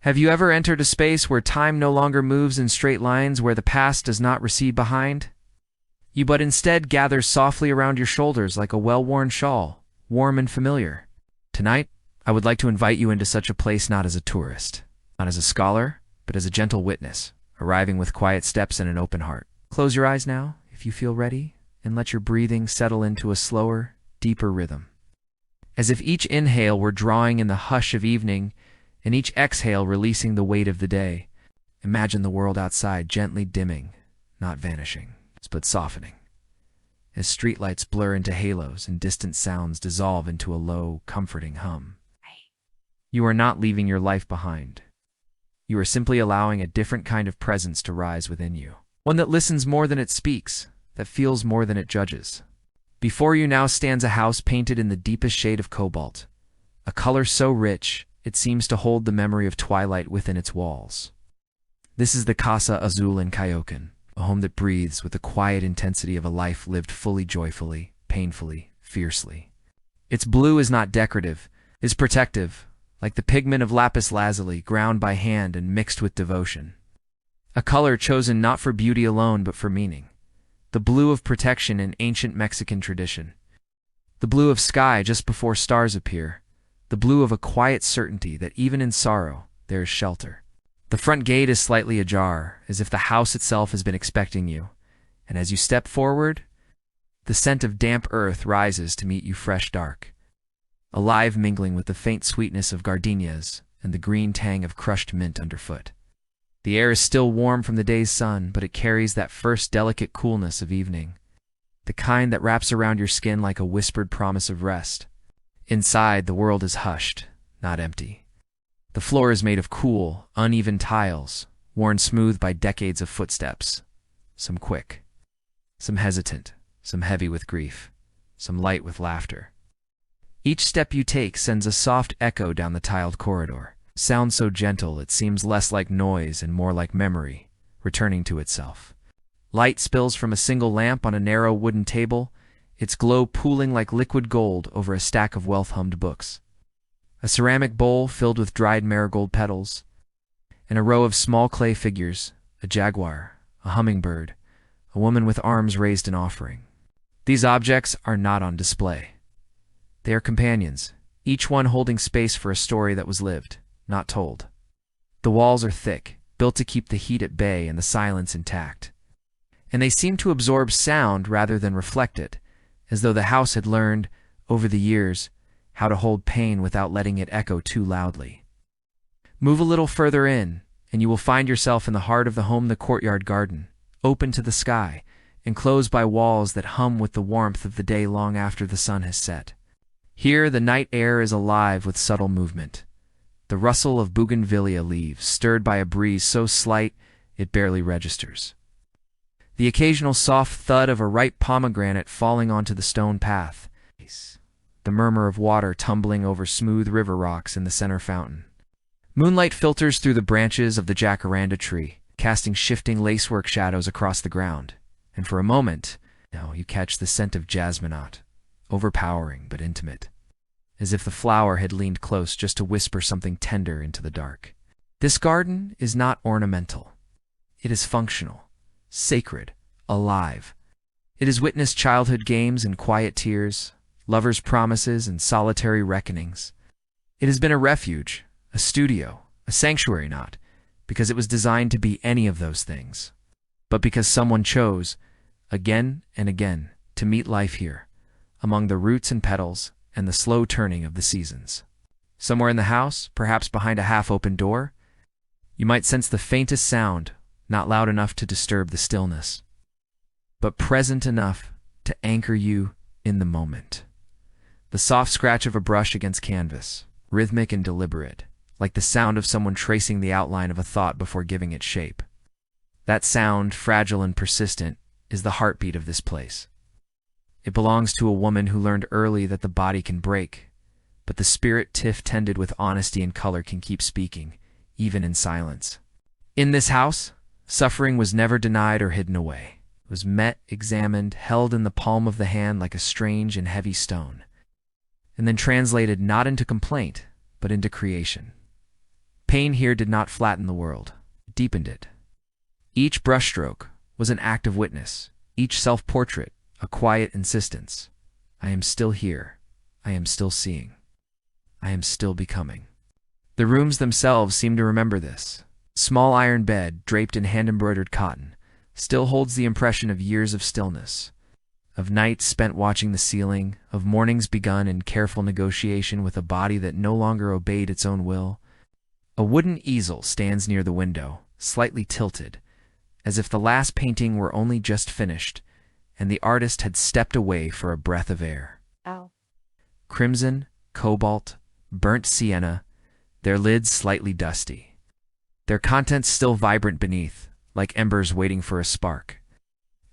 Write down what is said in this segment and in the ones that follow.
Have you ever entered a space where time no longer moves in straight lines, where the past does not recede behind you, but instead gathers softly around your shoulders like a well-worn shawl, warm and familiar? Tonight, I would like to invite you into such a place, not as a tourist, not as a scholar, but as a gentle witness, arriving with quiet steps and an open heart. Close your eyes now, if you feel ready, and let your breathing settle into a slower, deeper rhythm. As if each inhale were drawing in the hush of evening, and each exhale releasing the weight of the day. Imagine the world outside gently dimming, not vanishing, but softening. As streetlights blur into halos and distant sounds dissolve into a low, comforting hum. You are not leaving your life behind. You are simply allowing a different kind of presence to rise within you. One that listens more than it speaks, that feels more than it judges. Before you now stands a house painted in the deepest shade of cobalt, a color so rich it seems to hold the memory of twilight within its walls. This is the Casa Azul in Coyoacán, a home that breathes with the quiet intensity of a life lived fully, joyfully, painfully, fiercely. Its blue is not decorative, is protective, like the pigment of lapis lazuli ground by hand and mixed with devotion. A color chosen not for beauty alone but for meaning. The blue of protection in ancient Mexican tradition. The blue of sky just before stars appear. The blue of a quiet certainty that even in sorrow, there is shelter. The front gate is slightly ajar, as if the house itself has been expecting you, and as you step forward, the scent of damp earth rises to meet you fresh dark, alive mingling with the faint sweetness of gardenias and the green tang of crushed mint underfoot. The air is still warm from the day's sun, but it carries that first delicate coolness of evening, the kind that wraps around your skin like a whispered promise of rest. Inside, the world is hushed, not empty. The floor is made of cool, uneven tiles, worn smooth by decades of footsteps. Some quick, some hesitant, some heavy with grief, some light with laughter. Each step you take sends a soft echo down the tiled corridor. Sound so gentle it seems less like noise and more like memory, returning to itself. Light spills from a single lamp on a narrow wooden table, its glow pooling like liquid gold over a stack of well-thumbed books. A ceramic bowl filled with dried marigold petals, and a row of small clay figures, a jaguar, a hummingbird, a woman with arms raised in offering. These objects are not on display. They are companions, each one holding space for a story that was lived, not told. The walls are thick, built to keep the heat at bay and the silence intact. And they seem to absorb sound rather than reflect it, as though the house had learned, over the years, how to hold pain without letting it echo too loudly. Move a little further in, and you will find yourself in the heart of the home, the courtyard garden, open to the sky, enclosed by walls that hum with the warmth of the day long after the sun has set. Here the night air is alive with subtle movement. The rustle of bougainvillea leaves, stirred by a breeze so slight it barely registers. The occasional soft thud of a ripe pomegranate falling onto the stone path. The murmur of water tumbling over smooth river rocks in the center fountain. Moonlight filters through the branches of the jacaranda tree, casting shifting lacework shadows across the ground. And for a moment, you catch the scent of jasminate, overpowering but intimate, as if the flower had leaned close just to whisper something tender into the dark. This garden is not ornamental. It is functional, sacred, alive. It has witnessed childhood games and quiet tears, lovers' promises and solitary reckonings. It has been a refuge, a studio, a sanctuary, not because it was designed to be any of those things, but because someone chose, again and again, to meet life here, among the roots and petals and the slow turning of the seasons. Somewhere in the house, perhaps behind a half-open door, you might sense the faintest sound, not loud enough to disturb the stillness, but present enough to anchor you in the moment. The soft scratch of a brush against canvas, rhythmic and deliberate, like the sound of someone tracing the outline of a thought before giving it shape. That sound, fragile and persistent, is the heartbeat of this place. It belongs to a woman who learned early that the body can break, but the spirit, tended with honesty and color, can keep speaking, even in silence. In this house, suffering was never denied or hidden away. It was met, examined, held in the palm of the hand like a strange and heavy stone, and then translated not into complaint, but into creation. Pain here did not flatten the world, it deepened it. Each brushstroke was an active witness, each self-portrait a quiet insistence. I am still here. I am still seeing. I am still becoming. The rooms themselves seem to remember this. Small iron bed, draped in hand-embroidered cotton, still holds the impression of years of stillness, of nights spent watching the ceiling, of mornings begun in careful negotiation with a body that no longer obeyed its own will. A wooden easel stands near the window, slightly tilted, as if the last painting were only just finished, and the artist had stepped away for a breath of air. Ow. Crimson, cobalt, burnt sienna, their lids slightly dusty. Their contents still vibrant beneath, like embers waiting for a spark.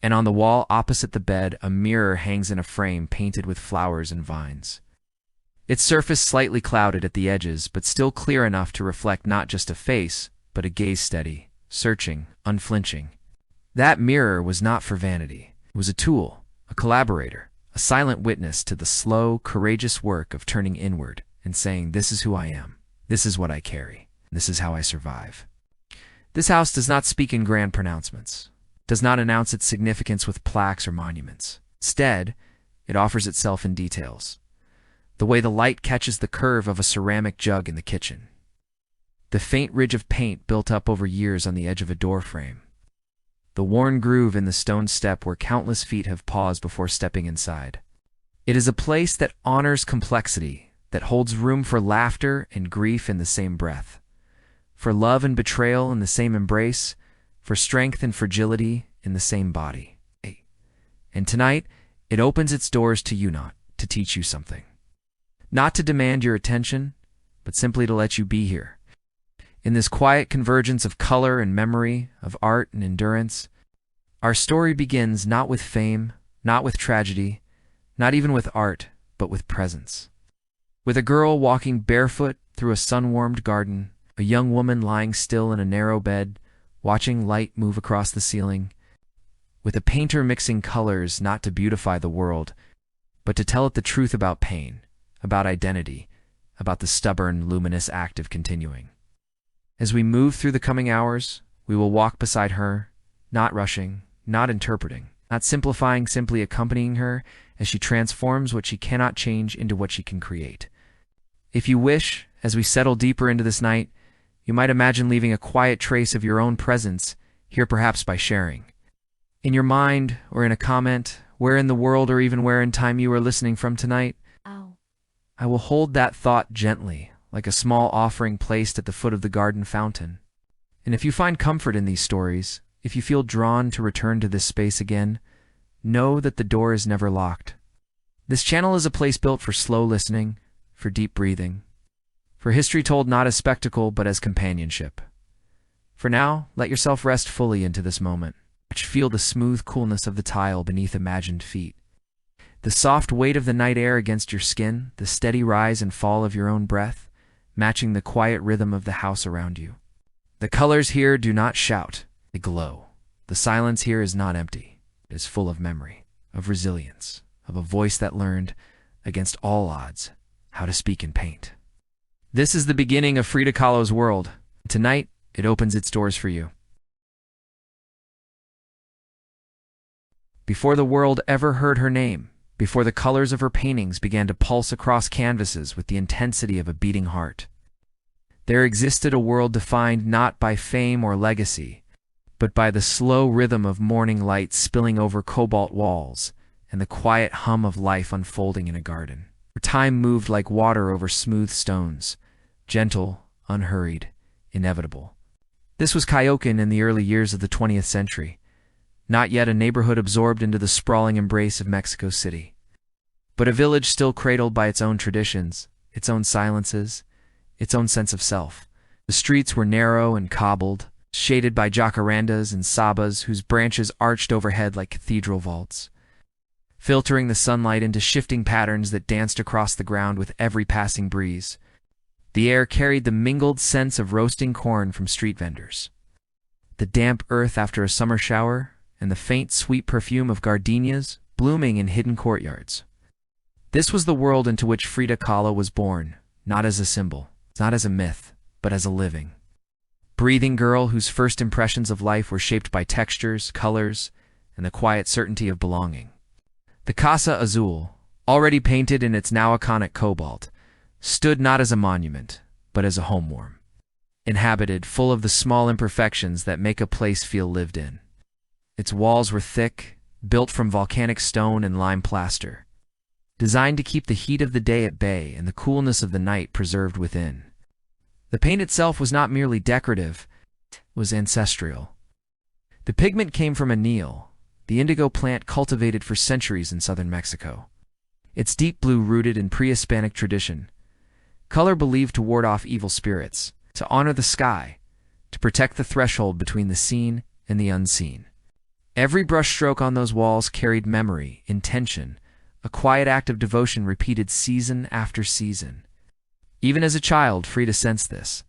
And on the wall opposite the bed, a mirror hangs in a frame painted with flowers and vines. Its surface slightly clouded at the edges, but still clear enough to reflect not just a face, but a gaze steady, searching, unflinching. That mirror was not for vanity. It was a tool, a collaborator, a silent witness to the slow, courageous work of turning inward and saying, "This is who I am. This is what I carry. This is how I survive." This house does not speak in grand pronouncements, does not announce its significance with plaques or monuments. Instead, it offers itself in details. The way the light catches the curve of a ceramic jug in the kitchen. The faint ridge of paint built up over years on the edge of a door frame. The worn groove in the stone step where countless feet have paused before stepping inside. It is a place that honors complexity, that holds room for laughter and grief in the same breath, for love and betrayal in the same embrace, for strength and fragility in the same body. And tonight, it opens its doors to you, not to teach you something. Not to demand your attention, but simply to let you be here. In this quiet convergence of color and memory, of art and endurance, our story begins not with fame, not with tragedy, not even with art, but with presence. With a girl walking barefoot through a sun-warmed garden, a young woman lying still in a narrow bed, watching light move across the ceiling. With a painter mixing colors not to beautify the world, but to tell it the truth about pain, about identity, about the stubborn, luminous act of continuing. As we move through the coming hours, we will walk beside her, not rushing, not interpreting, not simplifying, simply accompanying her as she transforms what she cannot change into what she can create. If you wish, as we settle deeper into this night, you might imagine leaving a quiet trace of your own presence, here perhaps by sharing. In your mind, or in a comment, where in the world or even where in time you are listening from tonight, Ow. I will hold that thought gently, like a small offering placed at the foot of the garden fountain. And if you find comfort in these stories, if you feel drawn to return to this space again, know that the door is never locked. This channel is a place built for slow listening, for deep breathing, for history told not as spectacle but as companionship. For now, let yourself rest fully into this moment. Feel the smooth coolness of the tile beneath imagined feet, the soft weight of the night air against your skin, the steady rise and fall of your own breath, matching the quiet rhythm of the house around you. The colors here do not shout, they glow. The silence here is not empty. It is full of memory, of resilience, of a voice that learned, against all odds, how to speak and paint. This is the beginning of Frida Kahlo's world. Tonight, it opens its doors for you. Before the world ever heard her name, before the colors of her paintings began to pulse across canvases with the intensity of a beating heart, there existed a world defined not by fame or legacy, but by the slow rhythm of morning light spilling over cobalt walls and the quiet hum of life unfolding in a garden, where time moved like water over smooth stones, gentle, unhurried, inevitable. This was Coyoacán in the early years of the 20th century, not yet a neighborhood absorbed into the sprawling embrace of Mexico City, but a village still cradled by its own traditions, its own silences, its own sense of self. The streets were narrow and cobbled, shaded by jacarandas and sabas whose branches arched overhead like cathedral vaults, filtering the sunlight into shifting patterns that danced across the ground with every passing breeze. The air carried the mingled scents of roasting corn from street vendors, the damp earth after a summer shower, and the faint, sweet perfume of gardenias blooming in hidden courtyards. This was the world into which Frida Kahlo was born, not as a symbol, not as a myth, but as a living, breathing girl whose first impressions of life were shaped by textures, colors, and the quiet certainty of belonging. The Casa Azul, already painted in its now iconic cobalt, stood not as a monument, but as a homewarm, inhabited, full of the small imperfections that make a place feel lived in. Its walls were thick, built from volcanic stone and lime plaster, designed to keep the heat of the day at bay and the coolness of the night preserved within. The paint itself was not merely decorative, it was ancestral. The pigment came from anil, the indigo plant cultivated for centuries in southern Mexico. Its deep blue rooted in pre-Hispanic tradition, color believed to ward off evil spirits, to honor the sky, to protect the threshold between the seen and the unseen. Every brushstroke on those walls carried memory, intention, a quiet act of devotion repeated season after season. Even as a child, Frida sensed this.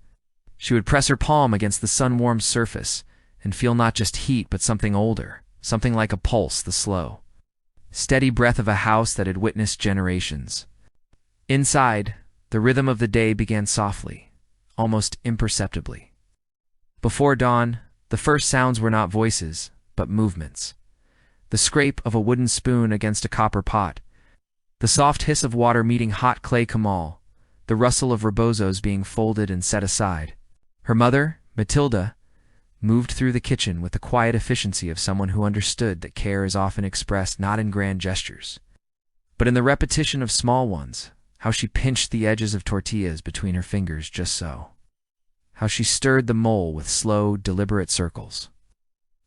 She would press her palm against the sun-warmed surface and feel not just heat but something older, something like a pulse, the slow, steady breath of a house that had witnessed generations. Inside, the rhythm of the day began softly, almost imperceptibly. Before dawn, the first sounds were not voices, but movements. The scrape of a wooden spoon against a copper pot, the soft hiss of water meeting hot clay camal, the rustle of rebozos being folded and set aside. Her mother, Matilda, moved through the kitchen with the quiet efficiency of someone who understood that care is often expressed not in grand gestures, but in the repetition of small ones. How she pinched the edges of tortillas between her fingers just so. How she stirred the mole with slow, deliberate circles.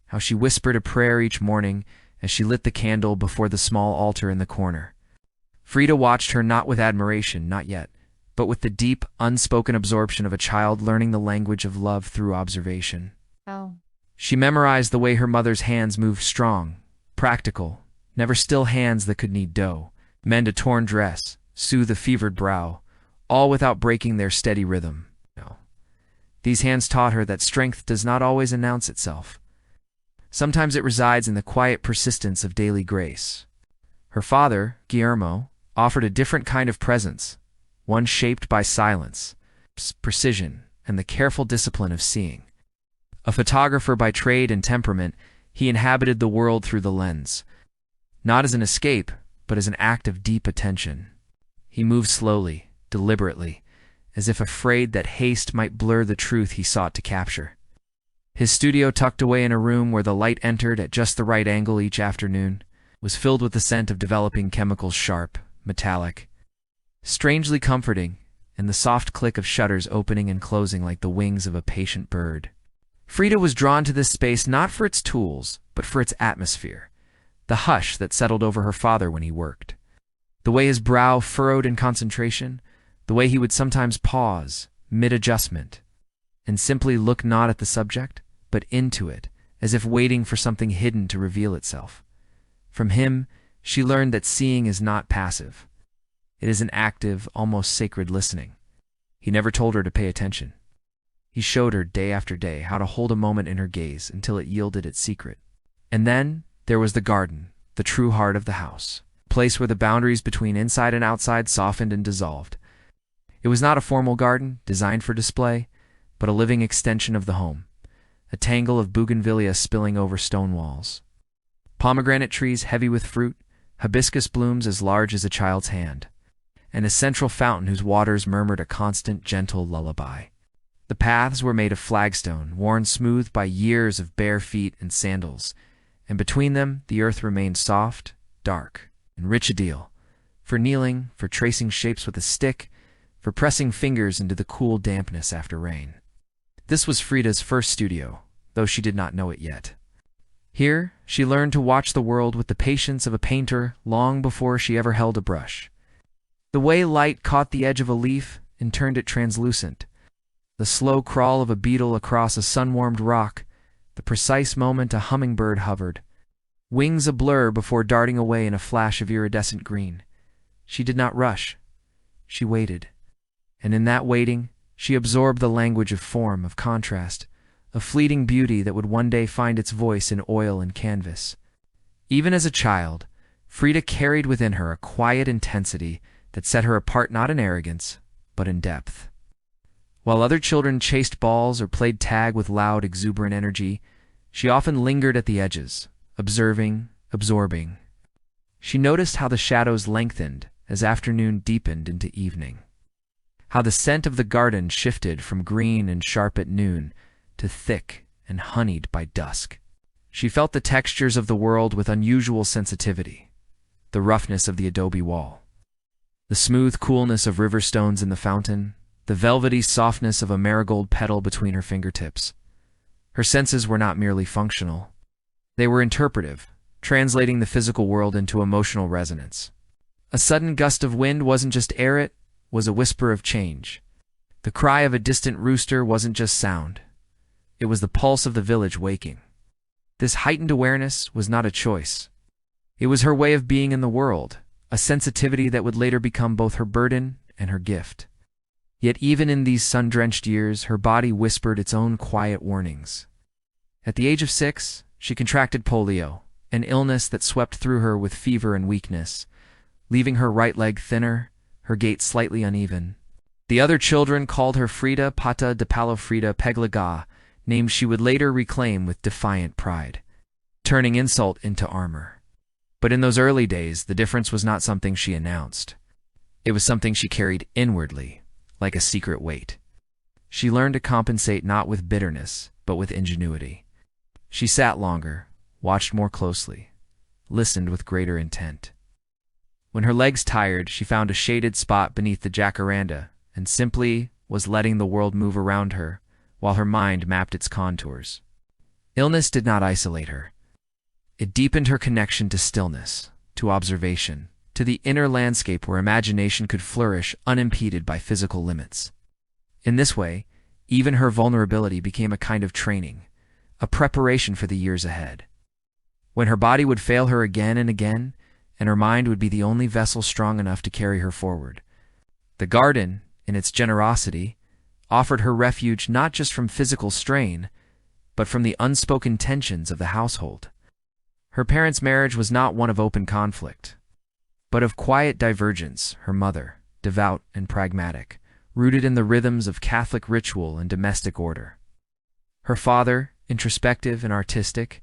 How she whispered a prayer each morning as she lit the candle before the small altar in the corner. Frida watched her not with admiration, not yet, but with the deep, unspoken absorption of a child learning the language of love through observation. Oh. She memorized the way her mother's hands moved, strong, practical, never still hands that could knead dough, mend a torn dress, soothe a fevered brow, all without breaking their steady rhythm. No. These hands taught her that strength does not always announce itself. Sometimes it resides in the quiet persistence of daily grace. Her father, Guillermo, offered a different kind of presence, one shaped by silence, precision, and the careful discipline of seeing. A photographer by trade and temperament, he inhabited the world through the lens, not as an escape, but as an act of deep attention. He moved slowly, deliberately, as if afraid that haste might blur the truth he sought to capture. His studio, tucked away in a room where the light entered at just the right angle each afternoon, was filled with the scent of developing chemicals, sharp, metallic, strangely comforting, and the soft click of shutters opening and closing like the wings of a patient bird. Frida was drawn to this space not for its tools, but for its atmosphere, the hush that settled over her father when he worked. The way his brow furrowed in concentration, the way he would sometimes pause, mid-adjustment, and simply look not at the subject, but into it, as if waiting for something hidden to reveal itself. From him, she learned that seeing is not passive. It is an active, almost sacred listening. He never told her to pay attention. He showed her day after day how to hold a moment in her gaze until it yielded its secret. And then there was the garden, the true heart of the house, a place where the boundaries between inside and outside softened and dissolved. It was not a formal garden, designed for display, but a living extension of the home, a tangle of bougainvillea spilling over stone walls. Pomegranate trees heavy with fruit, hibiscus blooms as large as a child's hand, and a central fountain whose waters murmured a constant, gentle lullaby. The paths were made of flagstone, worn smooth by years of bare feet and sandals, and between them the earth remained soft, dark, and rich a deal, for kneeling, for tracing shapes with a stick, for pressing fingers into the cool dampness after rain. This was Frida's first studio, though she did not know it yet. Here, she learned to watch the world with the patience of a painter long before she ever held a brush. The way light caught the edge of a leaf and turned it translucent, the slow crawl of a beetle across a sun-warmed rock, the precise moment a hummingbird hovered, wings a blur before darting away in a flash of iridescent green. She did not rush. She waited. And in that waiting, she absorbed the language of form, of contrast, of fleeting beauty that would one day find its voice in oil and canvas. Even as a child, Frida carried within her a quiet intensity that set her apart not in arrogance, but in depth. While other children chased balls or played tag with loud, exuberant energy, she often lingered at the edges, observing, absorbing. She noticed how the shadows lengthened as afternoon deepened into evening, how the scent of the garden shifted from green and sharp at noon to thick and honeyed by dusk. She felt the textures of the world with unusual sensitivity, the roughness of the adobe wall, the smooth coolness of river stones in the fountain, the velvety softness of a marigold petal between her fingertips. Her senses were not merely functional. They were interpretive, translating the physical world into emotional resonance. A sudden gust of wind wasn't just air, it was a whisper of change. The cry of a distant rooster wasn't just sound. It was the pulse of the village waking. This heightened awareness was not a choice. It was her way of being in the world, a sensitivity that would later become both her burden and her gift. Yet even in these sun-drenched years, her body whispered its own quiet warnings. At the age of 6, she contracted polio, an illness that swept through her with fever and weakness, leaving her right leg thinner, her gait slightly uneven. The other children called her Frida Pata de Palo Frida Peglaga, names she would later reclaim with defiant pride, turning insult into armor. But in those early days, the difference was not something she announced. It was something she carried inwardly, like a secret weight. She learned to compensate not with bitterness, but with ingenuity. She sat longer, watched more closely, listened with greater intent. When her legs tired, she found a shaded spot beneath the jacaranda and simply was letting the world move around her while her mind mapped its contours. Illness did not isolate her. It deepened her connection to stillness, to observation, to the inner landscape where imagination could flourish unimpeded by physical limits. In this way, even her vulnerability became a kind of training, a preparation for the years ahead. When her body would fail her again and again, and her mind would be the only vessel strong enough to carry her forward, the garden, in its generosity, offered her refuge not just from physical strain, but from the unspoken tensions of the household. Her parents' marriage was not one of open conflict, but of quiet divergence. Her mother, devout and pragmatic, rooted in the rhythms of Catholic ritual and domestic order. Her father, introspective and artistic,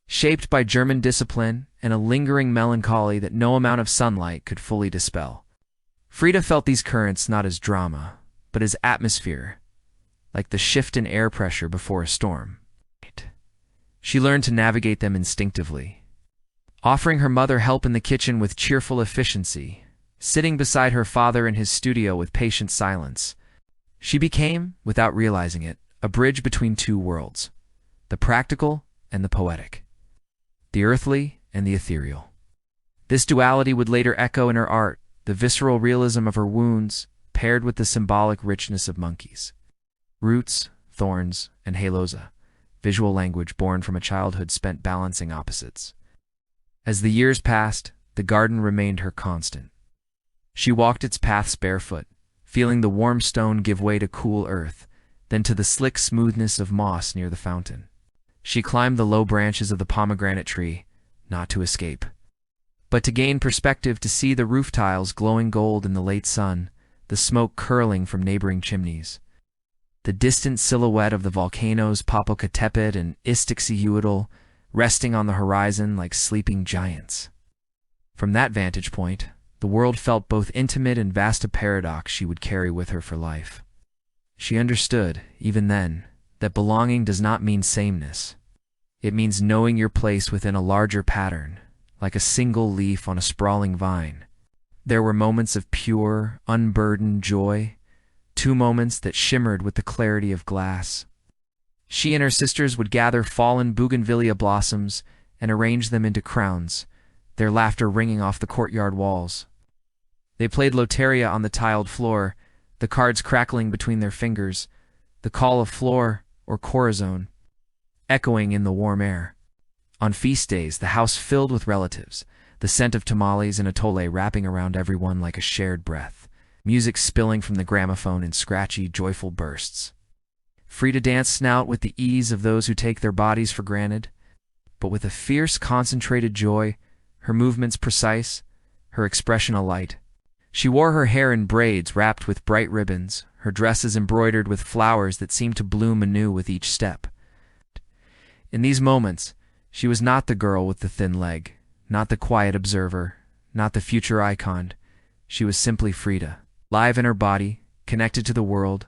shaped by German discipline and a lingering melancholy that no amount of sunlight could fully dispel. Frida felt these currents not as drama, but as atmosphere, like the shift in air pressure before a storm. She learned to navigate them instinctively, offering her mother help in the kitchen with cheerful efficiency, sitting beside her father in his studio with patient silence. She became, without realizing it, a bridge between two worlds, the practical and the poetic, the earthly and the ethereal. This duality would later echo in her art, the visceral realism of her wounds, paired with the symbolic richness of monkeys. Roots, thorns, and halosa, visual language born from a childhood spent balancing opposites. As the years passed, the garden remained her constant. She walked its paths barefoot, feeling the warm stone give way to cool earth, then to the slick smoothness of moss near the fountain. She climbed the low branches of the pomegranate tree, not to escape, but to gain perspective, to see the roof tiles glowing gold in the late sun, the smoke curling from neighboring chimneys, the distant silhouette of the volcanoes Popocatépetl and Iztaccíhuatl resting on the horizon like sleeping giants. From that vantage point, the world felt both intimate and vast, a paradox she would carry with her for life. She understood, even then, that belonging does not mean sameness. It means knowing your place within a larger pattern, like a single leaf on a sprawling vine. There were moments of pure, unburdened joy, 2 moments that shimmered with the clarity of glass. She and her sisters would gather fallen bougainvillea blossoms and arrange them into crowns, their laughter ringing off the courtyard walls. They played loteria on the tiled floor, the cards crackling between their fingers, the call of Flor or Corazon echoing in the warm air. On feast days, the house filled with relatives, the scent of tamales and atole wrapping around everyone like a shared breath, music spilling from the gramophone in scratchy, joyful bursts. Frida danced not with the ease of those who take their bodies for granted, but with a fierce, concentrated joy, her movements precise, her expression alight. She wore her hair in braids wrapped with bright ribbons, her dresses embroidered with flowers that seemed to bloom anew with each step. In these moments, she was not the girl with the thin leg, not the quiet observer, not the future icon. She was simply Frida, live in her body, connected to the world,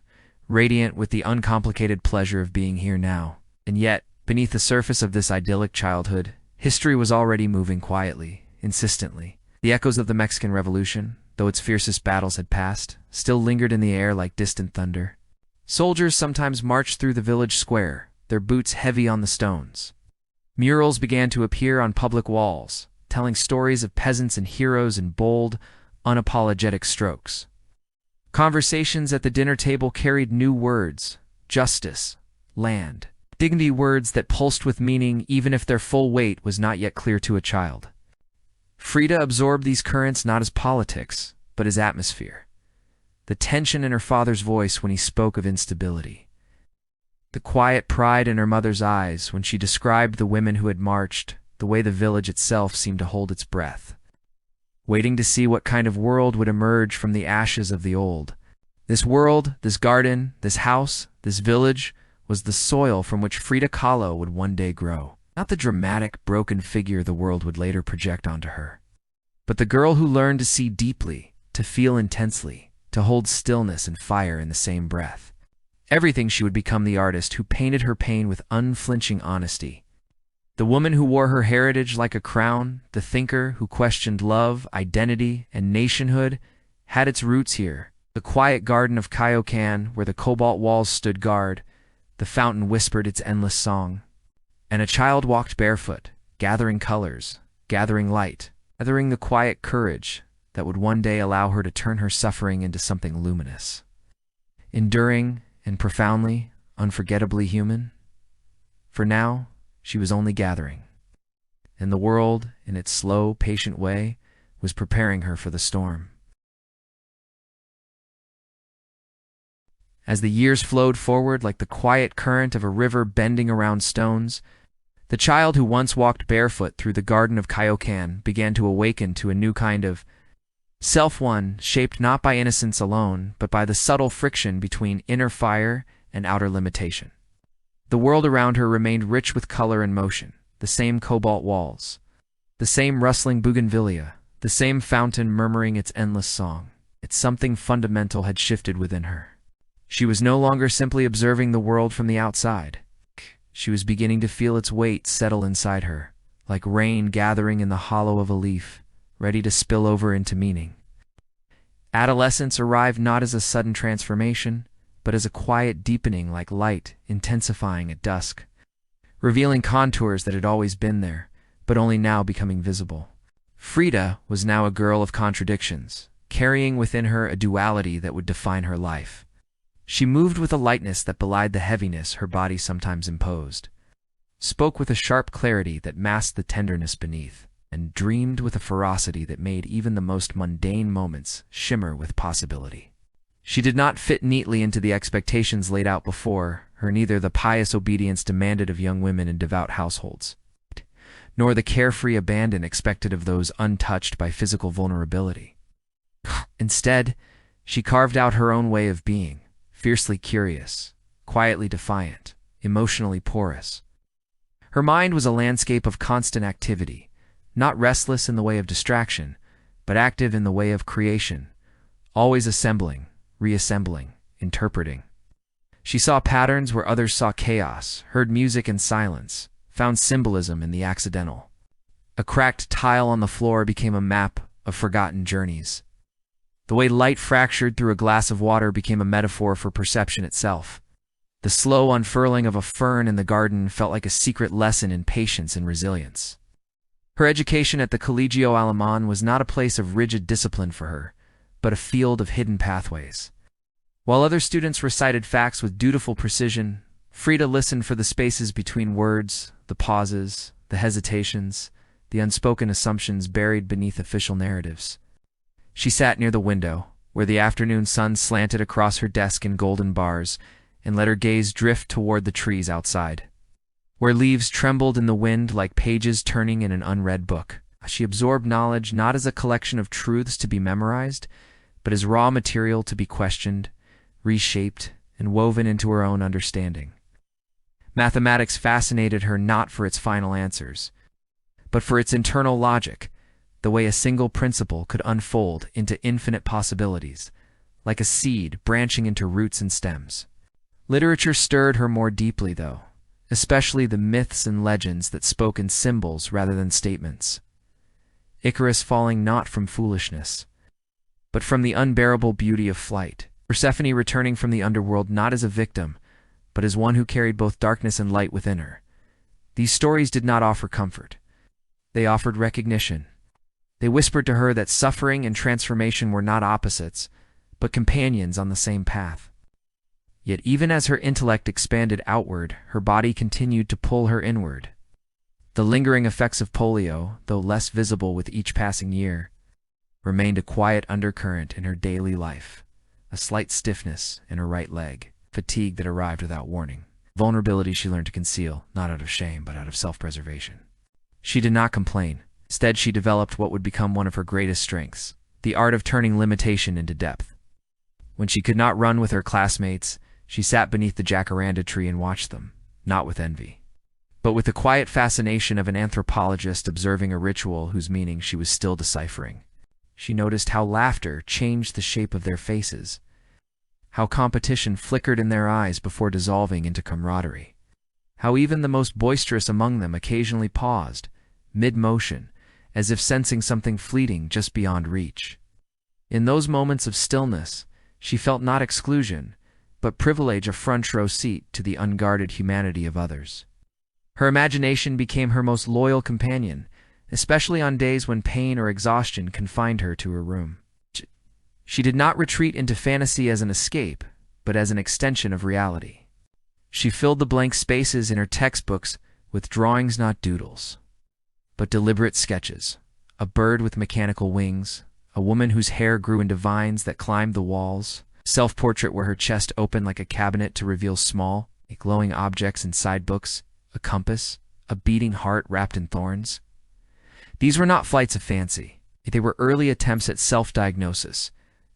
radiant with the uncomplicated pleasure of being here now. And yet, beneath the surface of this idyllic childhood, history was already moving quietly, insistently. The echoes of the Mexican Revolution, though its fiercest battles had passed, still lingered in the air like distant thunder. Soldiers sometimes marched through the village square, their boots heavy on the stones. Murals began to appear on public walls, telling stories of peasants and heroes in bold, unapologetic strokes. Conversations at the dinner table carried new words: justice, land, dignity, words that pulsed with meaning even if their full weight was not yet clear to a child. Frida absorbed these currents not as politics, but as atmosphere. The tension in her father's voice when he spoke of instability. The quiet pride in her mother's eyes when she described the women who had marched, the way the village itself seemed to hold its breath, waiting to see what kind of world would emerge from the ashes of the old. This world, this garden, this house, this village, was the soil from which Frida Kahlo would one day grow. Not the dramatic, broken figure the world would later project onto her, but the girl who learned to see deeply, to feel intensely, to hold stillness and fire in the same breath. Everything she would become, the artist who painted her pain with unflinching honesty. The woman who wore her heritage like a crown, the thinker who questioned love, identity, and nationhood, had its roots here. The quiet garden of Coyoacán, where the cobalt walls stood guard, the fountain whispered its endless song. And a child walked barefoot, gathering colors, gathering light, gathering the quiet courage that would one day allow her to turn her suffering into something luminous, enduring and profoundly, unforgettably human. For now, she was only gathering, and the world, in its slow, patient way, was preparing her for the storm. As the years flowed forward like the quiet current of a river bending around stones, the child who once walked barefoot through the garden of Coyoacán began to awaken to a new kind of self, one shaped not by innocence alone, but by the subtle friction between inner fire and outer limitation. The world around her remained rich with color and motion, the same cobalt walls, the same rustling bougainvillea, the same fountain murmuring its endless song. Yet something fundamental had shifted within her. She was no longer simply observing the world from the outside. She was beginning to feel its weight settle inside her, like rain gathering in the hollow of a leaf, ready to spill over into meaning. Adolescence arrived not as a sudden transformation, but as a quiet deepening, like light intensifying at dusk, revealing contours that had always been there, but only now becoming visible. Frida was now a girl of contradictions, carrying within her a duality that would define her life. She moved with a lightness that belied the heaviness her body sometimes imposed, spoke with a sharp clarity that masked the tenderness beneath, and dreamed with a ferocity that made even the most mundane moments shimmer with possibility. She did not fit neatly into the expectations laid out before her, neither the pious obedience demanded of young women in devout households, nor the carefree abandon expected of those untouched by physical vulnerability. Instead, she carved out her own way of being, fiercely curious, quietly defiant, emotionally porous. Her mind was a landscape of constant activity, not restless in the way of distraction, but active in the way of creation, always assembling, reassembling, interpreting. She saw patterns where others saw chaos, heard music in silence, found symbolism in the accidental. A cracked tile on the floor became a map of forgotten journeys. The way light fractured through a glass of water became a metaphor for perception itself. The slow unfurling of a fern in the garden felt like a secret lesson in patience and resilience. Her education at the Colegio Alemán was not a place of rigid discipline for her, but a field of hidden pathways. While other students recited facts with dutiful precision, Frida listened for the spaces between words, the pauses, the hesitations, the unspoken assumptions buried beneath official narratives. She sat near the window, where the afternoon sun slanted across her desk in golden bars, and let her gaze drift toward the trees outside, where leaves trembled in the wind like pages turning in an unread book. She absorbed knowledge not as a collection of truths to be memorized, but as raw material to be questioned, reshaped, and woven into her own understanding. Mathematics fascinated her not for its final answers, but for its internal logic, the way a single principle could unfold into infinite possibilities, like a seed branching into roots and stems. Literature stirred her more deeply, though, especially the myths and legends that spoke in symbols rather than statements. Icarus falling not from foolishness, but from the unbearable beauty of flight. Persephone returning from the underworld not as a victim, but as one who carried both darkness and light within her. These stories did not offer comfort. They offered recognition. They whispered to her that suffering and transformation were not opposites, but companions on the same path. Yet even as her intellect expanded outward, her body continued to pull her inward. The lingering effects of polio, though less visible with each passing year, remained a quiet undercurrent in her daily life, a slight stiffness in her right leg, fatigue that arrived without warning, vulnerability she learned to conceal, not out of shame, but out of self-preservation. She did not complain. Instead, she developed what would become one of her greatest strengths, the art of turning limitation into depth. When she could not run with her classmates, she sat beneath the jacaranda tree and watched them, not with envy, but with the quiet fascination of an anthropologist observing a ritual whose meaning she was still deciphering. She noticed how laughter changed the shape of their faces, how competition flickered in their eyes before dissolving into camaraderie, how even the most boisterous among them occasionally paused, mid-motion, as if sensing something fleeting just beyond reach. In those moments of stillness, she felt not exclusion, but privilege, a front-row seat to the unguarded humanity of others. Her imagination became her most loyal companion, especially on days when pain or exhaustion confined her to her room. She did not retreat into fantasy as an escape, but as an extension of reality. She filled the blank spaces in her textbooks with drawings, not doodles, but deliberate sketches. A bird with mechanical wings, a woman whose hair grew into vines that climbed the walls, self-portrait where her chest opened like a cabinet to reveal small, glowing objects inside books, a compass, a beating heart wrapped in thorns. These were not flights of fancy. They were early attempts at self-diagnosis,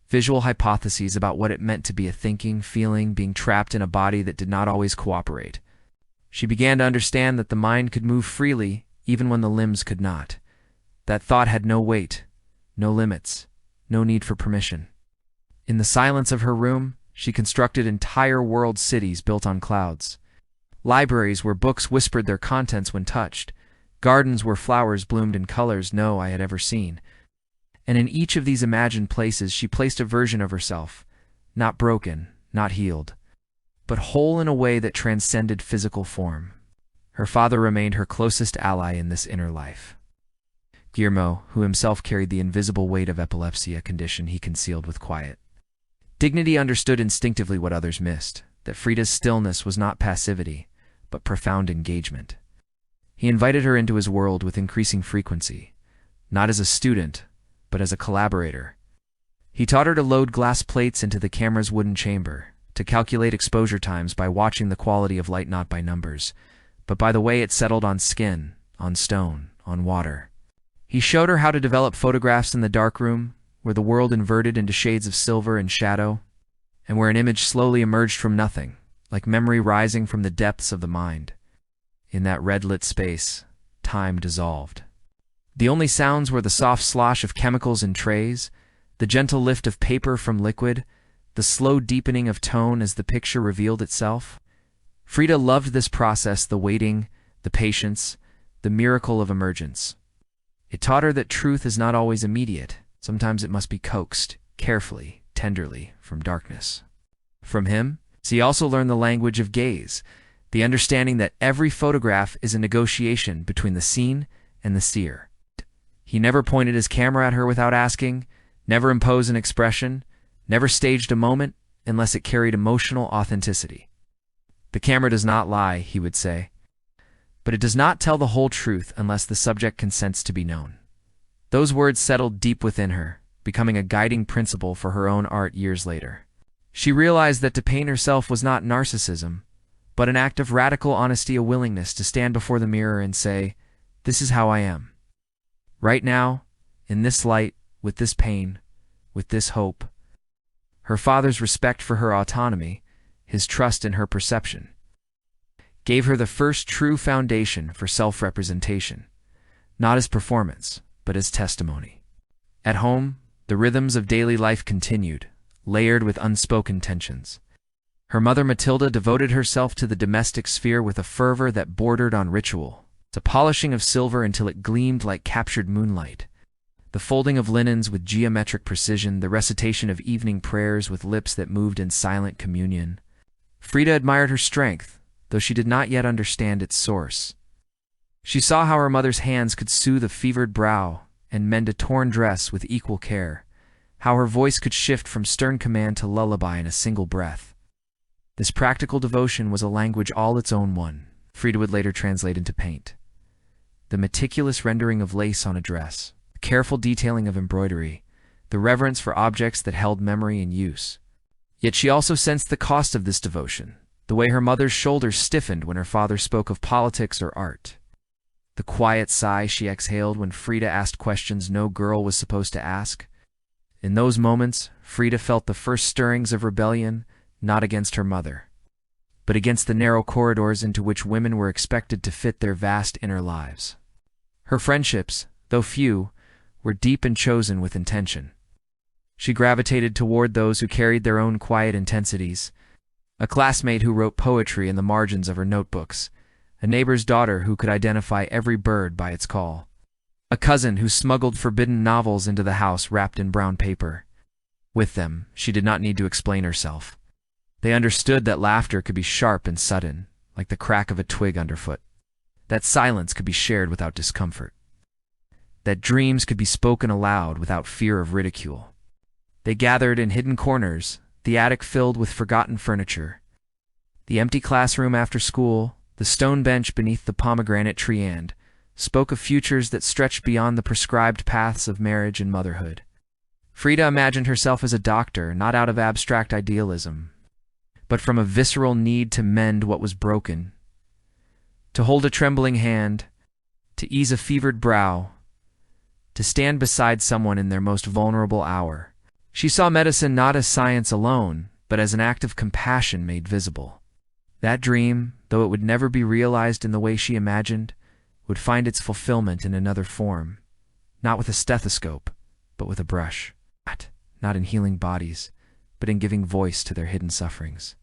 visual hypotheses about what it meant to be a thinking, feeling, being trapped in a body that did not always cooperate. She began to understand that the mind could move freely even when the limbs could not. That thought had no weight, no limits, no need for permission. In the silence of her room, she constructed entire world cities built on clouds. Libraries where books whispered their contents when touched, gardens where flowers bloomed in colors no eye had ever seen. And in each of these imagined places she placed a version of herself, not broken, not healed, but whole in a way that transcended physical form. Her father remained her closest ally in this inner life. Guillermo, who himself carried the invisible weight of epilepsy, a condition he concealed with quiet. Dignity understood instinctively what others missed, that Frida's stillness was not passivity, but profound engagement. He invited her into his world with increasing frequency, not as a student, but as a collaborator. He taught her to load glass plates into the camera's wooden chamber, to calculate exposure times by watching the quality of light not by numbers, but by the way it settled on skin, on stone, on water. He showed her how to develop photographs in the darkroom, where the world inverted into shades of silver and shadow, and where an image slowly emerged from nothing, like memory rising from the depths of the mind. In that red-lit space, time dissolved. The only sounds were the soft slosh of chemicals in trays, the gentle lift of paper from liquid, the slow deepening of tone as the picture revealed itself. Frida loved this process, the waiting, the patience, the miracle of emergence. It taught her that truth is not always immediate. Sometimes it must be coaxed, carefully, tenderly, from darkness. From him, she also learned the language of gaze, the understanding that every photograph is a negotiation between the seen and the seer. He never pointed his camera at her without asking, never imposed an expression, never staged a moment unless it carried emotional authenticity. The camera does not lie, he would say, but it does not tell the whole truth unless the subject consents to be known. Those words settled deep within her, becoming a guiding principle for her own art years later. She realized that to paint herself was not narcissism, but an act of radical honesty, a willingness to stand before the mirror and say, "This is how I am. Right now, in this light, with this pain, with this hope, Her father's respect for her autonomy, his trust in her perception, gave her the first true foundation for self-representation, not as performance, but as testimony. At home, the rhythms of daily life continued, layered with unspoken tensions. Her mother Matilda devoted herself to the domestic sphere with a fervor that bordered on ritual, the polishing of silver until it gleamed like captured moonlight, the folding of linens with geometric precision, the recitation of evening prayers with lips that moved in silent communion. Frida admired her strength, though she did not yet understand its source. She saw how her mother's hands could soothe a fevered brow and mend a torn dress with equal care, how her voice could shift from stern command to lullaby in a single breath. This practical devotion was a language all its own one, Frida would later translate into paint. The meticulous rendering of lace on a dress, the careful detailing of embroidery, the reverence for objects that held memory and use. Yet she also sensed the cost of this devotion, the way her mother's shoulders stiffened when her father spoke of politics or art, the quiet sigh she exhaled when Frida asked questions no girl was supposed to ask. In those moments, Frida felt the first stirrings of rebellion, not against her mother, but against the narrow corridors into which women were expected to fit their vast inner lives. Her friendships, though few, were deep and chosen with intention. She gravitated toward those who carried their own quiet intensities, a classmate who wrote poetry in the margins of her notebooks, a neighbor's daughter who could identify every bird by its call, a cousin who smuggled forbidden novels into the house wrapped in brown paper. With them, she did not need to explain herself. They understood that laughter could be sharp and sudden, like the crack of a twig underfoot, that silence could be shared without discomfort, that dreams could be spoken aloud without fear of ridicule. They gathered in hidden corners, the attic filled with forgotten furniture, the empty classroom after school, the stone bench beneath the pomegranate tree, and spoke of futures that stretched beyond the prescribed paths of marriage and motherhood. Frida imagined herself as a doctor, not out of abstract idealism, but from a visceral need to mend what was broken, to hold a trembling hand, to ease a fevered brow, to stand beside someone in their most vulnerable hour. She saw medicine not as science alone, but as an act of compassion made visible. That dream, though it would never be realized in the way she imagined, would find its fulfillment in another form, not with a stethoscope, but with a brush, not in healing bodies, but in giving voice to their hidden sufferings.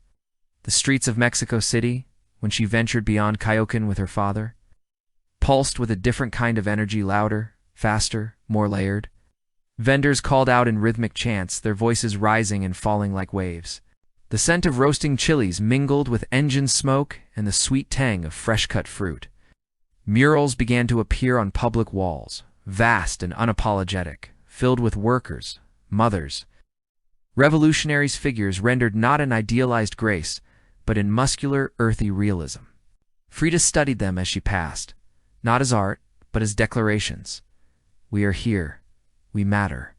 The streets of Mexico City, when she ventured beyond Coyoacán with her father, pulsed with a different kind of energy, louder, faster, more layered. Vendors called out in rhythmic chants, their voices rising and falling like waves. The scent of roasting chilies mingled with engine smoke and the sweet tang of fresh-cut fruit. Murals began to appear on public walls, vast and unapologetic, filled with workers, mothers, revolutionaries' figures rendered not in idealized grace, but in muscular, earthy realism. Frida studied them as she passed, not as art, but as declarations. We are here. We matter.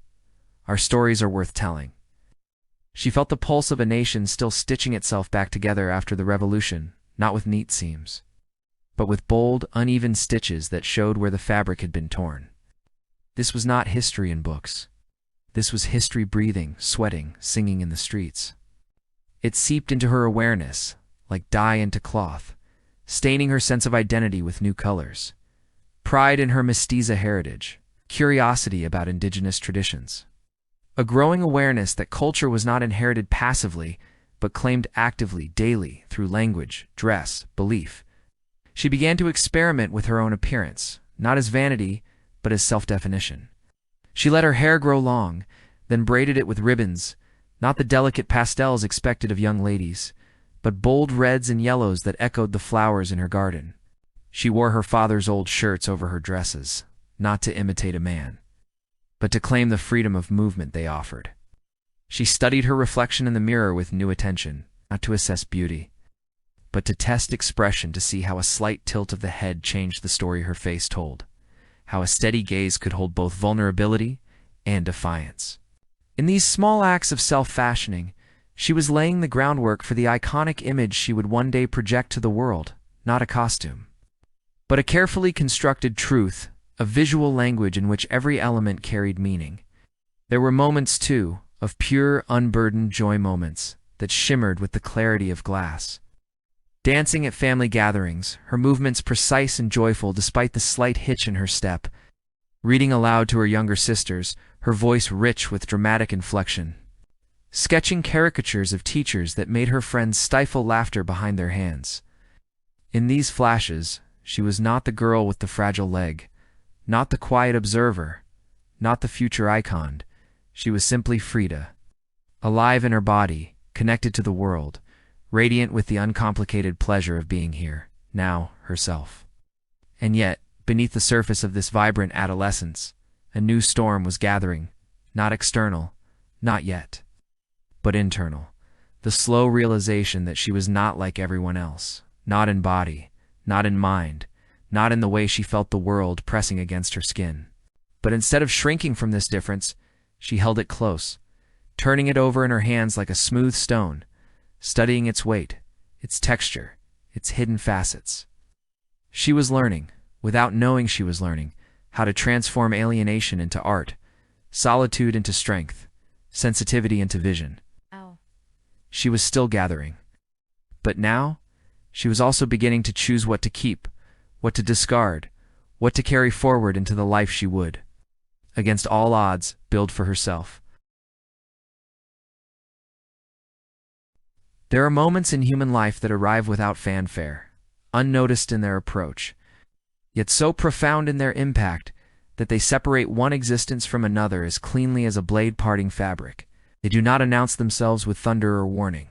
Our stories are worth telling. She felt the pulse of a nation still stitching itself back together after the revolution, not with neat seams, but with bold, uneven stitches that showed where the fabric had been torn. This was not history in books. This was history breathing, sweating, singing in the streets. It seeped into her awareness, like dye into cloth, staining her sense of identity with new colors. Pride in her mestiza heritage, curiosity about indigenous traditions. A growing awareness that culture was not inherited passively, but claimed actively, daily, through language, dress, belief. She began to experiment with her own appearance, not as vanity, but as self-definition. She let her hair grow long, then braided it with ribbons, not the delicate pastels expected of young ladies, but bold reds and yellows that echoed the flowers in her garden. She wore her father's old shirts over her dresses, not to imitate a man, but to claim the freedom of movement they offered. She studied her reflection in the mirror with new attention, not to assess beauty, but to test expression, to see how a slight tilt of the head changed the story her face told, how a steady gaze could hold both vulnerability and defiance. In these small acts of self-fashioning, she was laying the groundwork for the iconic image she would one day project to the world, not a costume, but a carefully constructed truth, a visual language in which every element carried meaning. There were moments, too, of pure, unburdened joy moments that shimmered with the clarity of glass. Dancing at family gatherings, her movements precise and joyful despite the slight hitch in her step. Reading aloud to her younger sisters, her voice rich with dramatic inflection. Sketching caricatures of teachers that made her friends stifle laughter behind their hands. In these flashes, she was not the girl with the fragile leg, not the quiet observer, not the future icon. She was simply Frida, alive in her body, connected to the world, radiant with the uncomplicated pleasure of being here, now, herself. And yet, beneath the surface of this vibrant adolescence, a new storm was gathering, not external, not yet, but internal. The slow realization that she was not like everyone else, not in body, not in mind, not in the way she felt the world pressing against her skin. But instead of shrinking from this difference, she held it close, turning it over in her hands like a smooth stone, studying its weight, its texture, its hidden facets. She was learning, without knowing she was learning, how to transform alienation into art, solitude into strength, sensitivity into vision. Ow. She was still gathering. But now, she was also beginning to choose what to keep, what to discard, what to carry forward into the life she would, against all odds, build for herself. There are moments in human life that arrive without fanfare, unnoticed in their approach, yet so profound in their impact that they separate one existence from another as cleanly as a blade parting fabric. They do not announce themselves with thunder or warning.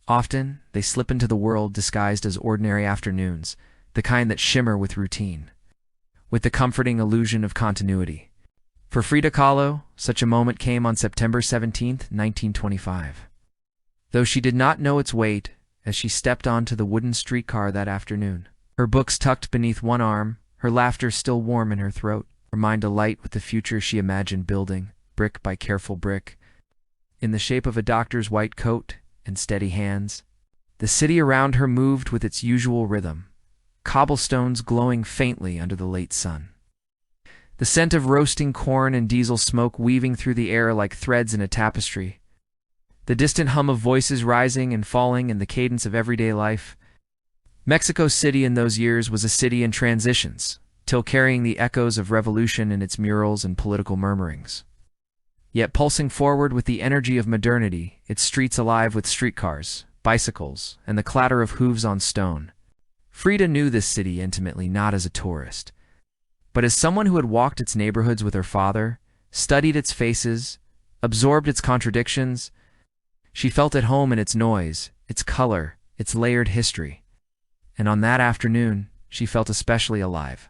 Often, they slip into the world disguised as ordinary afternoons, the kind that shimmer with routine, with the comforting illusion of continuity. For Frida Kahlo, such a moment came on September 17, 1925. Though she did not know its weight as she stepped onto the wooden streetcar that afternoon. Her books tucked beneath one arm, her laughter still warm in her throat, her mind alight with the future she imagined building, brick by careful brick, in the shape of a doctor's white coat and steady hands. The city around her moved with its usual rhythm, cobblestones glowing faintly under the late sun. The scent of roasting corn and diesel smoke weaving through the air like threads in a tapestry. The distant hum of voices rising and falling in the cadence of everyday life. Mexico City in those years was a city in transitions, till carrying the echoes of revolution in its murals and political murmurings. Yet pulsing forward with the energy of modernity, its streets alive with streetcars, bicycles, and the clatter of hooves on stone. Frida knew this city intimately, not as a tourist, but as someone who had walked its neighborhoods with her father, studied its faces, absorbed its contradictions. She felt at home in its noise, its color, its layered history. And on that afternoon, she felt especially alive.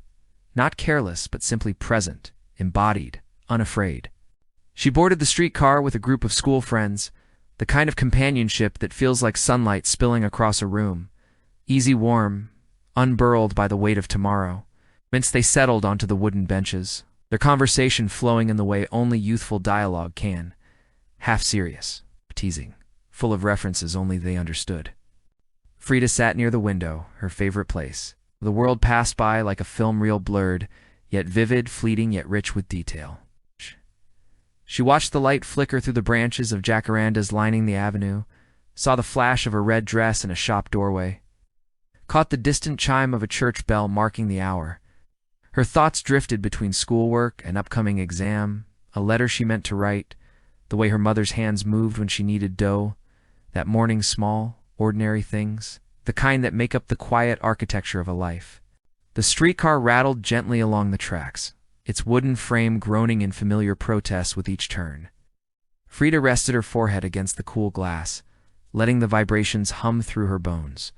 Not careless, but simply present, embodied, unafraid. She boarded the streetcar with a group of school friends, the kind of companionship that feels like sunlight spilling across a room, easy warm, unburled by the weight of tomorrow. Whence they settled onto the wooden benches, their conversation flowing in the way only youthful dialogue can, half serious, teasing, full of references only they understood. Frida sat near the window, her favorite place. The world passed by like a film reel, blurred, yet vivid, fleeting yet rich with detail. She watched the light flicker through the branches of jacarandas lining the avenue, saw the flash of a red dress in a shop doorway, caught the distant chime of a church bell marking the hour. Her thoughts drifted between schoolwork, an upcoming exam, a letter she meant to write, the way her mother's hands moved when she kneaded dough, that morning's small, ordinary things, the kind that make up the quiet architecture of a life. The streetcar rattled gently along the tracks, its wooden frame groaning in familiar protest with each turn. Frida rested her forehead against the cool glass, letting the vibrations hum through her bones.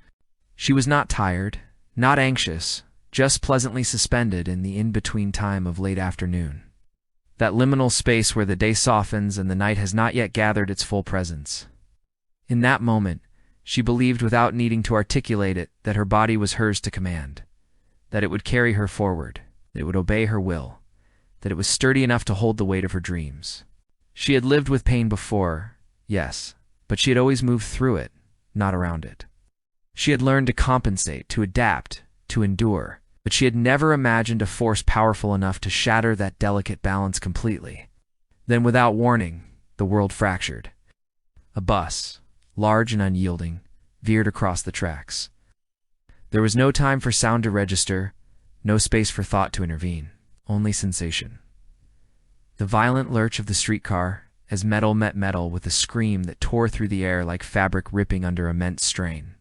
She was not tired, not anxious, just pleasantly suspended in the in-between time of late afternoon. That liminal space where the day softens and the night has not yet gathered its full presence. In that moment, she believed without needing to articulate it that her body was hers to command, that it would carry her forward, that it would obey her will, that it was sturdy enough to hold the weight of her dreams. She had lived with pain before, yes, but she had always moved through it, not around it. She had learned to compensate, to adapt, to endure, but she had never imagined a force powerful enough to shatter that delicate balance completely. Then, without warning, the world fractured. A bus, large and unyielding, veered across the tracks. There was no time for sound to register, no space for thought to intervene, only sensation. The violent lurch of the streetcar, as metal met metal with a scream that tore through the air like fabric ripping under immense strain.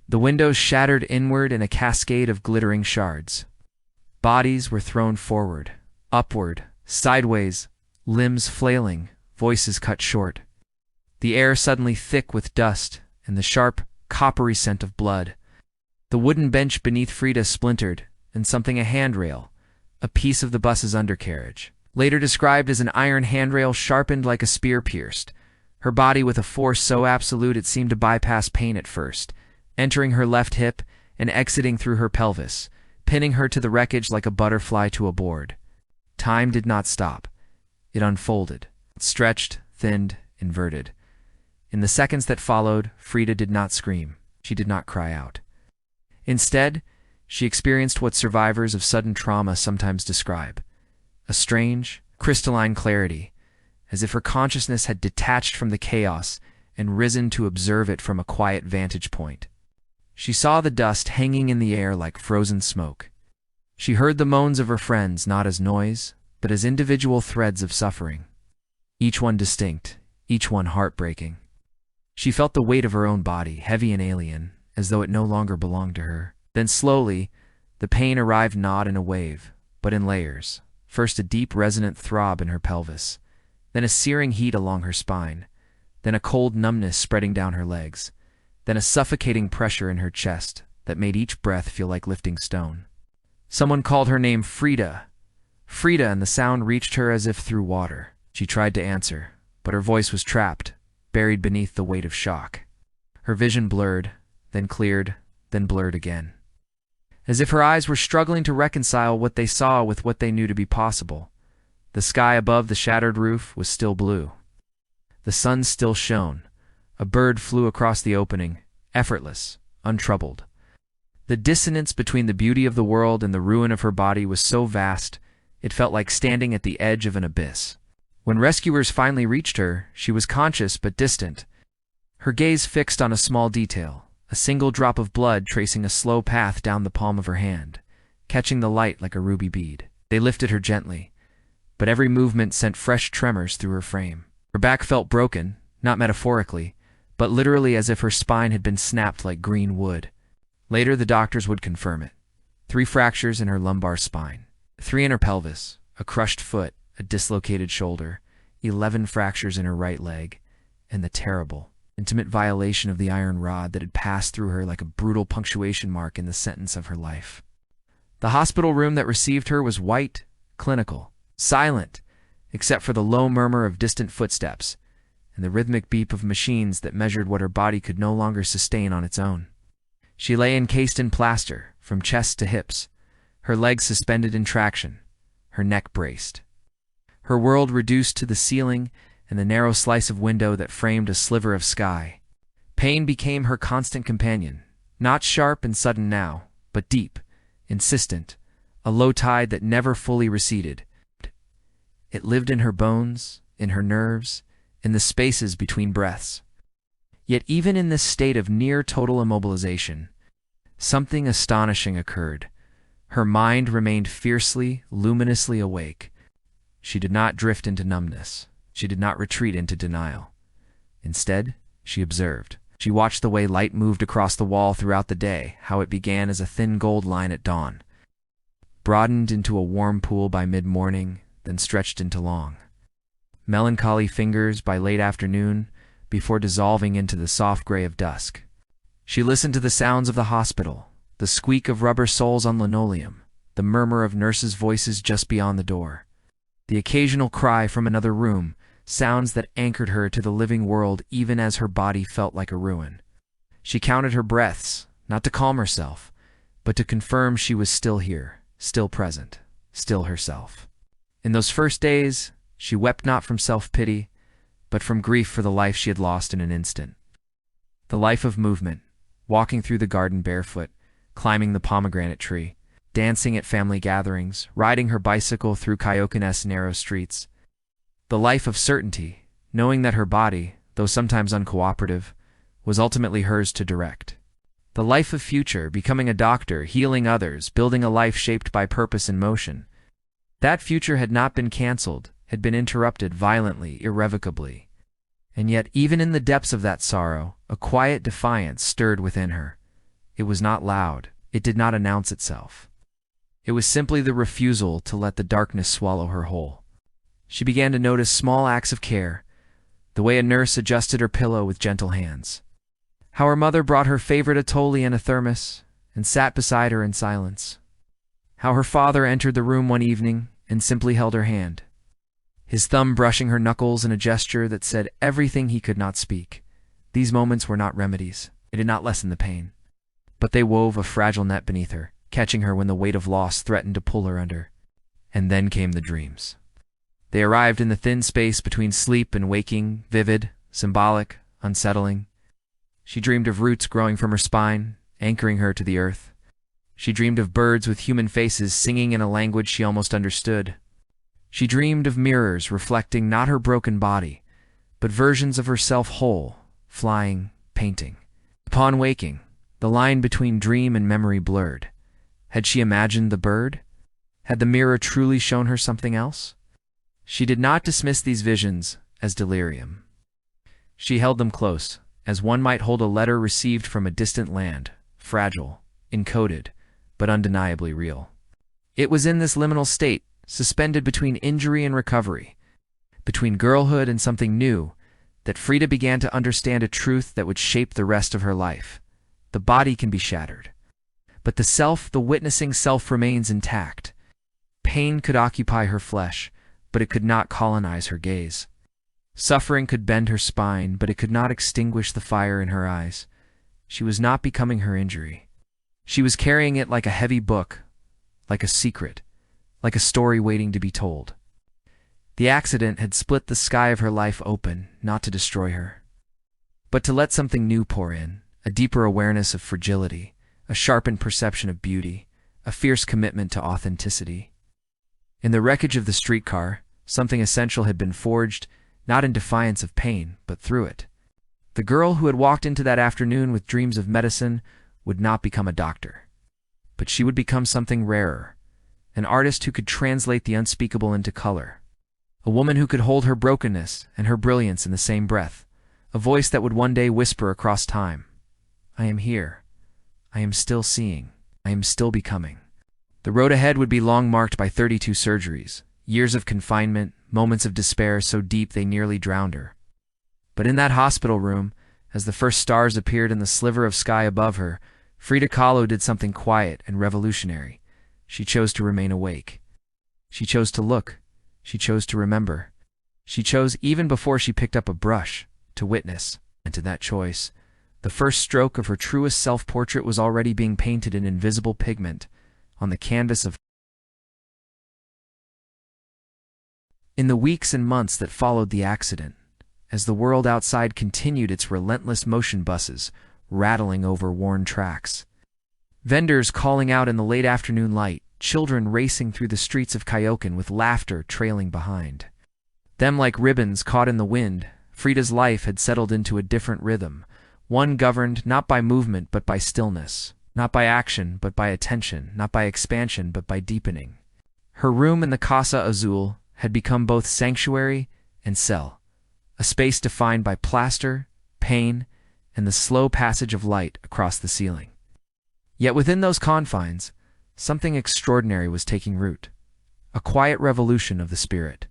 The windows shattered inward in a cascade of glittering shards. Bodies were thrown forward, upward, sideways, limbs flailing, voices cut short. The air suddenly thick with dust and the sharp, coppery scent of blood. The wooden bench beneath Frida splintered, and something a handrail, a piece of the bus's undercarriage. Later described as an iron handrail sharpened like a spear pierced, her body with a force so absolute it seemed to bypass pain at first, entering her left hip and exiting through her pelvis, pinning her to the wreckage like a butterfly to a board. Time did not stop. It unfolded, stretched, thinned, inverted. In the seconds that followed, Frida did not scream. She did not cry out. Instead, she experienced what survivors of sudden trauma sometimes describe: a strange, crystalline clarity, as if her consciousness had detached from the chaos and risen to observe it from a quiet vantage point. She saw the dust hanging in the air like frozen smoke. She heard the moans of her friends not as noise, but as individual threads of suffering. Each one distinct, each one heartbreaking. She felt the weight of her own body, heavy and alien, as though it no longer belonged to her. Then slowly, the pain arrived not in a wave, but in layers. First a deep resonant throb in her pelvis, then a searing heat along her spine, then a cold numbness spreading down her legs, then a suffocating pressure in her chest that made each breath feel like lifting stone. Someone called her name Frida. Frida, and the sound reached her as if through water. She tried to answer, but her voice was trapped, buried beneath the weight of shock. Her vision blurred, then cleared, then blurred again. As if her eyes were struggling to reconcile what they saw with what they knew to be possible. The sky above the shattered roof was still blue. The sun still shone. A bird flew across the opening, effortless, untroubled. The dissonance between the beauty of the world and the ruin of her body was so vast, it felt like standing at the edge of an abyss. When rescuers finally reached her, she was conscious but distant, her gaze fixed on a small detail, a single drop of blood tracing a slow path down the palm of her hand, catching the light like a ruby bead. They lifted her gently, but every movement sent fresh tremors through her frame. Her back felt broken, not metaphorically, but literally, as if her spine had been snapped like green wood. Later the doctors would confirm it. 3 fractures in her lumbar spine, 3 in her pelvis, a crushed foot, a dislocated shoulder, 11 fractures in her right leg, and the terrible, intimate violation of the iron rod that had passed through her like a brutal punctuation mark in the sentence of her life. The hospital room that received her was white, clinical, silent, except for the low murmur of distant footsteps and the rhythmic beep of machines that measured what her body could no longer sustain on its own. She lay encased in plaster, from chest to hips, her legs suspended in traction, her neck braced. Her world reduced to the ceiling and the narrow slice of window that framed a sliver of sky. Pain became her constant companion, not sharp and sudden now, but deep, insistent, a low tide that never fully receded. It lived in her bones, in her nerves, in the spaces between breaths. Yet even in this state of near total immobilization, something astonishing occurred. Her mind remained fiercely, luminously awake. She did not drift into numbness. She did not retreat into denial. Instead, she observed. She watched the way light moved across the wall throughout the day, how it began as a thin gold line at dawn, broadened into a warm pool by mid-morning, then stretched into long, melancholy fingers by late afternoon, before dissolving into the soft gray of dusk. She listened to the sounds of the hospital, the squeak of rubber soles on linoleum, the murmur of nurses' voices just beyond the door, the occasional cry from another room, sounds that anchored her to the living world even as her body felt like a ruin. She counted her breaths, not to calm herself, but to confirm she was still here, still present, still herself. In those first days, she wept not from self-pity, but from grief for the life she had lost in an instant. The life of movement, walking through the garden barefoot, climbing the pomegranate tree, dancing at family gatherings, riding her bicycle through Coyoacán's narrow streets. The life of certainty, knowing that her body, though sometimes uncooperative, was ultimately hers to direct. The life of future, becoming a doctor, healing others, building a life shaped by purpose and motion. That future had not been cancelled, had been interrupted violently, irrevocably. And yet, even in the depths of that sorrow, a quiet defiance stirred within her. It was not loud. It did not announce itself. It was simply the refusal to let the darkness swallow her whole. She began to notice small acts of care, the way a nurse adjusted her pillow with gentle hands, how her mother brought her favorite atole in a thermos and sat beside her in silence, how her father entered the room one evening and simply held her hand, his thumb brushing her knuckles in a gesture that said everything he could not speak. These moments were not remedies. They did not lessen the pain, but they wove a fragile net beneath her, catching her when the weight of loss threatened to pull her under. And then came the dreams. They arrived in the thin space between sleep and waking, vivid, symbolic, unsettling. She dreamed of roots growing from her spine, anchoring her to the earth. She dreamed of birds with human faces singing in a language she almost understood. She dreamed of mirrors reflecting not her broken body, but versions of herself whole, flying, painting. Upon waking, the line between dream and memory blurred. Had she imagined the bird? Had the mirror truly shown her something else? She did not dismiss these visions as delirium. She held them close, as one might hold a letter received from a distant land, fragile, encoded, but undeniably real. It was in this liminal state, suspended between injury and recovery, between girlhood and something new, that Frida began to understand a truth that would shape the rest of her life. The body can be shattered, but the self, the witnessing self, remains intact. Pain could occupy her flesh, but it could not colonize her gaze. Suffering could bend her spine, but it could not extinguish the fire in her eyes. She was not becoming her injury. She was carrying it like a heavy book, like a secret, like a story waiting to be told. The accident had split the sky of her life open, not to destroy her, but to let something new pour in, a deeper awareness of fragility, a sharpened perception of beauty, a fierce commitment to authenticity. In the wreckage of the streetcar, something essential had been forged, not in defiance of pain, but through it. The girl who had walked into that afternoon with dreams of medicine would not become a doctor, but she would become something rarer, an artist who could translate the unspeakable into color, a woman who could hold her brokenness and her brilliance in the same breath, a voice that would one day whisper across time, "I am here. I am still seeing. I am still becoming." The road ahead would be long marked by 32 surgeries, years of confinement, moments of despair so deep they nearly drowned her. But in that hospital room, as the first stars appeared in the sliver of sky above her, Frida Kahlo did something quiet and revolutionary. She chose to remain awake. She chose to look. She chose to remember. She chose, even before she picked up a brush, to witness. And to that choice, the first stroke of her truest self-portrait was already being painted in invisible pigment on the canvas of. In the weeks and months that followed the accident, as the world outside continued its relentless motion, buses rattling over worn tracks, vendors calling out in the late afternoon light, children racing through the streets of Coyoacán with laughter trailing behind them like ribbons caught in the wind, Frida's life had settled into a different rhythm, one governed not by movement but by stillness, not by action but by attention, not by expansion but by deepening. Her room in the Casa Azul had become both sanctuary and cell, a space defined by plaster, pain, and the slow passage of light across the ceiling. Yet within those confines, something extraordinary was taking root, a quiet revolution of the spirit,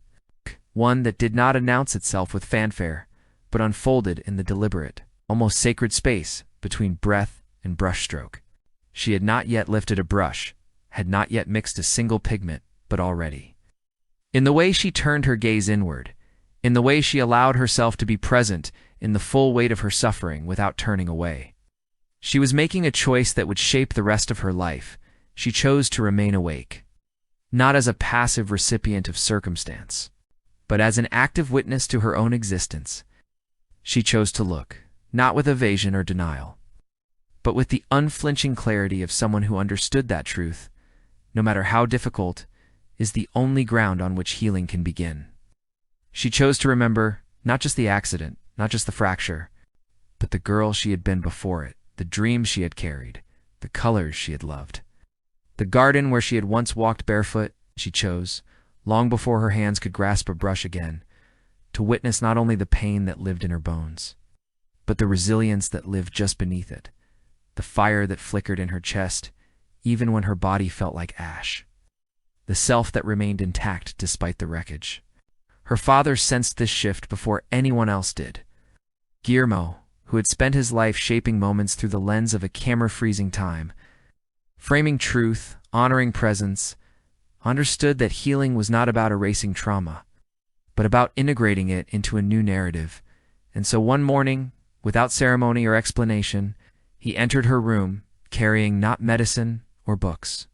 one that did not announce itself with fanfare, but unfolded in the deliberate, almost sacred space between breath and brushstroke. She had not yet lifted a brush, had not yet mixed a single pigment, but already. In the way she turned her gaze inward, in the way she allowed herself to be present in the full weight of her suffering without turning away, she was making a choice that would shape the rest of her life. She chose to remain awake, not as a passive recipient of circumstance, but as an active witness to her own existence. She chose to look, not with evasion or denial, but with the unflinching clarity of someone who understood that truth, no matter how difficult, is the only ground on which healing can begin. She chose to remember Not just the accident, not just the fracture, but the girl she had been before it, the dreams she had carried, the colors she had loved. The garden where she had once walked barefoot, she chose, long before her hands could grasp a brush again, to witness not only the pain that lived in her bones, but the resilience that lived just beneath it, the fire that flickered in her chest, even when her body felt like ash, the self that remained intact despite the wreckage. Her father sensed this shift before anyone else did. Guillermo, who had spent his life shaping moments through the lens of a camera-freezing time, framing truth, honoring presence, understood that healing was not about erasing trauma, but about integrating it into a new narrative. And so one morning, without ceremony or explanation, he entered her room, carrying not medicine or books,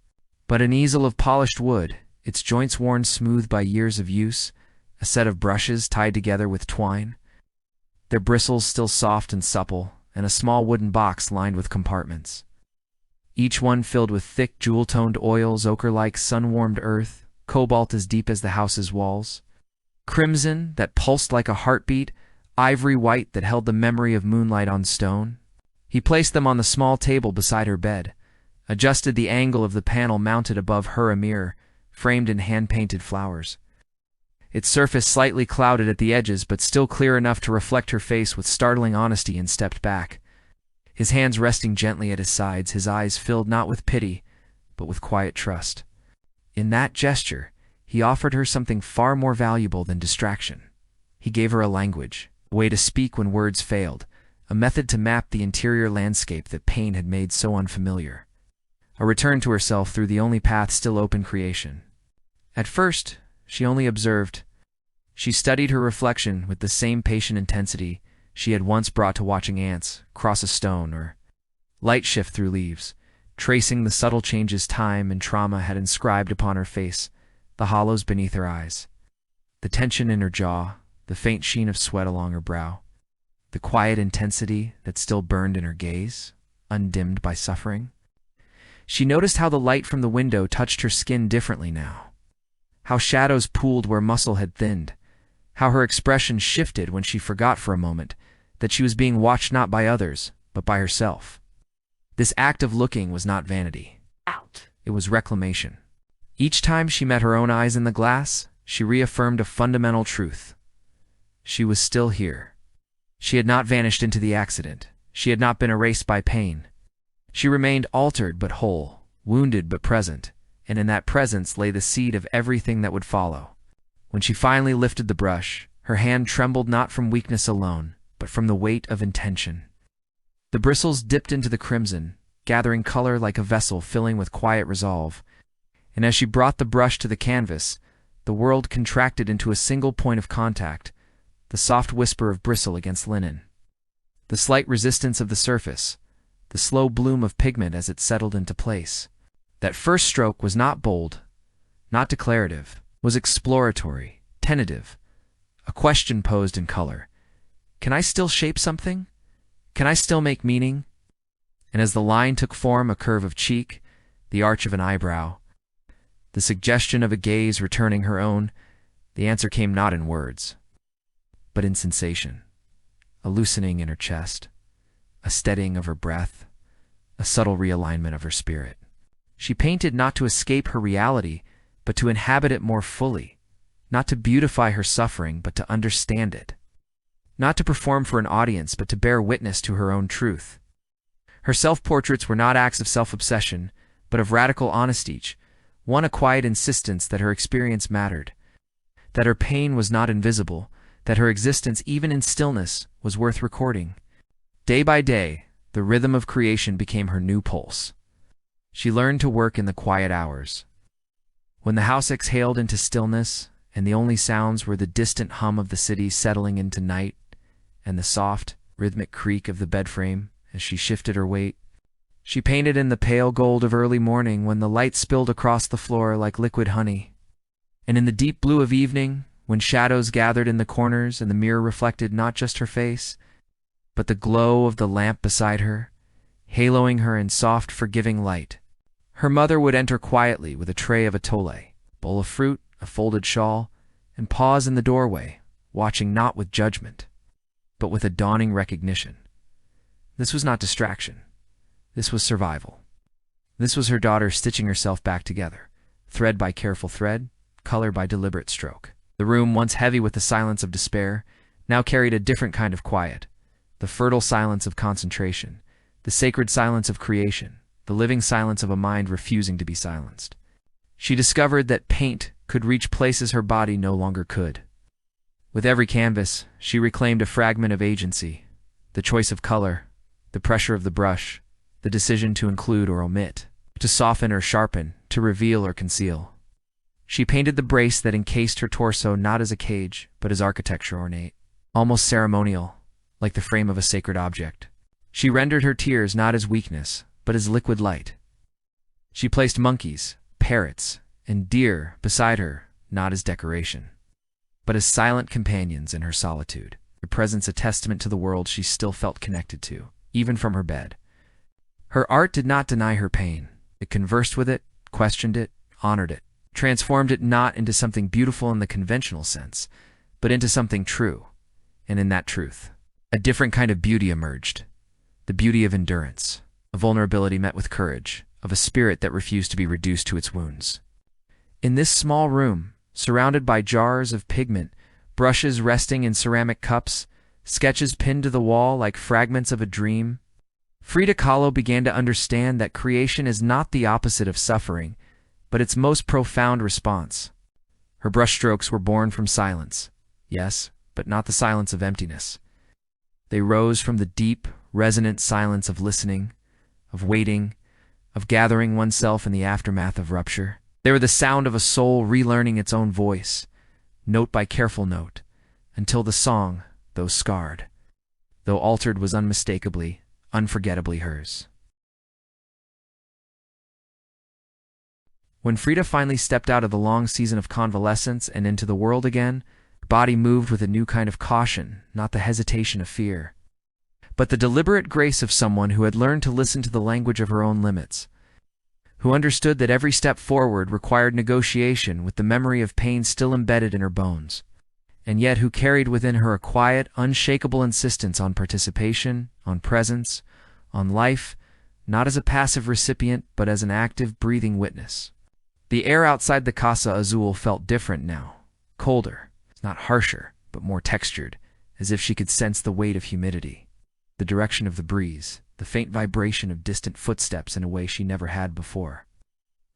but an easel of polished wood, its joints worn smooth by years of use, a set of brushes tied together with twine, their bristles still soft and supple, and a small wooden box lined with compartments, each one filled with thick jewel-toned oils, ochre-like sun-warmed earth, cobalt as deep as the house's walls, crimson that pulsed like a heartbeat, ivory white that held the memory of moonlight on stone. He placed them on the small table beside her bed, adjusted the angle of the panel mounted above her, a mirror, framed in hand-painted flowers. Its surface slightly clouded at the edges, but still clear enough to reflect her face with startling honesty, and stepped back, his hands resting gently at his sides, his eyes filled not with pity, but with quiet trust. In that gesture, he offered her something far more valuable than distraction. He gave her a language, a way to speak when words failed, a method to map the interior landscape that pain had made so unfamiliar, a return to herself through the only path still open: creation. At first, she only observed. She studied her reflection with the same patient intensity she had once brought to watching ants cross a stone or light shift through leaves, tracing the subtle changes time and trauma had inscribed upon her face, the hollows beneath her eyes, the tension in her jaw, the faint sheen of sweat along her brow, the quiet intensity that still burned in her gaze, undimmed by suffering. She noticed how the light from the window touched her skin differently now, how shadows pooled where muscle had thinned, how her expression shifted when she forgot for a moment that she was being watched not by others, but by herself. This act of looking was not vanity. It was reclamation. Each time she met her own eyes in the glass, she reaffirmed a fundamental truth. She was still here. She had not vanished into the accident. She had not been erased by pain. She remained altered but whole, wounded but present, and in that presence lay the seed of everything that would follow. When she finally lifted the brush, her hand trembled not from weakness alone, but from the weight of intention. The bristles dipped into the crimson, gathering color like a vessel filling with quiet resolve, and as she brought the brush to the canvas, the world contracted into a single point of contact, the soft whisper of bristle against linen, the slight resistance of the surface, the slow bloom of pigment as it settled into place. That first stroke was not bold, not declarative, was exploratory, tentative, a question posed in color. Can I still shape something? Can I still make meaning? And as the line took form, a curve of cheek, the arch of an eyebrow, the suggestion of a gaze returning her own, the answer came not in words, but in sensation, a loosening in her chest, a steadying of her breath, a subtle realignment of her spirit. She painted not to escape her reality, but to inhabit it more fully, not to beautify her suffering, but to understand it, not to perform for an audience, but to bear witness to her own truth. Her self-portraits were not acts of self-obsession, but of radical honesty, one a quiet insistence that her experience mattered, that her pain was not invisible, that her existence, even in stillness, was worth recording. Day by day, the rhythm of creation became her new pulse. She learned to work in the quiet hours, when the house exhaled into stillness, and the only sounds were the distant hum of the city settling into night, and the soft, rhythmic creak of the bed frame as she shifted her weight. She painted in the pale gold of early morning when the light spilled across the floor like liquid honey, and in the deep blue of evening when shadows gathered in the corners and the mirror reflected not just her face, but the glow of the lamp beside her, haloing her in soft, forgiving light. Her mother would enter quietly with a tray of atole, bowl of fruit, a folded shawl, and pause in the doorway, watching not with judgment, but with a dawning recognition. This was not distraction. This was survival. This was her daughter stitching herself back together, thread by careful thread, color by deliberate stroke. The room, once heavy with the silence of despair, now carried a different kind of quiet, the fertile silence of concentration, the sacred silence of creation, the living silence of a mind refusing to be silenced. She discovered that paint could reach places her body no longer could. With every canvas, she reclaimed a fragment of agency, the choice of color, the pressure of the brush, the decision to include or omit, to soften or sharpen, to reveal or conceal. She painted the brace that encased her torso not as a cage, but as architecture ornate, almost ceremonial, like the frame of a sacred object. She rendered her tears not as weakness, but as liquid light. She placed monkeys, parrots, and deer beside her, not as decoration, but as silent companions in her solitude, their presence a testament to the world she still felt connected to, even from her bed. Her art did not deny her pain. It conversed with it, questioned it, honored it, transformed it not into something beautiful in the conventional sense, but into something true. And in that truth, a different kind of beauty emerged. The beauty of endurance, a vulnerability met with courage, of a spirit that refused to be reduced to its wounds. In this small room, surrounded by jars of pigment, brushes resting in ceramic cups, sketches pinned to the wall like fragments of a dream, Frida Kahlo began to understand that creation is not the opposite of suffering, but its most profound response. Her brushstrokes were born from silence, yes, but not the silence of emptiness. They rose from the deep, resonant silence of listening, of waiting, of gathering oneself in the aftermath of rupture. They were the sound of a soul relearning its own voice, note by careful note, until the song, though scarred, though altered, was unmistakably, unforgettably hers. When Frida finally stepped out of the long season of convalescence and into the world again, her body moved with a new kind of caution, not the hesitation of fear, but the deliberate grace of someone who had learned to listen to the language of her own limits, who understood that every step forward required negotiation with the memory of pain still embedded in her bones, and yet who carried within her a quiet, unshakable insistence on participation, on presence, on life, not as a passive recipient, but as an active, breathing witness. The air outside the Casa Azul felt different now, colder, not harsher, but more textured, as if she could sense the weight of humidity, the direction of the breeze, the faint vibration of distant footsteps in a way she never had before.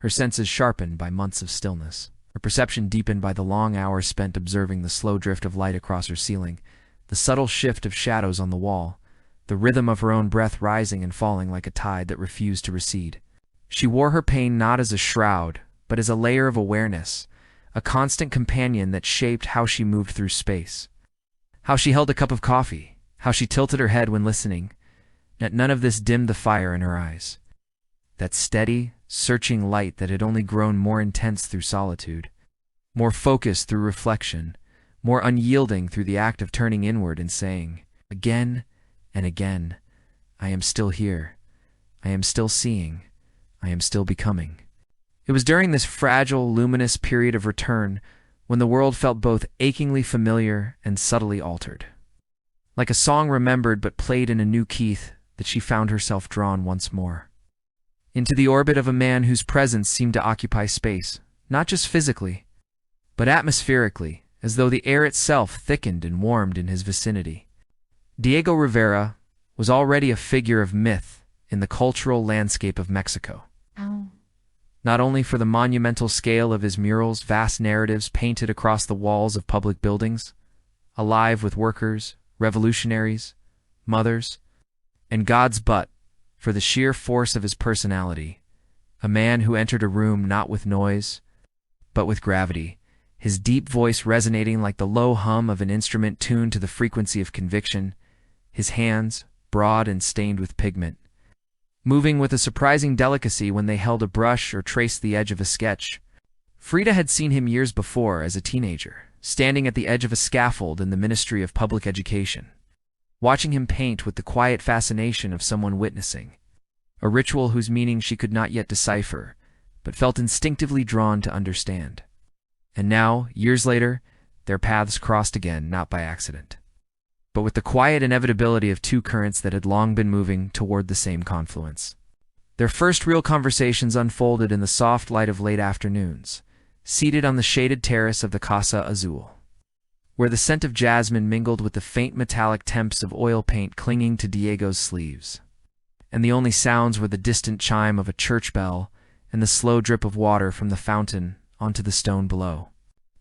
Her senses sharpened by months of stillness, her perception deepened by the long hours spent observing the slow drift of light across her ceiling, the subtle shift of shadows on the wall, the rhythm of her own breath rising and falling like a tide that refused to recede. She wore her pain not as a shroud, but as a layer of awareness, a constant companion that shaped how she moved through space, how she held a cup of coffee, how she tilted her head when listening. Yet none of this dimmed the fire in her eyes, that steady, searching light that had only grown more intense through solitude, more focused through reflection, more unyielding through the act of turning inward and saying, again and again, I am still here, I am still seeing, I am still becoming. It was during this fragile, luminous period of return when the world felt both achingly familiar and subtly altered. Like a song remembered but played in a new key, that she found herself drawn once more into the orbit of a man whose presence seemed to occupy space, not just physically, but atmospherically, as though the air itself thickened and warmed in his vicinity. Diego Rivera was already a figure of myth in the cultural landscape of Mexico. Not only for the monumental scale of his murals, vast narratives painted across the walls of public buildings, alive with workers, revolutionaries, mothers, and gods, but for the sheer force of his personality, a man who entered a room not with noise, but with gravity, his deep voice resonating like the low hum of an instrument tuned to the frequency of conviction, his hands, broad and stained with pigment, moving with a surprising delicacy when they held a brush or traced the edge of a sketch. Frida had seen him years before as a teenager, standing at the edge of a scaffold in the Ministry of Public Education, watching him paint with the quiet fascination of someone witnessing, a ritual whose meaning she could not yet decipher, but felt instinctively drawn to understand. And now, years later, their paths crossed again, not by accident, but with the quiet inevitability of two currents that had long been moving toward the same confluence. Their first real conversations unfolded in the soft light of late afternoons, seated on the shaded terrace of the Casa Azul, where the scent of jasmine mingled with the faint metallic temps of oil paint clinging to Diego's sleeves, and the only sounds were the distant chime of a church bell and the slow drip of water from the fountain onto the stone below.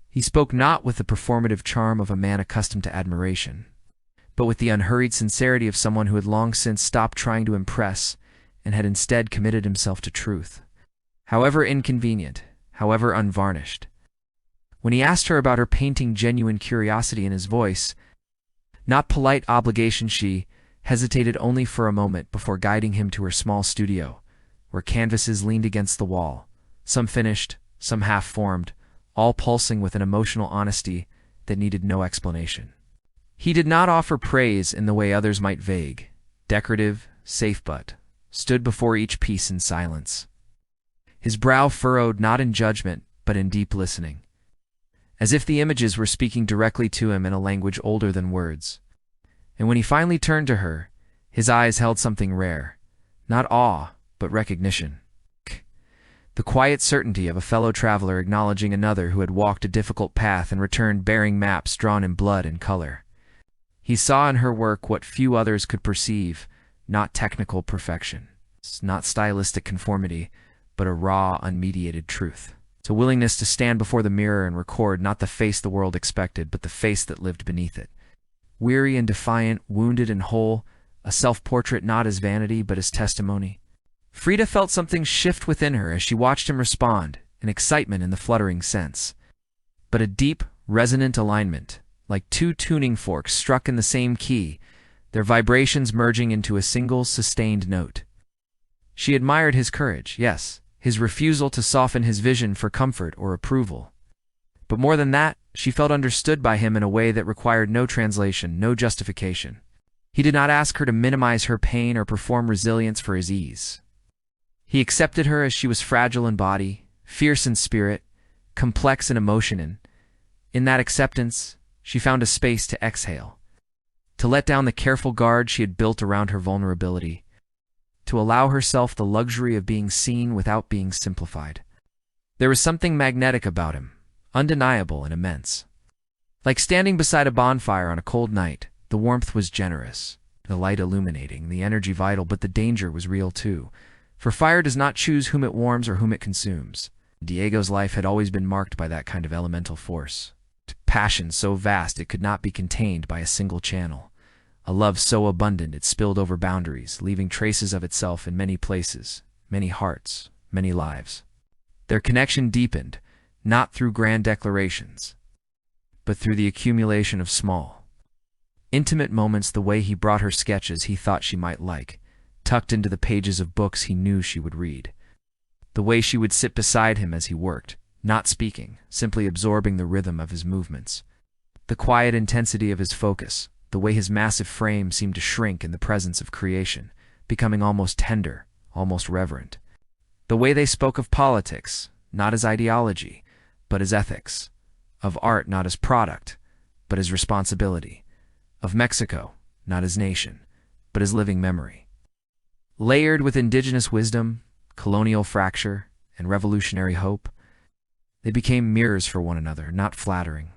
He spoke not with the performative charm of a man accustomed to admiration, but with the unhurried sincerity of someone who had long since stopped trying to impress and had instead committed himself to truth, however inconvenient, however unvarnished. When he asked her about her painting, genuine curiosity in his voice, not polite obligation, she hesitated only for a moment before guiding him to her small studio, where canvases leaned against the wall, some finished, some half-formed, all pulsing with an emotional honesty that needed no explanation. He did not offer praise in the way others might, vague, decorative, safe, but stood before each piece in silence, his brow furrowed not in judgment but in deep listening, as if the images were speaking directly to him in a language older than words. And when he finally turned to her, his eyes held something rare, not awe, but recognition. The quiet certainty of a fellow traveler acknowledging another who had walked a difficult path and returned bearing maps drawn in blood and color. He saw in her work what few others could perceive, not technical perfection, not stylistic conformity, but a raw, unmediated truth. It's a willingness to stand before the mirror and record not the face the world expected, but the face that lived beneath it. Weary and defiant, wounded and whole, a self-portrait not as vanity but as testimony. Frida felt something shift within her as she watched him respond, an excitement in the fluttering sense, but a deep, resonant alignment, like two tuning forks struck in the same key, their vibrations merging into a single, sustained note. She admired his courage, yes, his refusal to soften his vision for comfort or approval. But more than that, she felt understood by him in a way that required no translation, no justification. He did not ask her to minimize her pain or perform resilience for his ease. He accepted her as she was, fragile in body, fierce in spirit, complex in emotion, and in that acceptance, she found a space to exhale, to let down the careful guard she had built around her vulnerability, to allow herself the luxury of being seen without being simplified. There was something magnetic about him, undeniable and immense. Like standing beside a bonfire on a cold night, the warmth was generous, the light illuminating, the energy vital, but the danger was real too. For fire does not choose whom it warms or whom it consumes. Diego's life had always been marked by that kind of elemental force. Passion so vast it could not be contained by a single channel. A love so abundant it spilled over boundaries, leaving traces of itself in many places, many hearts, many lives. Their connection deepened, not through grand declarations, but through the accumulation of small, intimate moments, the way he brought her sketches he thought she might like, tucked into the pages of books he knew she would read. The way she would sit beside him as he worked, not speaking, simply absorbing the rhythm of his movements. The quiet intensity of his focus, the way his massive frame seemed to shrink in the presence of creation, becoming almost tender, almost reverent. The way they spoke of politics, not as ideology, but as ethics, of art not as product, but as responsibility, of Mexico, not as nation, but as living memory. Layered with indigenous wisdom, colonial fracture, and revolutionary hope, they became mirrors for one another, not flattering.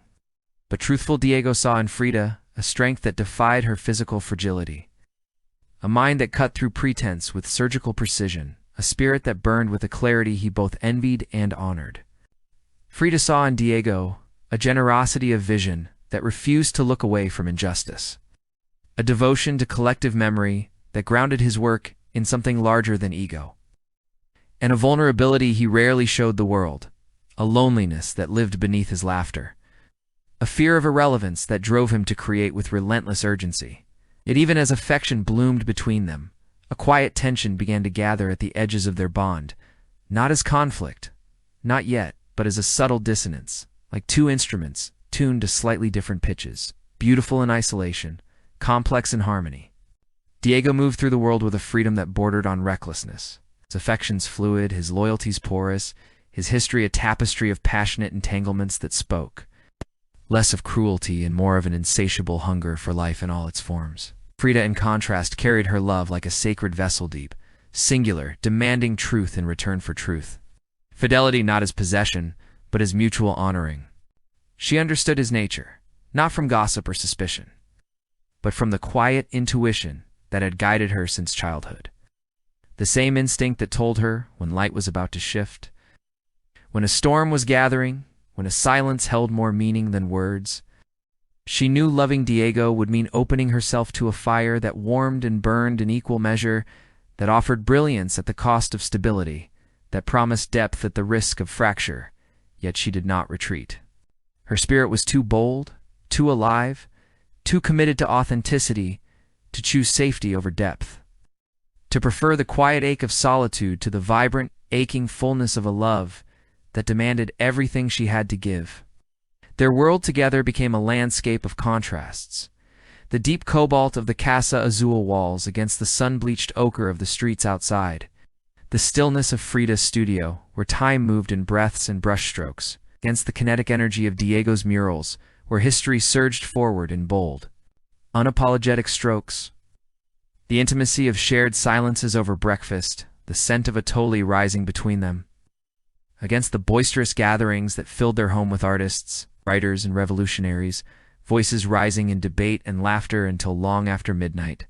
But truthful, Diego saw in Frida a strength that defied her physical fragility, a mind that cut through pretense with surgical precision, a spirit that burned with a clarity he both envied and honored. Frida saw in Diego a generosity of vision that refused to look away from injustice, a devotion to collective memory that grounded his work in something larger than ego, and a vulnerability he rarely showed the world, a loneliness that lived beneath his laughter, a fear of irrelevance that drove him to create with relentless urgency. Yet even as affection bloomed between them, a quiet tension began to gather at the edges of their bond, not as conflict, not yet, but as a subtle dissonance, like two instruments tuned to slightly different pitches, beautiful in isolation, complex in harmony. Diego moved through the world with a freedom that bordered on recklessness, his affections fluid, his loyalties porous, his history a tapestry of passionate entanglements that spoke, less of cruelty and more of an insatiable hunger for life in all its forms. Frida, in contrast, carried her love like a sacred vessel deep, singular, demanding truth in return for truth. Fidelity not as possession, but as mutual honoring. She understood his nature, not from gossip or suspicion, but from the quiet intuition that had guided her since childhood. The same instinct that told her when light was about to shift, when a storm was gathering, when a silence held more meaning than words. She knew loving Diego would mean opening herself to a fire that warmed and burned in equal measure, that offered brilliance at the cost of stability, that promised depth at the risk of fracture, yet she did not retreat. Her spirit was too bold, too alive, too committed to authenticity to choose safety over depth, to prefer the quiet ache of solitude to the vibrant, aching fullness of a love that demanded everything she had to give. Their world together became a landscape of contrasts. The deep cobalt of the Casa Azul walls against the sun-bleached ochre of the streets outside. The stillness of Frida's studio, where time moved in breaths and brushstrokes, against the kinetic energy of Diego's murals, where history surged forward in bold, unapologetic strokes. The intimacy of shared silences over breakfast, the scent of atoli rising between them, against the boisterous gatherings that filled their home with artists, writers, and revolutionaries, voices rising in debate and laughter until long after midnight.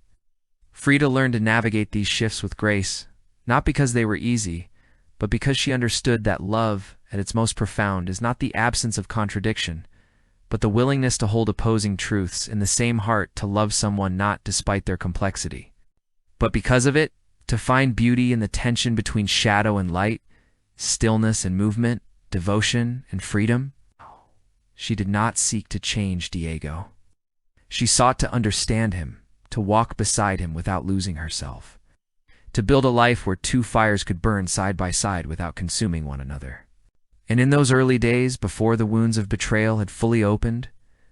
Frida learned to navigate these shifts with grace, not because they were easy, but because she understood that love, at its most profound, is not the absence of contradiction, but the willingness to hold opposing truths in the same heart, to love someone not despite their complexity, but because of it, to find beauty in the tension between shadow and light, stillness and movement, devotion and freedom. She did not seek to change Diego. She sought to understand him, to walk beside him without losing herself, to build a life where two fires could burn side by side without consuming one another. And in those early days, before the wounds of betrayal had fully opened,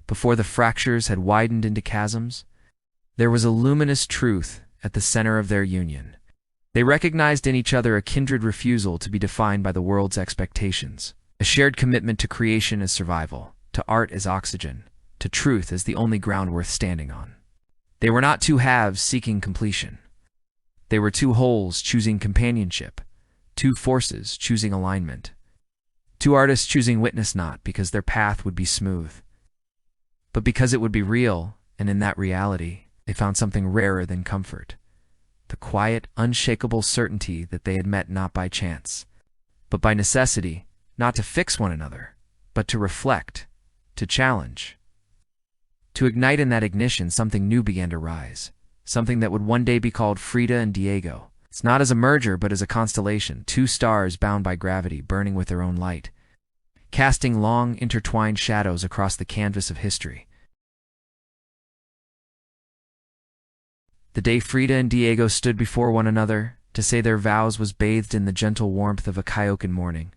before the fractures had widened into chasms, there was a luminous truth at the center of their union. They recognized in each other a kindred refusal to be defined by the world's expectations, a shared commitment to creation as survival, to art as oxygen, to truth as the only ground worth standing on. They were not two halves seeking completion. They were two wholes choosing companionship, two forces choosing alignment, two artists choosing witness not because their path would be smooth, but because it would be real, and in that reality, they found something rarer than comfort, the quiet, unshakable certainty that they had met not by chance, but by necessity, not to fix one another, but to reflect, to challenge. To ignite in that ignition, something new began to rise, something that would one day be called Frida and Diego. It's not as a merger, but as a constellation, two stars bound by gravity, burning with their own light, casting long, intertwined shadows across the canvas of history. The day Frida and Diego stood before one another, to say their vows was bathed in the gentle warmth of a Coyoacán morning.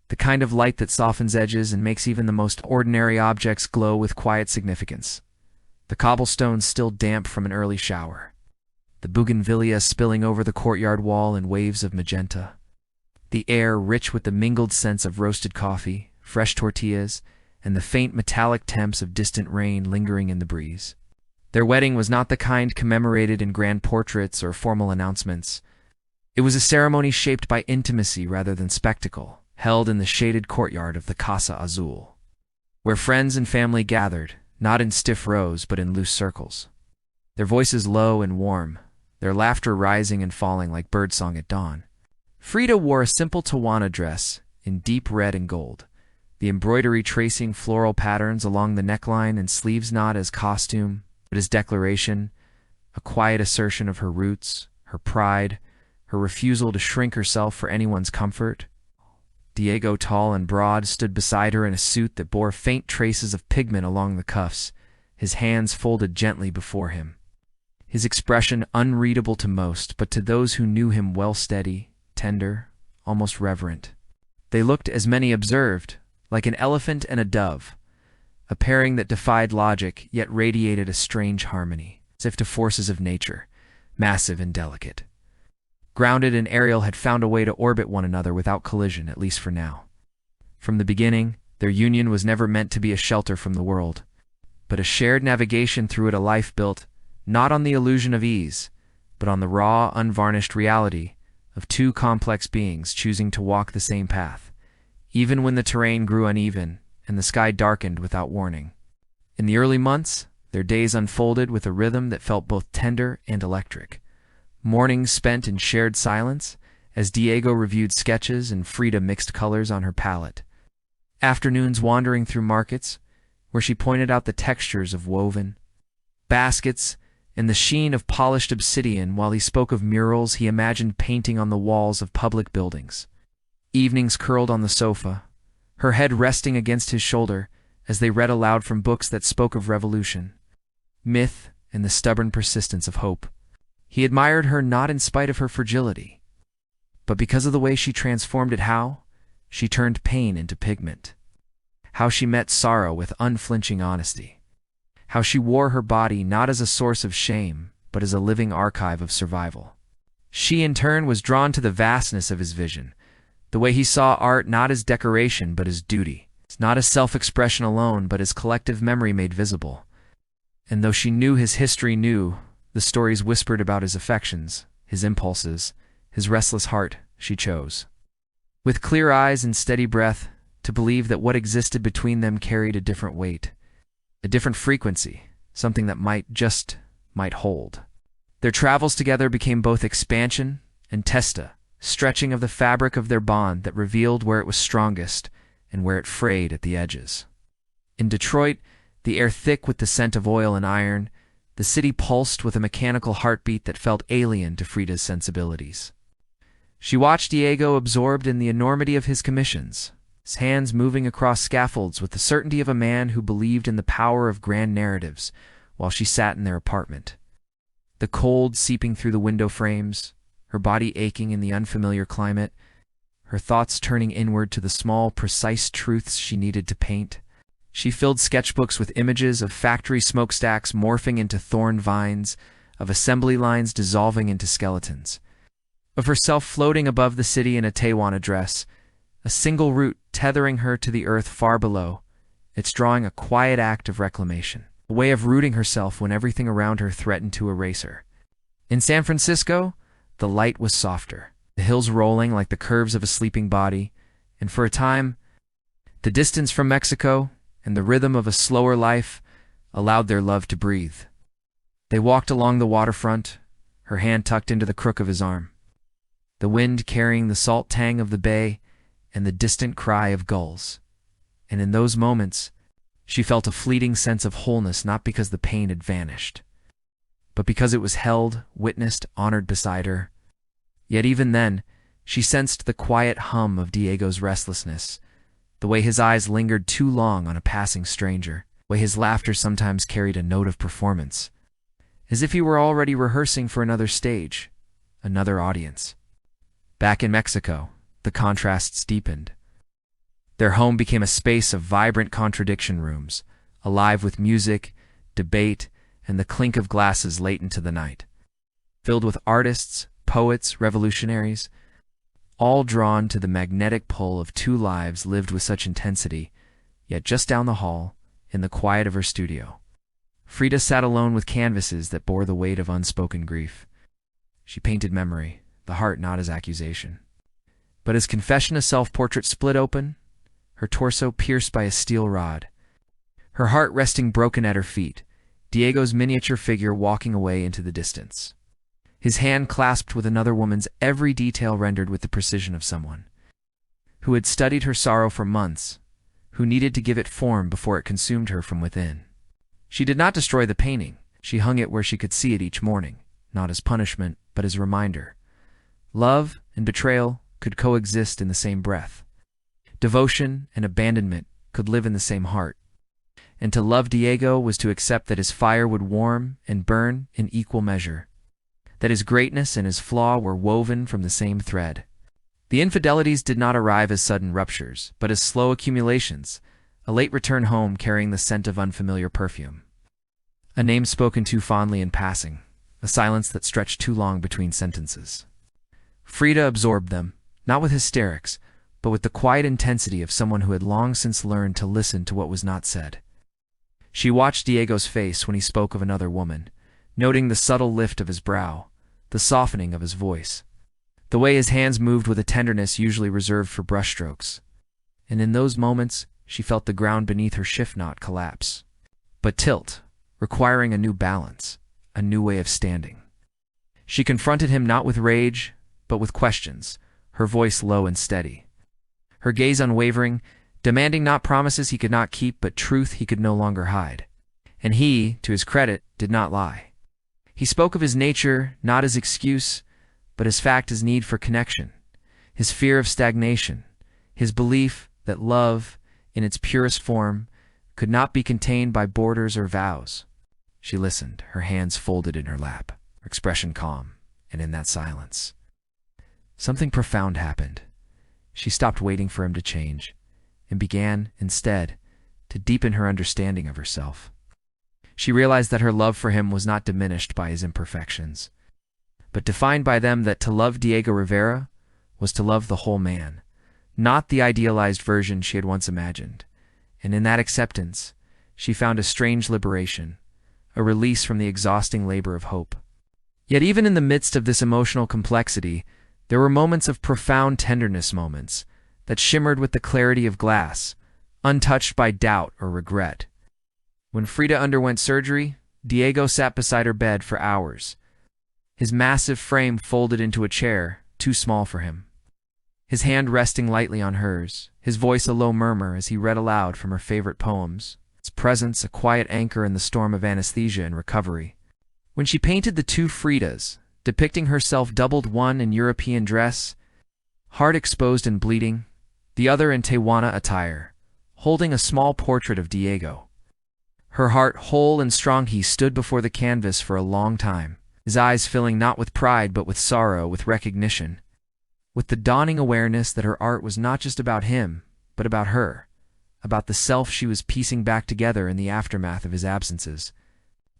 The kind of light that softens edges and makes even the most ordinary objects glow with quiet significance. The cobblestones still damp from an early shower. The bougainvillea spilling over the courtyard wall in waves of magenta. The air rich with the mingled scents of roasted coffee, fresh tortillas, and the faint metallic temps of distant rain lingering in the breeze. Their wedding was not the kind commemorated in grand portraits or formal announcements. It was a ceremony shaped by intimacy rather than spectacle, held in the shaded courtyard of the Casa Azul, where friends and family gathered, not in stiff rows but in loose circles, their voices low and warm, their laughter rising and falling like birdsong at dawn. Frida wore a simple Tawana dress in deep red and gold, the embroidery tracing floral patterns along the neckline and sleeves not as costume, but as declaration, a quiet assertion of her roots, her pride, her refusal to shrink herself for anyone's comfort. Diego, tall and broad, stood beside her in a suit that bore faint traces of pigment along the cuffs, his hands folded gently before him. His expression unreadable to most, but to those who knew him well, steady, tender, almost reverent. They looked, as many observed, like an elephant and a dove, a pairing that defied logic yet radiated a strange harmony, as if to forces of nature, massive and delicate. Grounded and aerial had found a way to orbit one another without collision, at least for now. From the beginning, Their union was never meant to be a shelter from the world, but a shared navigation through it, a life built, not on the illusion of ease, but on the raw, unvarnished reality of two complex beings choosing to walk the same path, even when the terrain grew uneven and the sky darkened without warning. In the early months, their days unfolded with a rhythm that felt both tender and electric. Mornings spent in shared silence, as Diego reviewed sketches and Frida mixed colors on her palette. Afternoons wandering through markets, where she pointed out the textures of woven baskets and the sheen of polished obsidian, while he spoke of murals he imagined painting on the walls of public buildings. Evenings curled on the sofa, her head resting against his shoulder as they read aloud from books that spoke of revolution, myth, and the stubborn persistence of hope. He admired her not in spite of her fragility, but because of the way she transformed it, how she turned pain into pigment, how she met sorrow with unflinching honesty, how she wore her body not as a source of shame, but as a living archive of survival. She, in turn, was drawn to the vastness of his vision, the way he saw art not as decoration but as duty, not as self-expression alone but as collective memory made visible. And though she knew his history, knew the stories whispered about his affections, his impulses, his restless heart, she chose, with clear eyes and steady breath, to believe that what existed between them carried a different weight, a different frequency, something that might hold. Their travels together became both expansion and testa, stretching of the fabric of their bond that revealed where it was strongest and where it frayed at the edges. In Detroit, the air thick with the scent of oil and iron, the city pulsed with a mechanical heartbeat that felt alien to Frida's sensibilities. She watched Diego absorbed in the enormity of his commissions, his hands moving across scaffolds with the certainty of a man who believed in the power of grand narratives, while she sat in their apartment. The cold seeping through the window frames, her body aching in the unfamiliar climate, her thoughts turning inward to the small, precise truths she needed to paint. She filled sketchbooks with images of factory smokestacks morphing into thorn vines, of assembly lines dissolving into skeletons, of herself floating above the city in a Tewana dress, a single root tethering her to the earth far below, its drawing a quiet act of reclamation, a way of rooting herself when everything around her threatened to erase her. In San Francisco, the light was softer, the hills rolling like the curves of a sleeping body, and for a time, the distance from Mexico and the rhythm of a slower life allowed their love to breathe. They walked along the waterfront, her hand tucked into the crook of his arm, the wind carrying the salt tang of the bay and the distant cry of gulls. And in those moments, she felt a fleeting sense of wholeness, not because the pain had vanished, but because it was held, witnessed, honored beside her. Yet even then, she sensed the quiet hum of Diego's restlessness, the way his eyes lingered too long on a passing stranger, the way his laughter sometimes carried a note of performance, as if he were already rehearsing for another stage, another audience. Back in Mexico, the contrasts deepened. Their home became a space of vibrant contradiction rooms, alive with music, debate, and the clink of glasses late into the night, filled with artists, poets, revolutionaries, all drawn to the magnetic pull of two lives lived with such intensity. Yet just down the hall, in the quiet of her studio, Frida sat alone with canvases that bore the weight of unspoken grief. She painted memory, the heart not as accusation, but as confession. A self-portrait split open, her torso pierced by a steel rod, her heart resting broken at her feet, Diego's miniature figure walking away into the distance, his hand clasped with another woman's, every detail rendered with the precision of someone who had studied her sorrow for months, who needed to give it form before it consumed her from within. She did not destroy the painting. She hung it where she could see it each morning, not as punishment, but as a reminder. Love and betrayal could coexist in the same breath. Devotion and abandonment could live in the same heart. And to love Diego was to accept that his fire would warm and burn in equal measure, that his greatness and his flaw were woven from the same thread. The infidelities did not arrive as sudden ruptures, but as slow accumulations, a late return home carrying the scent of unfamiliar perfume, a name spoken too fondly in passing, a silence that stretched too long between sentences. Frida absorbed them, not with hysterics, but with the quiet intensity of someone who had long since learned to listen to what was not said. She watched Diego's face when he spoke of another woman, noting the subtle lift of his brow, the softening of his voice, the way his hands moved with a tenderness usually reserved for brushstrokes. And in those moments, she felt the ground beneath her shift not collapse, but tilt, requiring a new balance, a new way of standing. She confronted him not with rage, but with questions, her voice low and steady, her gaze unwavering, demanding not promises he could not keep but truth he could no longer hide. And he, to his credit, did not lie. He spoke of his nature not as excuse, but as fact, his need for connection, his fear of stagnation, his belief that love, in its purest form, could not be contained by borders or vows. She listened, her hands folded in her lap, her expression calm, and in that silence, something profound happened. She stopped waiting for him to change, and began, instead, to deepen her understanding of herself. She realized that her love for him was not diminished by his imperfections, but defined by them, that to love Diego Rivera was to love the whole man, not the idealized version she had once imagined. And in that acceptance, she found a strange liberation, a release from the exhausting labor of hope. Yet even in the midst of this emotional complexity, there were moments of profound tenderness, moments that shimmered with the clarity of glass, untouched by doubt or regret. When Frida underwent surgery, Diego sat beside her bed for hours, his massive frame folded into a chair too small for him, his hand resting lightly on hers, his voice a low murmur as he read aloud from her favorite poems, its presence a quiet anchor in the storm of anesthesia and recovery. When she painted the two Fridas, depicting herself doubled, one in European dress, heart exposed and bleeding, the other in Tewana attire, holding a small portrait of Diego, her heart whole and strong, he stood before the canvas for a long time, his eyes filling not with pride but with sorrow, with recognition, with the dawning awareness that her art was not just about him, but about her, about the self she was piecing back together in the aftermath of his absences.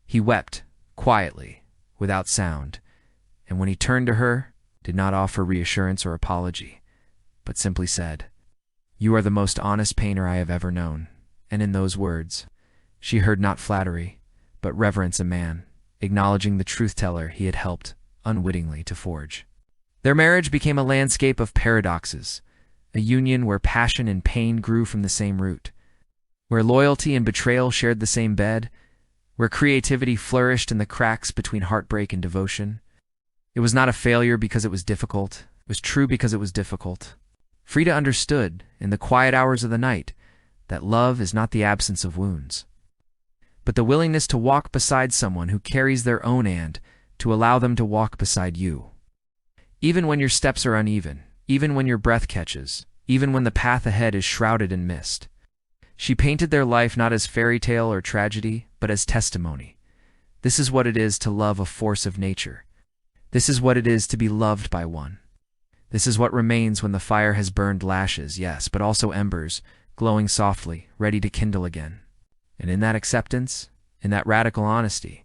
He wept, quietly, without sound, and when he turned to her, did not offer reassurance or apology, but simply said, "You are the most honest painter I have ever known." And in those words, she heard not flattery, but reverence, a man, acknowledging the truth-teller he had helped, unwittingly, to forge. Their marriage became a landscape of paradoxes, a union where passion and pain grew from the same root, where loyalty and betrayal shared the same bed, where creativity flourished in the cracks between heartbreak and devotion. It was not a failure because it was difficult. It was true because it was difficult. Frida understood, in the quiet hours of the night, that love is not the absence of wounds, but the willingness to walk beside someone who carries their own, and to allow them to walk beside you. Even when your steps are uneven, even when your breath catches, even when the path ahead is shrouded in mist. She painted their life not as fairy tale or tragedy, but as testimony. This is what it is to love a force of nature. This is what it is to be loved by one. This is what remains when the fire has burned lashes, yes, but also embers, glowing softly, ready to kindle again. And in that acceptance, in that radical honesty,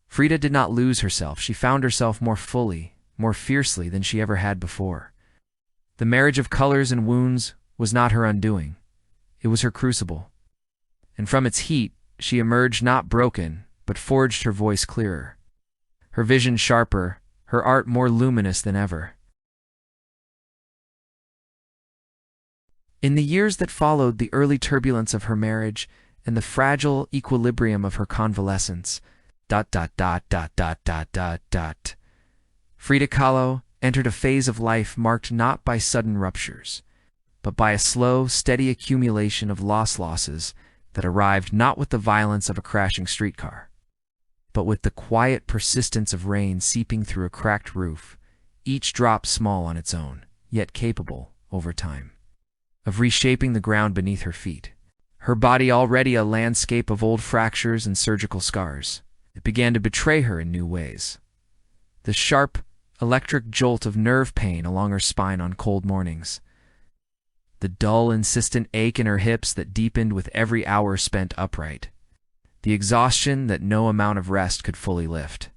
Frida did not lose herself. She found herself more fully, more fiercely than she ever had before. The marriage of colors and wounds was not her undoing. It was her crucible. And from its heat, she emerged not broken, but forged, her voice clearer, her vision sharper, her art more luminous than ever. In the years that followed the early turbulence of her marriage and the fragile equilibrium of her convalescence, Frida Kahlo entered a phase of life marked not by sudden ruptures, but by a slow, steady accumulation of losses that arrived not with the violence of a crashing streetcar, but with the quiet persistence of rain seeping through a cracked roof, each drop small on its own, yet capable, over time, of reshaping the ground beneath her feet. Her body, already a landscape of old fractures and surgical scars, it began to betray her in new ways. The sharp, electric jolt of nerve pain along her spine on cold mornings, the dull, insistent ache in her hips that deepened with every hour spent upright, the exhaustion that no amount of rest could fully lift,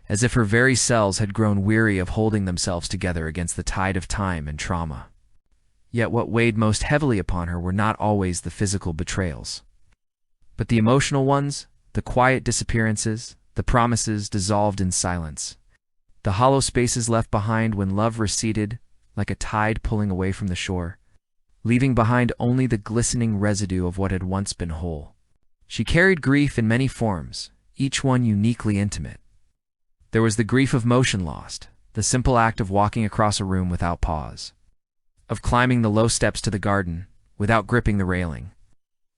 as if her very cells had grown weary of holding themselves together against the tide of time and trauma. Yet what weighed most heavily upon her were not always the physical betrayals, but the emotional ones, the quiet disappearances, the promises dissolved in silence, the hollow spaces left behind when love receded like a tide pulling away from the shore, leaving behind only the glistening residue of what had once been whole. She carried grief in many forms, each one uniquely intimate. There was the grief of motion lost, the simple act of walking across a room without pause, of climbing the low steps to the garden without gripping the railing,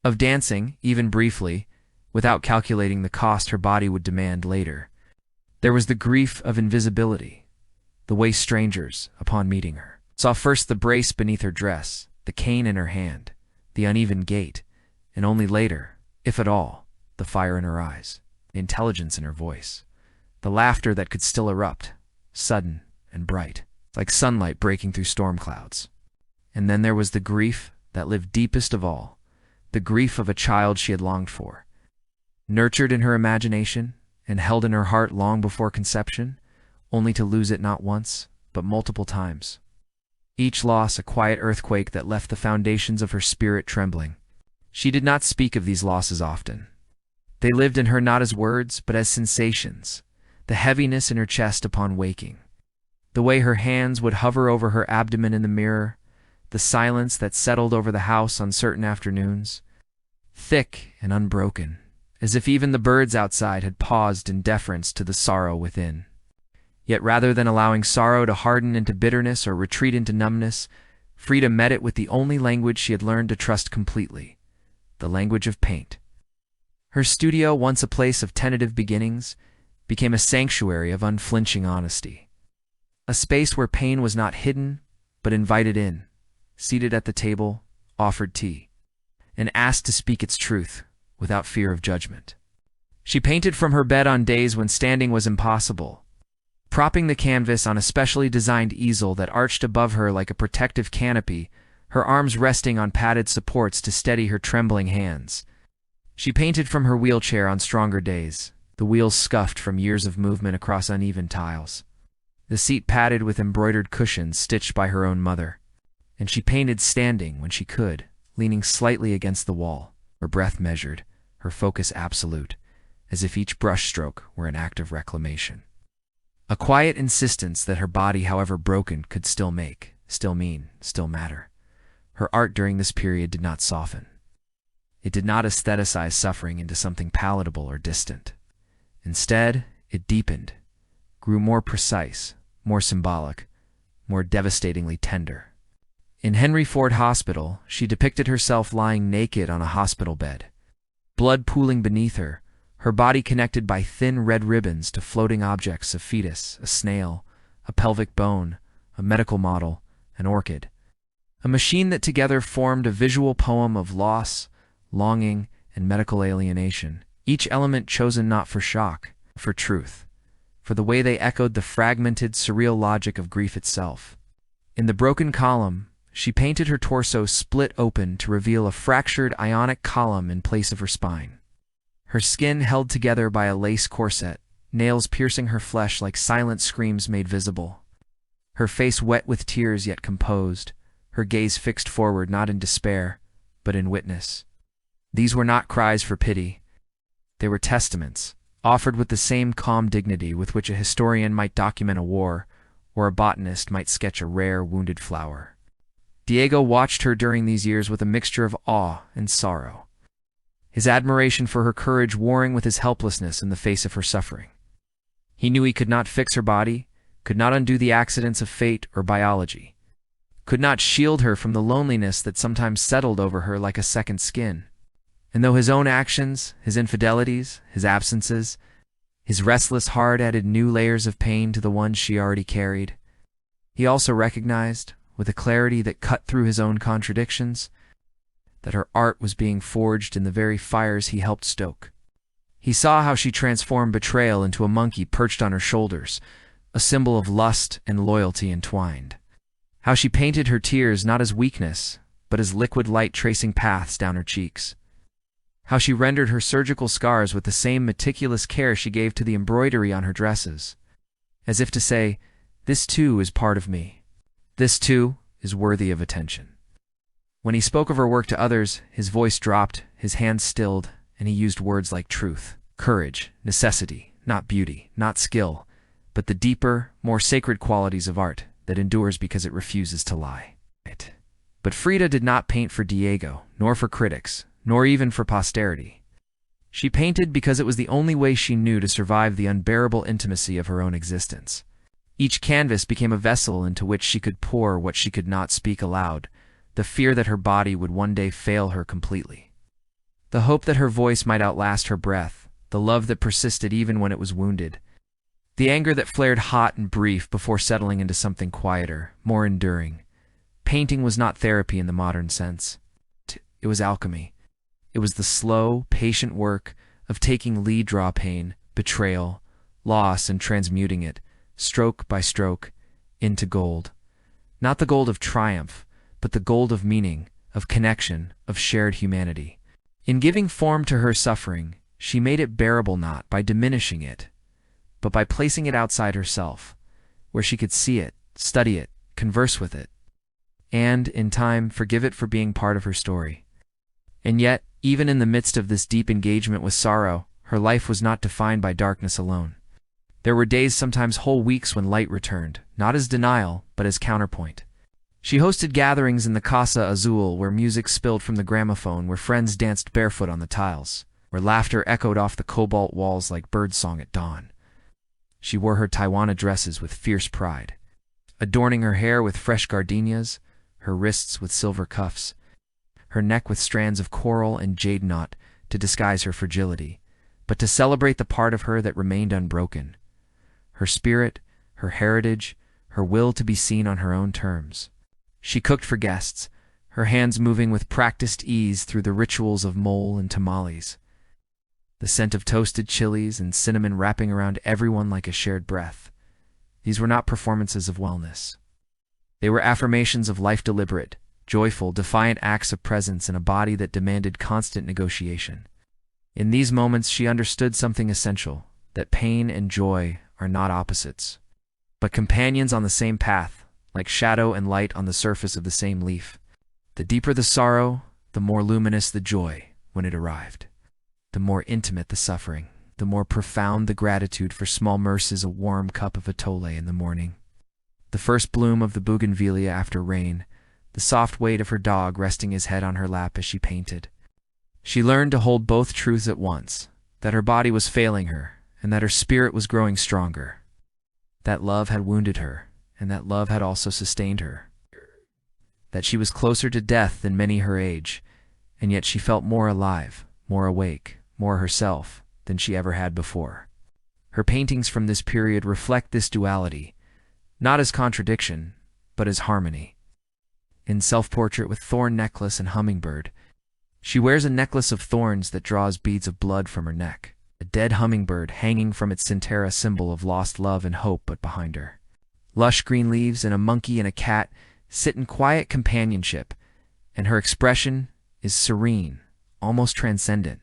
of dancing, even briefly, without calculating the cost her body would demand later. There was the grief of invisibility, the way strangers, upon meeting her, saw first the brace beneath her dress, the cane in her hand, the uneven gait, and only later, if at all, the fire in her eyes, the intelligence in her voice, the laughter that could still erupt, sudden and bright, like sunlight breaking through storm clouds. And then there was the grief that lived deepest of all, the grief of a child she had longed for, nurtured in her imagination and held in her heart long before conception, only to lose it not once, but multiple times. Each loss a quiet earthquake that left the foundations of her spirit trembling. She did not speak of these losses often. They lived in her not as words, but as sensations, the heaviness in her chest upon waking, the way her hands would hover over her abdomen in the mirror, the silence that settled over the house on certain afternoons, thick and unbroken, as if even the birds outside had paused in deference to the sorrow within. Yet rather than allowing sorrow to harden into bitterness or retreat into numbness, Frida met it with the only language she had learned to trust completely, the language of paint. Her studio, once a place of tentative beginnings, became a sanctuary of unflinching honesty, a space where pain was not hidden, but invited in, seated at the table, offered tea, and asked to speak its truth without fear of judgment. She painted from her bed on days when standing was impossible, propping the canvas on a specially designed easel that arched above her like a protective canopy, her arms resting on padded supports to steady her trembling hands. She painted from her wheelchair on stronger days, the wheels scuffed from years of movement across uneven tiles, the seat padded with embroidered cushions stitched by her own mother. And she painted standing when she could, leaning slightly against the wall, her breath measured, her focus absolute, as if each brushstroke were an act of reclamation. A quiet insistence that her body, however broken, could still make, still mean, still matter. Her art during this period did not soften. It did not aestheticize suffering into something palatable or distant. Instead, it deepened, grew more precise, more symbolic, more devastatingly tender. In Henry Ford Hospital, she depicted herself lying naked on a hospital bed, blood pooling beneath her, her body connected by thin red ribbons to floating objects: a fetus, a snail, a pelvic bone, a medical model, an orchid. A machine that together formed a visual poem of loss, longing, and medical alienation, each element chosen not for shock, for truth, for the way they echoed the fragmented, surreal logic of grief itself. In the broken column, she painted her torso split open to reveal a fractured ionic column in place of her spine. Her skin held together by a lace corset, nails piercing her flesh like silent screams made visible. Her face wet with tears yet composed, her gaze fixed forward not in despair, but in witness. These were not cries for pity. They were testaments, offered with the same calm dignity with which a historian might document a war, or a botanist might sketch a rare, wounded flower. Diego watched her during these years with a mixture of awe and sorrow, his admiration for her courage warring with his helplessness in the face of her suffering. He knew he could not fix her body, could not undo the accidents of fate or biology, could not shield her from the loneliness that sometimes settled over her like a second skin. And though his own actions, his infidelities, his absences, his restless heart added new layers of pain to the ones she already carried, he also recognized, with a clarity that cut through his own contradictions, that her art was being forged in the very fires he helped stoke. He saw how she transformed betrayal into a monkey perched on her shoulders, a symbol of lust and loyalty entwined. How she painted her tears not as weakness, but as liquid light tracing paths down her cheeks. How she rendered her surgical scars with the same meticulous care she gave to the embroidery on her dresses, as if to say, "This too is part of me. This too is worthy of attention." When he spoke of her work to others, his voice dropped, his hands stilled, and he used words like truth, courage, necessity, not beauty, not skill, but the deeper, more sacred qualities of art that endures because it refuses to lie. But Frida did not paint for Diego, nor for critics, nor even for posterity. She painted because it was the only way she knew to survive the unbearable intimacy of her own existence. Each canvas became a vessel into which she could pour what she could not speak aloud, the fear that her body would one day fail her completely, the hope that her voice might outlast her breath, the love that persisted even when it was wounded, the anger that flared hot and brief before settling into something quieter, more enduring. Painting was not therapy in the modern sense. It was alchemy. It was the slow, patient work of taking lead draw pain, betrayal, loss, and transmuting it, stroke by stroke, into gold. Not the gold of triumph, but the gold of meaning, of connection, of shared humanity. In giving form to her suffering, she made it bearable not by diminishing it, but by placing it outside herself, where she could see it, study it, converse with it, and, in time, forgive it for being part of her story. And yet, even in the midst of this deep engagement with sorrow, her life was not defined by darkness alone. There were days, sometimes whole weeks, when light returned, not as denial, but as counterpoint. She hosted gatherings in the Casa Azul where music spilled from the gramophone, where friends danced barefoot on the tiles, where laughter echoed off the cobalt walls like birdsong at dawn. She wore her Taiwana dresses with fierce pride, adorning her hair with fresh gardenias, her wrists with silver cuffs, her neck with strands of coral and jade knot to disguise her fragility, but to celebrate the part of her that remained unbroken, her spirit, her heritage, her will to be seen on her own terms. She cooked for guests, her hands moving with practiced ease through the rituals of mole and tamales, the scent of toasted chilies and cinnamon wrapping around everyone like a shared breath. These were not performances of wellness. They were affirmations of life, deliberate, joyful, defiant acts of presence in a body that demanded constant negotiation. In these moments she understood something essential, that pain and joy are not opposites, but companions on the same path, like shadow and light on the surface of the same leaf. The deeper the sorrow, the more luminous the joy when it arrived. The more intimate the suffering, the more profound the gratitude for small mercies, a warm cup of atole in the morning, the first bloom of the bougainvillea after rain, the soft weight of her dog resting his head on her lap as she painted. She learned to hold both truths at once, that her body was failing her, and that her spirit was growing stronger. That love had wounded her, and that love had also sustained her. That she was closer to death than many her age, and yet she felt more alive, more awake, more herself than she ever had before. Her paintings from this period reflect this duality, not as contradiction, but as harmony. In Self-Portrait with Thorn Necklace and Hummingbird, she wears a necklace of thorns that draws beads of blood from her neck, a dead hummingbird hanging from its centera, symbol of lost love and hope, but behind her. Lush green leaves and a monkey and a cat sit in quiet companionship, and her expression is serene, almost transcendent,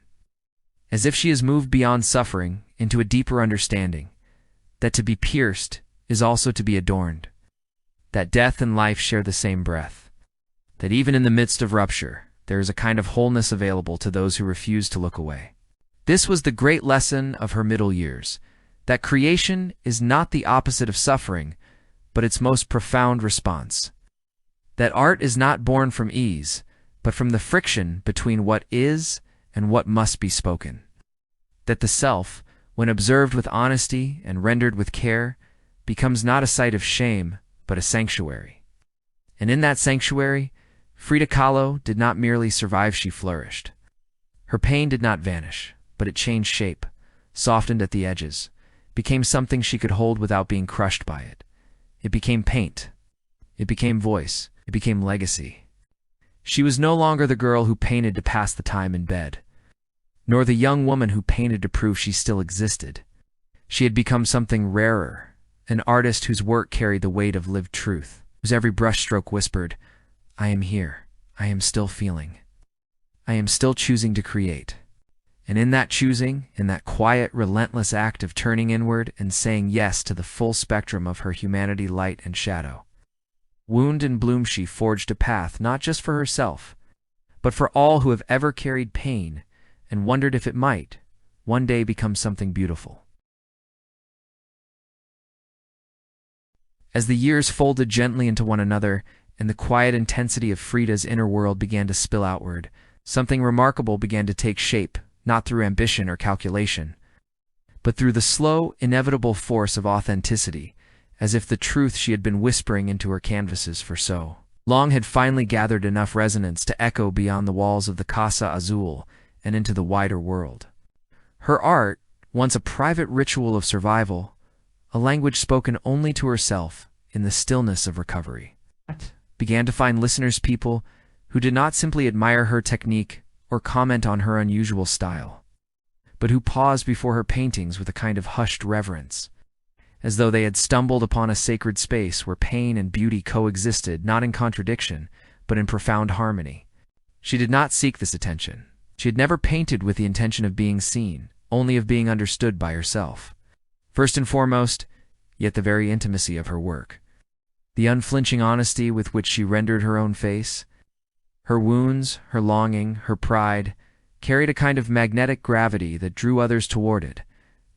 as if she has moved beyond suffering into a deeper understanding, that to be pierced is also to be adorned, that death and life share the same breath, that even in the midst of rupture, there is a kind of wholeness available to those who refuse to look away. This was the great lesson of her middle years, that creation is not the opposite of suffering, but its most profound response. That art is not born from ease, but from the friction between what is and what must be spoken. That the self, when observed with honesty and rendered with care, becomes not a site of shame, but a sanctuary. And in that sanctuary, Frida Kahlo did not merely survive, she flourished. Her pain did not vanish, but it changed shape, softened at the edges, became something she could hold without being crushed by it. It became paint. It became voice. It became legacy. She was no longer the girl who painted to pass the time in bed, nor the young woman who painted to prove she still existed. She had become something rarer, an artist whose work carried the weight of lived truth, whose every brushstroke whispered, "I am here. I am still feeling. I am still choosing to create." And in that choosing, in that quiet, relentless act of turning inward and saying yes to the full spectrum of her humanity, light and shadow, Wound and bloom she forged a path not just for herself, but for all who have ever carried pain and wondered if it might, one day, become something beautiful. As the years folded gently into one another, and the quiet intensity of Frida's inner world began to spill outward, something remarkable began to take shape, not through ambition or calculation, but through the slow, inevitable force of authenticity, as if the truth she had been whispering into her canvases for so long had finally gathered enough resonance to echo beyond the walls of the Casa Azul and into the wider world. Her art, once a private ritual of survival, a language spoken only to herself in the stillness of recovery, began to find listeners, people who did not simply admire her technique or comment on her unusual style, but who paused before her paintings with a kind of hushed reverence, as though they had stumbled upon a sacred space where pain and beauty coexisted, not in contradiction, but in profound harmony. She did not seek this attention. She had never painted with the intention of being seen, only of being understood by herself. First and foremost, yet the very intimacy of her work, the unflinching honesty with which she rendered her own face, her wounds, her longing, her pride, carried a kind of magnetic gravity that drew others toward it,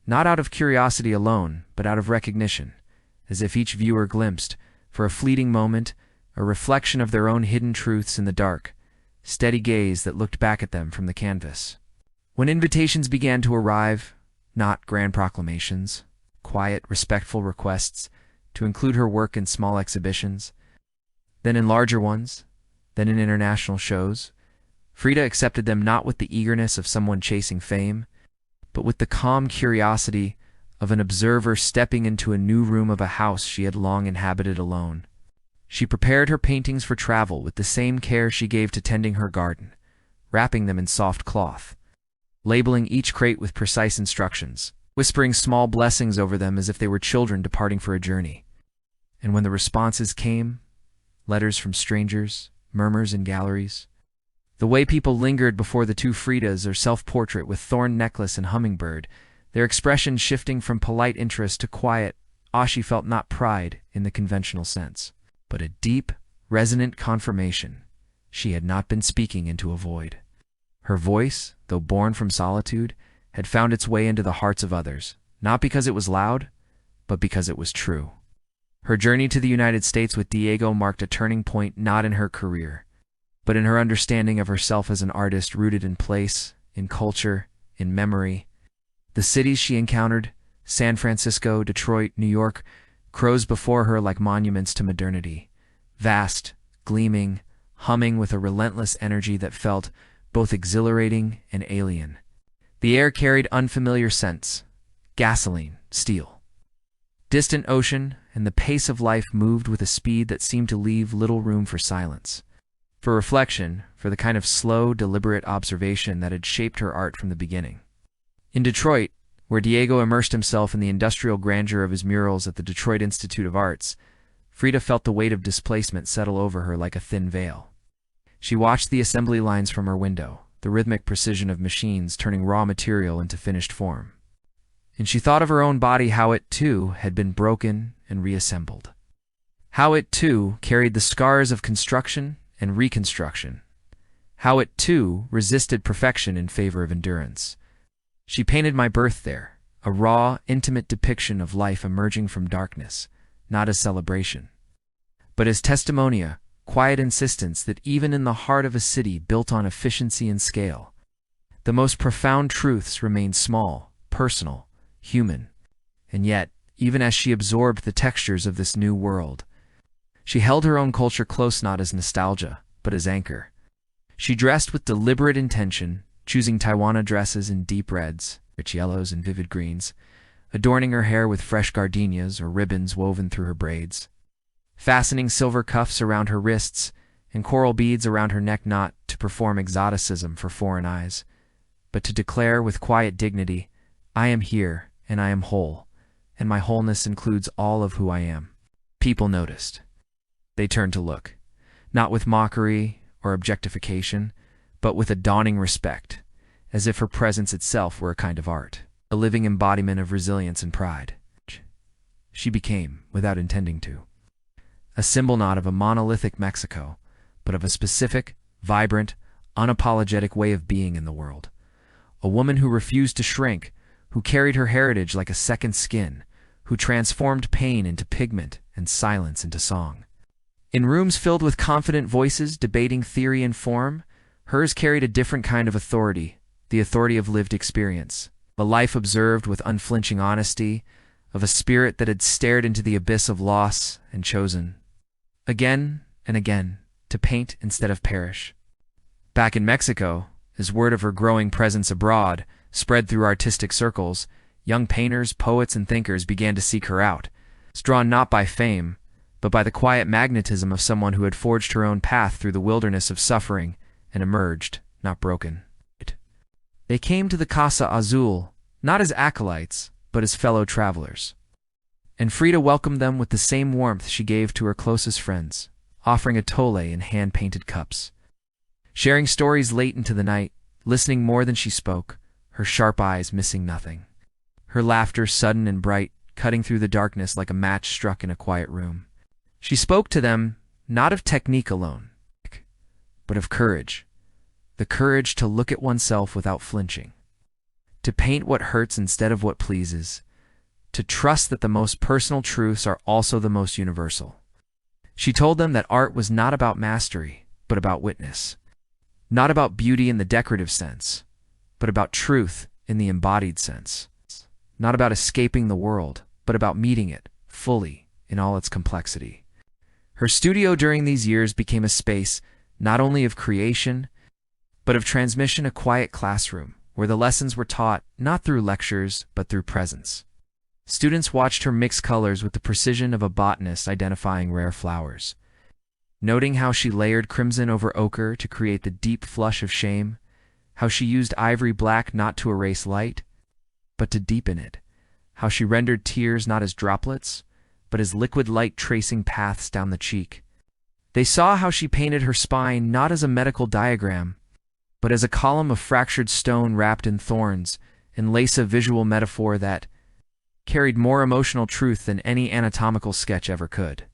not out of curiosity alone, but out of recognition, as if each viewer glimpsed, for a fleeting moment, a reflection of their own hidden truths in the dark, steady gaze that looked back at them from the canvas. When invitations began to arrive, not grand proclamations, quiet, respectful requests to include her work in small exhibitions, then in larger ones, then in international shows, Frida accepted them not with the eagerness of someone chasing fame, but with the calm curiosity of an observer stepping into a new room of a house she had long inhabited alone. She prepared her paintings for travel with the same care she gave to tending her garden, wrapping them in soft cloth, labeling each crate with precise instructions, whispering small blessings over them as if they were children departing for a journey. And when the responses came, letters from strangers, murmurs in galleries, the way people lingered before the two Fridas or self-portrait with thorn necklace and hummingbird, their expression shifting from polite interest to quiet, she felt not pride in the conventional sense, but a deep, resonant confirmation she had not been speaking into a void. Her voice, though born from solitude, had found its way into the hearts of others, not because it was loud, but because it was true. Her journey to the United States with Diego marked a turning point not in her career, but in her understanding of herself as an artist rooted in place, in culture, in memory. The cities she encountered, San Francisco, Detroit, New York, rose before her like monuments to modernity, vast, gleaming, humming with a relentless energy that felt both exhilarating and alien. The air carried unfamiliar scents, gasoline, steel, distant ocean, and the pace of life moved with a speed that seemed to leave little room for silence, for reflection, for the kind of slow, deliberate observation that had shaped her art from the beginning. In Detroit, where Diego immersed himself in the industrial grandeur of his murals at the Detroit Institute of Arts, Frida felt the weight of displacement settle over her like a thin veil. She watched the assembly lines from her window, the rhythmic precision of machines turning raw material into finished form. And she thought of her own body, how it, too, had been broken and reassembled. How it, too, carried the scars of construction and reconstruction. How it, too, resisted perfection in favor of endurance. She painted my birth there, a raw, intimate depiction of life emerging from darkness, not as celebration, but as testimonia, quiet insistence that even in the heart of a city built on efficiency and scale, the most profound truths remained small, personal, human. And yet, even as she absorbed the textures of this new world, she held her own culture close, not as nostalgia, but as anchor. She dressed with deliberate intention, choosing Taiwana dresses in deep reds, rich yellows, and vivid greens, adorning her hair with fresh gardenias or ribbons woven through her braids, fastening silver cuffs around her wrists and coral beads around her neck, not to perform exoticism for foreign eyes, but to declare with quiet dignity, "I am here, and I am whole, and my wholeness includes all of who I am." People noticed. They turned to look, not with mockery or objectification, but with a dawning respect, as if her presence itself were a kind of art, a living embodiment of resilience and pride. She became, without intending to, a symbol not of a monolithic Mexico, but of a specific, vibrant, unapologetic way of being in the world. A woman who refused to shrink, who carried her heritage like a second skin, who transformed pain into pigment and silence into song. In rooms filled with confident voices debating theory and form, hers carried a different kind of authority, the authority of lived experience, a life observed with unflinching honesty, of a spirit that had stared into the abyss of loss and chosen, again and again, to paint instead of perish. Back in Mexico, as word of her growing presence abroad spread through artistic circles, young painters, poets, and thinkers began to seek her out, drawn not by fame, but by the quiet magnetism of someone who had forged her own path through the wilderness of suffering and emerged, not broken. They came to the Casa Azul, not as acolytes, but as fellow travelers. And Frida welcomed them with the same warmth she gave to her closest friends, offering a tole in hand-painted cups. Sharing stories late into the night, listening more than she spoke, her sharp eyes missing nothing. Her laughter sudden and bright, cutting through the darkness like a match struck in a quiet room. She spoke to them not of technique alone, but of courage. The courage to look at oneself without flinching. To paint what hurts instead of what pleases. To trust that the most personal truths are also the most universal. She told them that art was not about mastery, but about witness. Not about beauty in the decorative sense, but about truth in the embodied sense. Not about escaping the world, but about meeting it fully in all its complexity. Her studio during these years became a space not only of creation, but of transmission, a quiet classroom where the lessons were taught not through lectures, but through presence. Students watched her mix colors with the precision of a botanist identifying rare flowers, noting how she layered crimson over ochre to create the deep flush of shame, how she used ivory black not to erase light, but to deepen it, how she rendered tears not as droplets, but as liquid light tracing paths down the cheek. They saw how she painted her spine not as a medical diagram, but as a column of fractured stone wrapped in thorns, and lace a visual metaphor that carried more emotional truth than any anatomical sketch ever could.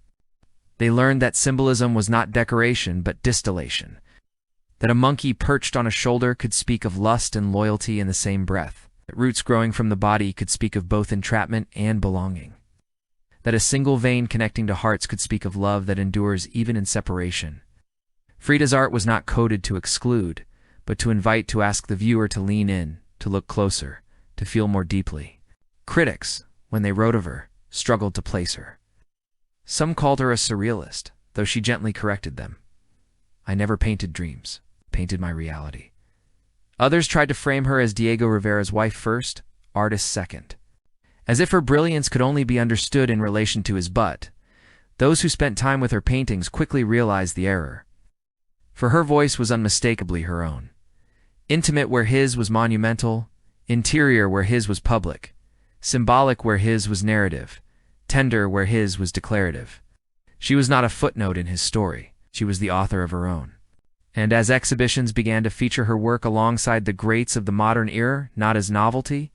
They learned that symbolism was not decoration but distillation, that a monkey perched on a shoulder could speak of lust and loyalty in the same breath, that roots growing from the body could speak of both entrapment and belonging, that a single vein connecting to hearts could speak of love that endures even in separation. Frida's art was not coded to exclude, but to invite, to ask the viewer to lean in, to look closer, to feel more deeply. Critics, when they wrote of her, struggled to place her. Some called her a surrealist, though she gently corrected them. I never painted dreams, painted my reality. Others tried to frame her as Diego Rivera's wife first, artist second. As if her brilliance could only be understood in relation to his butt, those who spent time with her paintings quickly realized the error. For her voice was unmistakably her own. Intimate where his was monumental, interior where his was public, symbolic where his was narrative, tender where his was declarative. She was not a footnote in his story, she was the author of her own. And as exhibitions began to feature her work alongside the greats of the modern era, not as novelty,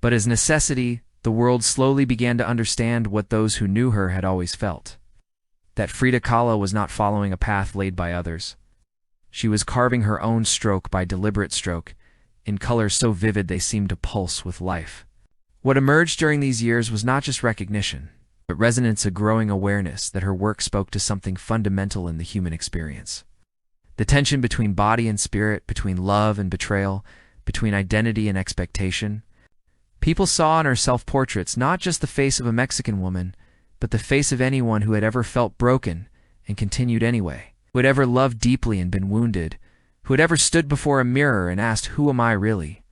but as necessity, the world slowly began to understand what those who knew her had always felt. That Frida Kahlo was not following a path laid by others. She was carving her own stroke by deliberate stroke, in colors so vivid they seemed to pulse with life. What emerged during these years was not just recognition, but resonance, a growing awareness that her work spoke to something fundamental in the human experience. The tension between body and spirit, between love and betrayal, between identity and expectation. People saw in her self-portraits not just the face of a Mexican woman, but the face of anyone who had ever felt broken and continued anyway, who had ever loved deeply and been wounded, who had ever stood before a mirror and asked, "Who am I really?"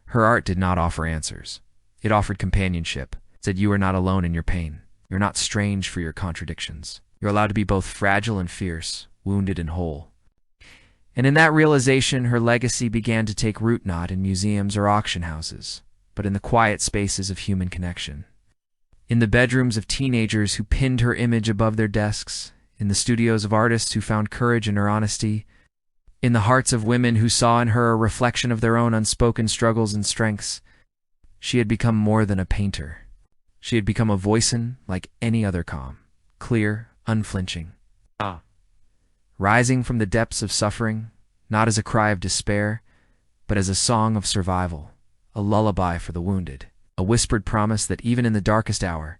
Her art did not offer answers. It offered companionship. It said, you are not alone in your pain. You're not strange for your contradictions. You're allowed to be both fragile and fierce, wounded and whole. And in that realization, her legacy began to take root not in museums or auction houses, but in the quiet spaces of human connection. In the bedrooms of teenagers who pinned her image above their desks, in the studios of artists who found courage in her honesty, in the hearts of women who saw in her a reflection of their own unspoken struggles and strengths. She had become more than a painter. She had become a voice like any other, calm, clear, unflinching. Rising from the depths of suffering, not as a cry of despair, but as a song of survival, a lullaby for the wounded, a whispered promise that even in the darkest hour,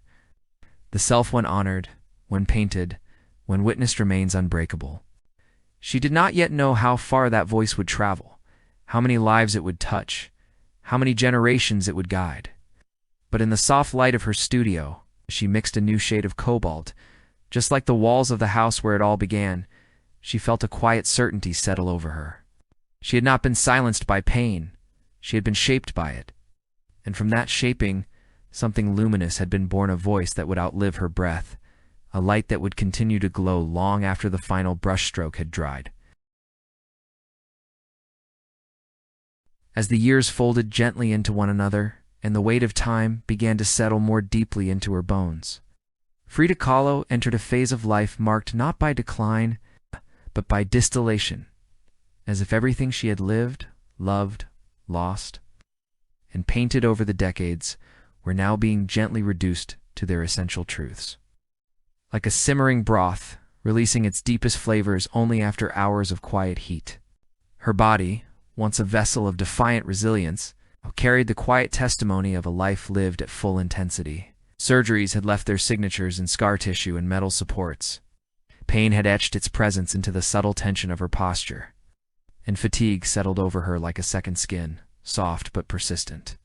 the self when honored, when painted, when witnessed remains unbreakable. She did not yet know how far that voice would travel, how many lives it would touch, how many generations it would guide. But in the soft light of her studio, she mixed a new shade of cobalt. Just like the walls of the house where it all began, she felt a quiet certainty settle over her. She had not been silenced by pain, she had been shaped by it. And from that shaping, something luminous had been born, a voice that would outlive her breath, a light that would continue to glow long after the final brushstroke had dried. As the years folded gently into one another, and the weight of time began to settle more deeply into her bones, Frida Kahlo entered a phase of life marked not by decline, but by distillation, as if everything she had lived, loved, lost, and painted over the decades were now being gently reduced to their essential truths. Like a simmering broth, releasing its deepest flavors only after hours of quiet heat. Her body, once a vessel of defiant resilience, carried the quiet testimony of a life lived at full intensity. Surgeries had left their signatures in scar tissue and metal supports. Pain had etched its presence into the subtle tension of her posture, and fatigue settled over her like a second skin, soft but persistent,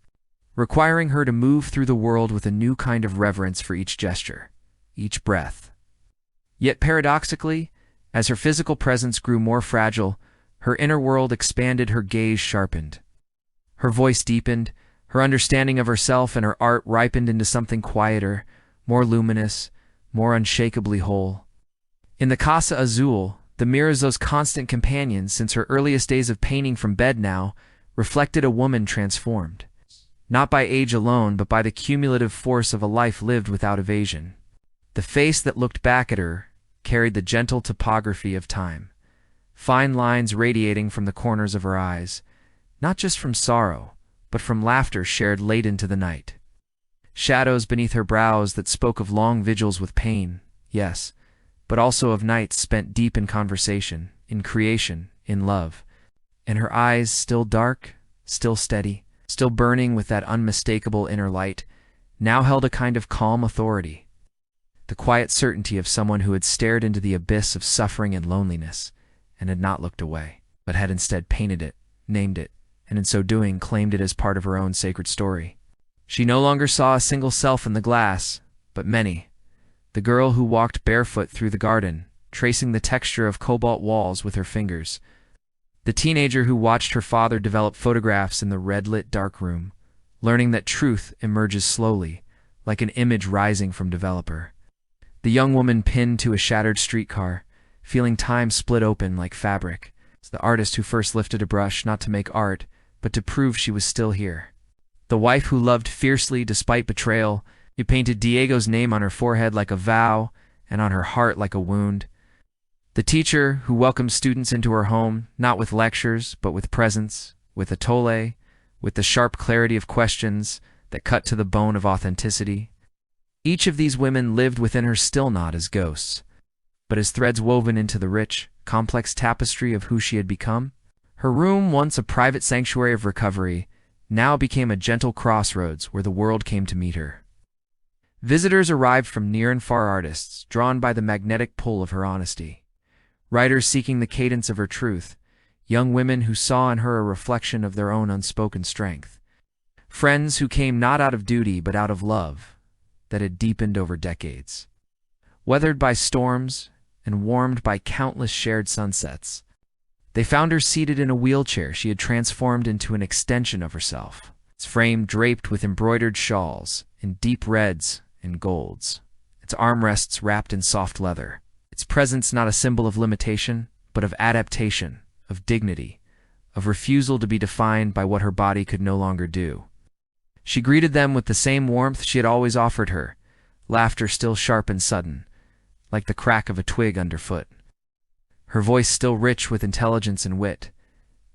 requiring her to move through the world with a new kind of reverence for each gesture, each breath. Yet paradoxically, as her physical presence grew more fragile, her inner world expanded, her gaze sharpened. Her voice deepened, her understanding of herself and her art ripened into something quieter, more luminous, more unshakably whole. In the Casa Azul, the mirrors, those constant companions since her earliest days of painting from bed now, reflected a woman transformed, not by age alone but by the cumulative force of a life lived without evasion. The face that looked back at her carried the gentle topography of time, fine lines radiating from the corners of her eyes, not just from sorrow, but from laughter shared late into the night. Shadows beneath her brows that spoke of long vigils with pain, yes, but also of nights spent deep in conversation, in creation, in love. And her eyes, still dark, still steady, still burning with that unmistakable inner light, now held a kind of calm authority, the quiet certainty of someone who had stared into the abyss of suffering and loneliness, and had not looked away, but had instead painted it, named it, and in so doing claimed it as part of her own sacred story. She no longer saw a single self in the glass, but many. The girl who walked barefoot through the garden, tracing the texture of cobalt walls with her fingers. The teenager who watched her father develop photographs in the red-lit dark room, learning that truth emerges slowly, like an image rising from developer. The young woman pinned to a shattered streetcar, feeling time split open like fabric. The artist who first lifted a brush not to make art, but to prove she was still here. The wife who loved fiercely despite betrayal, who painted Diego's name on her forehead like a vow and on her heart like a wound. The teacher who welcomed students into her home, not with lectures, but with presence, with atole, with the sharp clarity of questions that cut to the bone of authenticity. Each of these women lived within her still not as ghosts, but as threads woven into the rich, complex tapestry of who she had become. Her room, once a private sanctuary of recovery, now became a gentle crossroads where the world came to meet her. Visitors arrived from near and far, artists, drawn by the magnetic pull of her honesty. Writers seeking the cadence of her truth, young women who saw in her a reflection of their own unspoken strength. Friends who came not out of duty but out of love that had deepened over decades. Weathered by storms and warmed by countless shared sunsets, they found her seated in a wheelchair she had transformed into an extension of herself, its frame draped with embroidered shawls in deep reds and golds, its armrests wrapped in soft leather, its presence not a symbol of limitation, but of adaptation, of dignity, of refusal to be defined by what her body could no longer do. She greeted them with the same warmth she had always offered her, laughter still sharp and sudden, like the crack of a twig underfoot. Her voice still rich with intelligence and wit,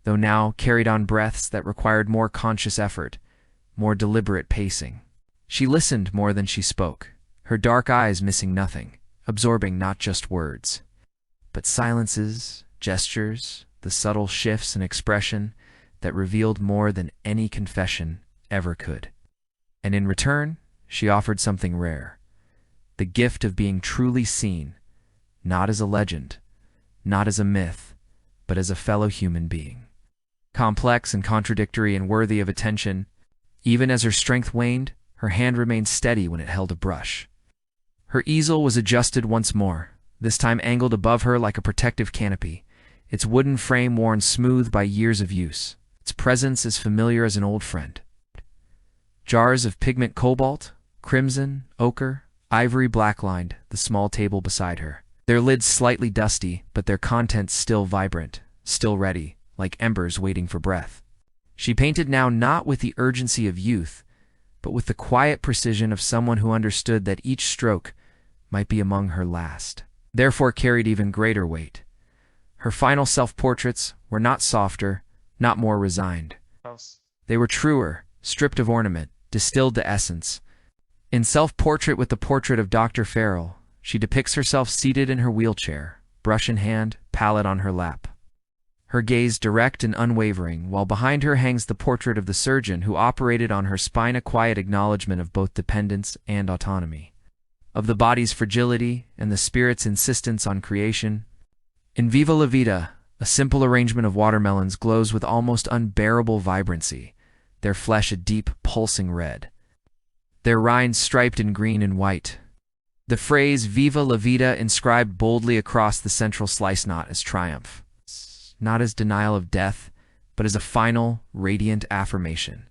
though now carried on breaths that required more conscious effort, more deliberate pacing. She listened more than she spoke, her dark eyes missing nothing, absorbing not just words, but silences, gestures, the subtle shifts in expression that revealed more than any confession ever could. And in return, she offered something rare, the gift of being truly seen, not as a legend, not as a myth, but as a fellow human being. Complex and contradictory and worthy of attention, even as her strength waned, her hand remained steady when it held a brush. Her easel was adjusted once more, this time angled above her like a protective canopy, its wooden frame worn smooth by years of use, its presence as familiar as an old friend. Jars of pigment cobalt, crimson, ochre, ivory black-lined the small table beside her, their lids slightly dusty, but their contents still vibrant, still ready, like embers waiting for breath. She painted now not with the urgency of youth, but with the quiet precision of someone who understood that each stroke might be among her last, therefore carried even greater weight. Her final self-portraits were not softer, not more resigned. They were truer, stripped of ornament, distilled to essence. In Self-Portrait with the Portrait of Dr. Farrell, she depicts herself seated in her wheelchair, brush in hand, palette on her lap. Her gaze direct and unwavering, while behind her hangs the portrait of the surgeon who operated on her spine, a quiet acknowledgement of both dependence and autonomy, of the body's fragility and the spirit's insistence on creation. In Viva la Vida, a simple arrangement of watermelons glows with almost unbearable vibrancy, their flesh a deep, pulsing red, their rinds striped in green and white. The phrase Viva la Vida inscribed boldly across the central slice knot as triumph, not as denial of death, but as a final, radiant affirmation.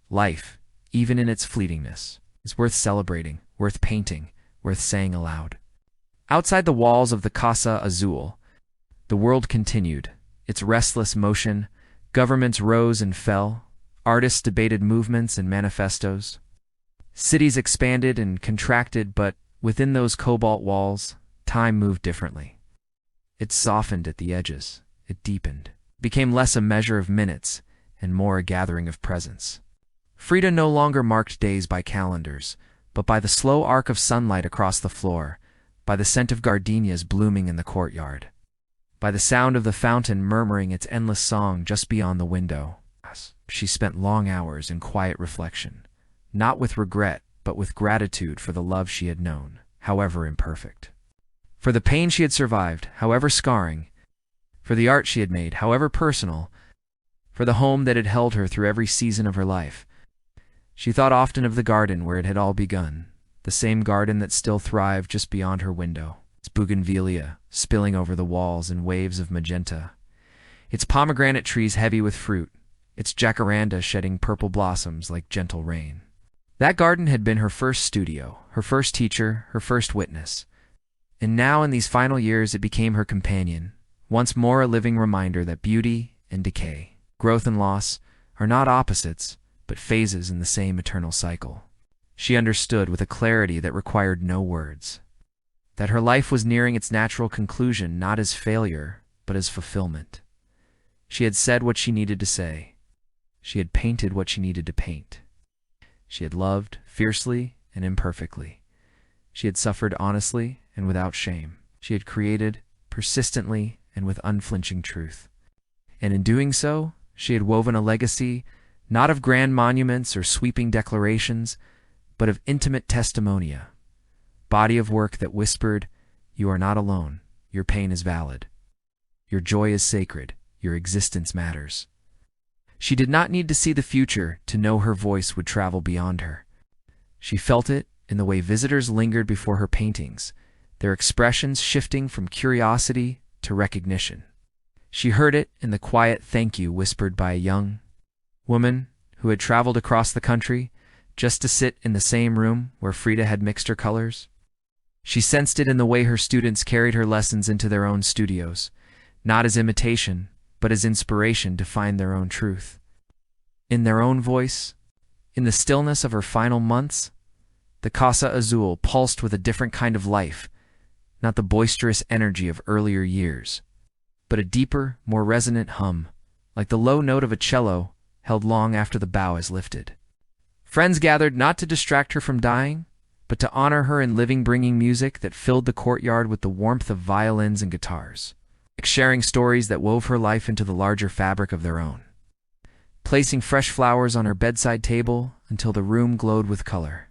Life, even in its fleetingness, is worth celebrating, worth painting, worth saying aloud. Outside the walls of the Casa Azul, the world continued, its restless motion. Governments rose and fell, artists debated movements and manifestos. Cities expanded and contracted, but within those cobalt walls, time moved differently. It softened at the edges, it deepened, became less a measure of minutes and more a gathering of presence. Frida no longer marked days by calendars, but by the slow arc of sunlight across the floor, by the scent of gardenias blooming in the courtyard, by the sound of the fountain murmuring its endless song just beyond the window. She spent long hours in quiet reflection, not with regret, but with gratitude for the love she had known, however imperfect, for the pain she had survived, however scarring, for the art she had made, however personal, for the home that had held her through every season of her life. She thought often of the garden where it had all begun, the same garden that still thrived just beyond her window, its bougainvillea spilling over the walls in waves of magenta, its pomegranate trees heavy with fruit, its jacaranda shedding purple blossoms like gentle rain. That garden had been her first studio, her first teacher, her first witness. And now in these final years it became her companion, once more a living reminder that beauty and decay, growth and loss, are not opposites, but phases in the same eternal cycle. She understood with a clarity that required no words, that her life was nearing its natural conclusion not as failure, but as fulfillment. She had said what she needed to say. She had painted what she needed to paint. She had loved fiercely and imperfectly. She had suffered honestly and without shame. She had created persistently and with unflinching truth. And in doing so, she had woven a legacy not of grand monuments or sweeping declarations, but of intimate testimonia, body of work that whispered, "You are not alone, your pain is valid. Your joy is sacred, your existence matters." She did not need to see the future to know her voice would travel beyond her. She felt it in the way visitors lingered before her paintings, their expressions shifting from curiosity to recognition. She heard it in the quiet thank you whispered by a young woman who had traveled across the country just to sit in the same room where Frida had mixed her colors. She sensed it in the way her students carried her lessons into their own studios, not as imitation, but as inspiration to find their own truth. In their own voice, in the stillness of her final months, the Casa Azul pulsed with a different kind of life, not the boisterous energy of earlier years, but a deeper, more resonant hum, like the low note of a cello held long after the bow is lifted. Friends gathered not to distract her from dying, but to honor her in living, bringing music that filled the courtyard with the warmth of violins and guitars, sharing stories that wove her life into the larger fabric of their own, placing fresh flowers on her bedside table until the room glowed with color,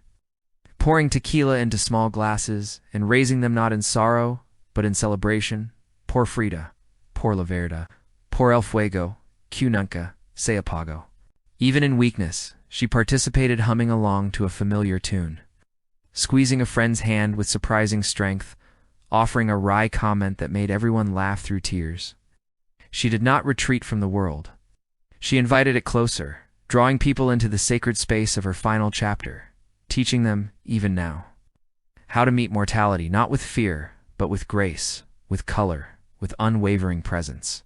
pouring tequila into small glasses and raising them not in sorrow, but in celebration. Por Frida, por la verdad, por el fuego, que nunca se apagó. Even in weakness, she participated, humming along to a familiar tune, squeezing a friend's hand with surprising strength, offering a wry comment that made everyone laugh through tears. She did not retreat from the world. She invited it closer, drawing people into the sacred space of her final chapter, teaching them, even now, how to meet mortality not with fear, but with grace, with color, with unwavering presence.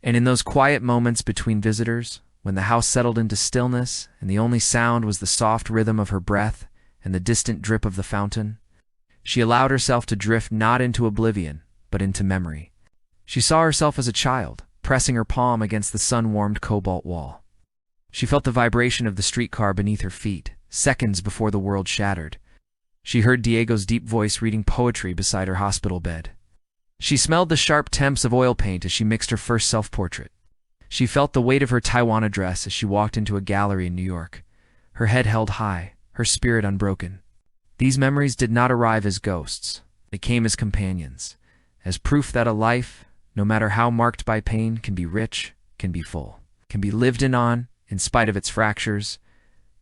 And in those quiet moments between visitors, when the house settled into stillness and the only sound was the soft rhythm of her breath and the distant drip of the fountain, she allowed herself to drift not into oblivion, but into memory. She saw herself as a child, pressing her palm against the sun-warmed cobalt wall. She felt the vibration of the streetcar beneath her feet, seconds before the world shattered. She heard Diego's deep voice reading poetry beside her hospital bed. She smelled the sharp temps of oil paint as she mixed her first self-portrait. She felt the weight of her Taiwan dress as she walked into a gallery in New York, her head held high, her spirit unbroken. These memories did not arrive as ghosts. They came as companions, as proof that a life, no matter how marked by pain, can be rich, can be full, can be lived in spite of its fractures,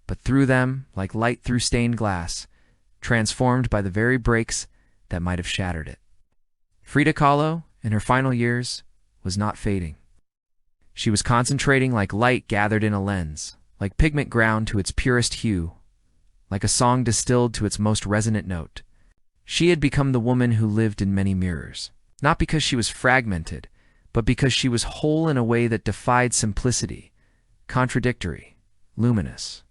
but through them, like light through stained glass, transformed by the very breaks that might have shattered it. Frida Kahlo, in her final years, was not fading. She was concentrating like light gathered in a lens, like pigment ground to its purest hue, like a song distilled to its most resonant note. She had become the woman who lived in many mirrors, not because she was fragmented, but because she was whole in a way that defied simplicity, contradictory, luminous.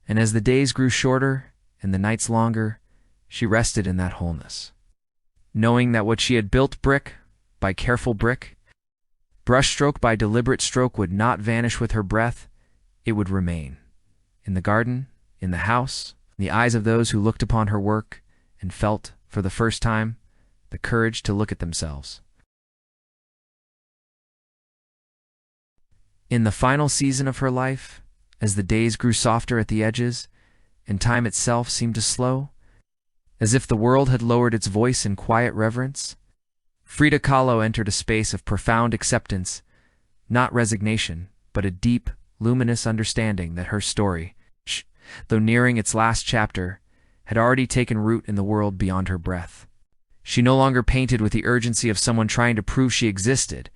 And as the days grew shorter and the nights longer, she rested in that wholeness, knowing that what she had built brick by careful brick, brushstroke by deliberate stroke, would not vanish with her breath. It would remain, in the garden, in the house, in the eyes of those who looked upon her work and felt, for the first time, the courage to look at themselves. In the final season of her life, as the days grew softer at the edges, and time itself seemed to slow, as if the world had lowered its voice in quiet reverence, Frida Kahlo entered a space of profound acceptance, not resignation, but a deep, luminous understanding that her story, though nearing its last chapter, had already taken root in the world beyond her breath. She no longer painted with the urgency of someone trying to prove she existed,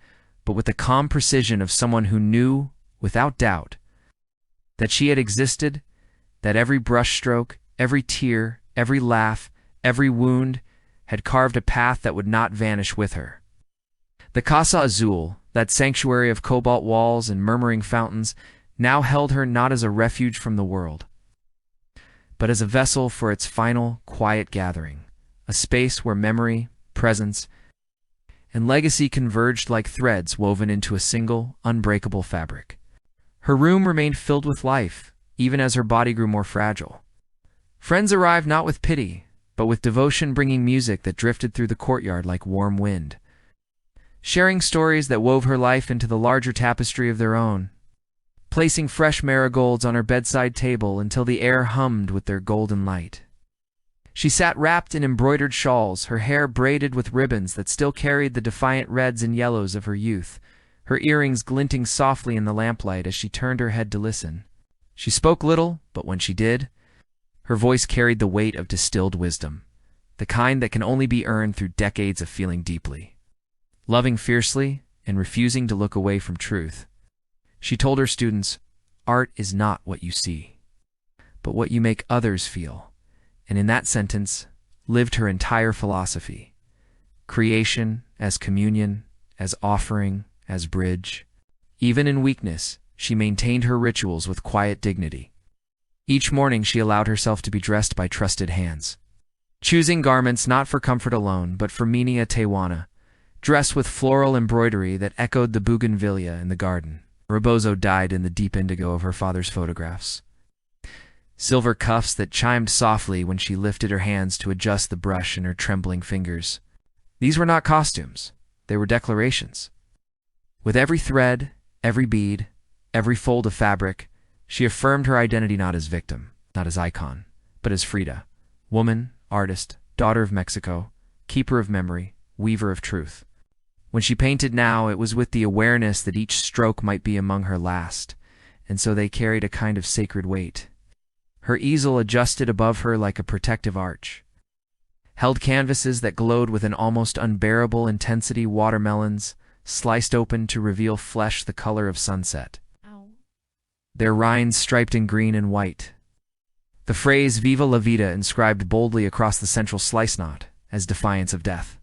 but with the calm precision of someone who knew, without doubt, that she had existed, that every brushstroke, every tear, every laugh, every wound had carved a path that would not vanish with her. The Casa Azul, that sanctuary of cobalt walls and murmuring fountains, now held her not as a refuge from the world, but as a vessel for its final, quiet gathering, a space where memory, presence, and legacy converged like threads woven into a single, unbreakable fabric. Her room remained filled with life, even as her body grew more fragile. Friends arrived not with pity, but with devotion, bringing music that drifted through the courtyard like warm wind, sharing stories that wove her life into the larger tapestry of their own, placing fresh marigolds on her bedside table until the air hummed with their golden light. She sat wrapped in embroidered shawls, her hair braided with ribbons that still carried the defiant reds and yellows of her youth, her earrings glinting softly in the lamplight as she turned her head to listen. She spoke little, but when she did, her voice carried the weight of distilled wisdom, the kind that can only be earned through decades of feeling deeply, loving fiercely, and refusing to look away from truth. She told her students, "Art is not what you see, but what you make others feel," and in that sentence lived her entire philosophy: creation as communion, as offering, as bridge. Even in weakness, she maintained her rituals with quiet dignity. Each morning she allowed herself to be dressed by trusted hands, choosing garments not for comfort alone, but for meaning Tewana, dressed with floral embroidery that echoed the bougainvillea in the garden. Rebozo died in the deep indigo of her father's photographs. silver cuffs that chimed softly when she lifted her hands to adjust the brush in her trembling fingers. These were not costumes, they were declarations. With every thread, every bead, every fold of fabric, she affirmed her identity not as victim, not as icon, but as Frida, woman, artist, daughter of Mexico, keeper of memory, weaver of truth. When she painted now, it was with the awareness that each stroke might be among her last, and so they carried a kind of sacred weight. Her easel adjusted above her like a protective arch, held canvases that glowed with an almost unbearable intensity, watermelons, sliced open to reveal flesh the color of sunset. Ow. Their rinds striped in green and white. The phrase Viva la Vida inscribed boldly across the central slice knot, as defiance of death,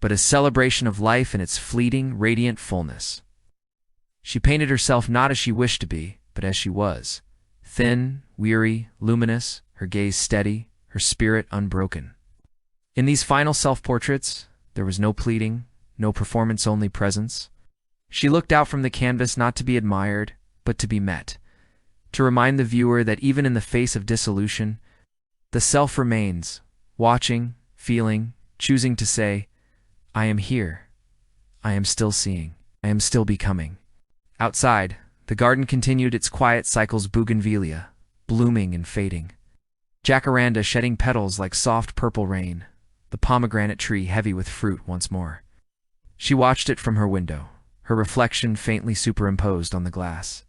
but as celebration of life in its fleeting, radiant fullness. She painted herself not as she wished to be, but as she was, thin, weary, luminous, her gaze steady, her spirit unbroken. In these final self-portraits, there was no pleading, no performance, only presence. She looked out from the canvas not to be admired, but to be met, to remind the viewer that even in the face of dissolution, the self remains, watching, feeling, choosing to say, I am here, I am still seeing, I am still becoming. Outside, the garden continued its quiet cycles, bougainvillea, blooming and fading, jacaranda shedding petals like soft purple rain, the pomegranate tree heavy with fruit once more. She watched it from her window, her reflection faintly superimposed on the glass.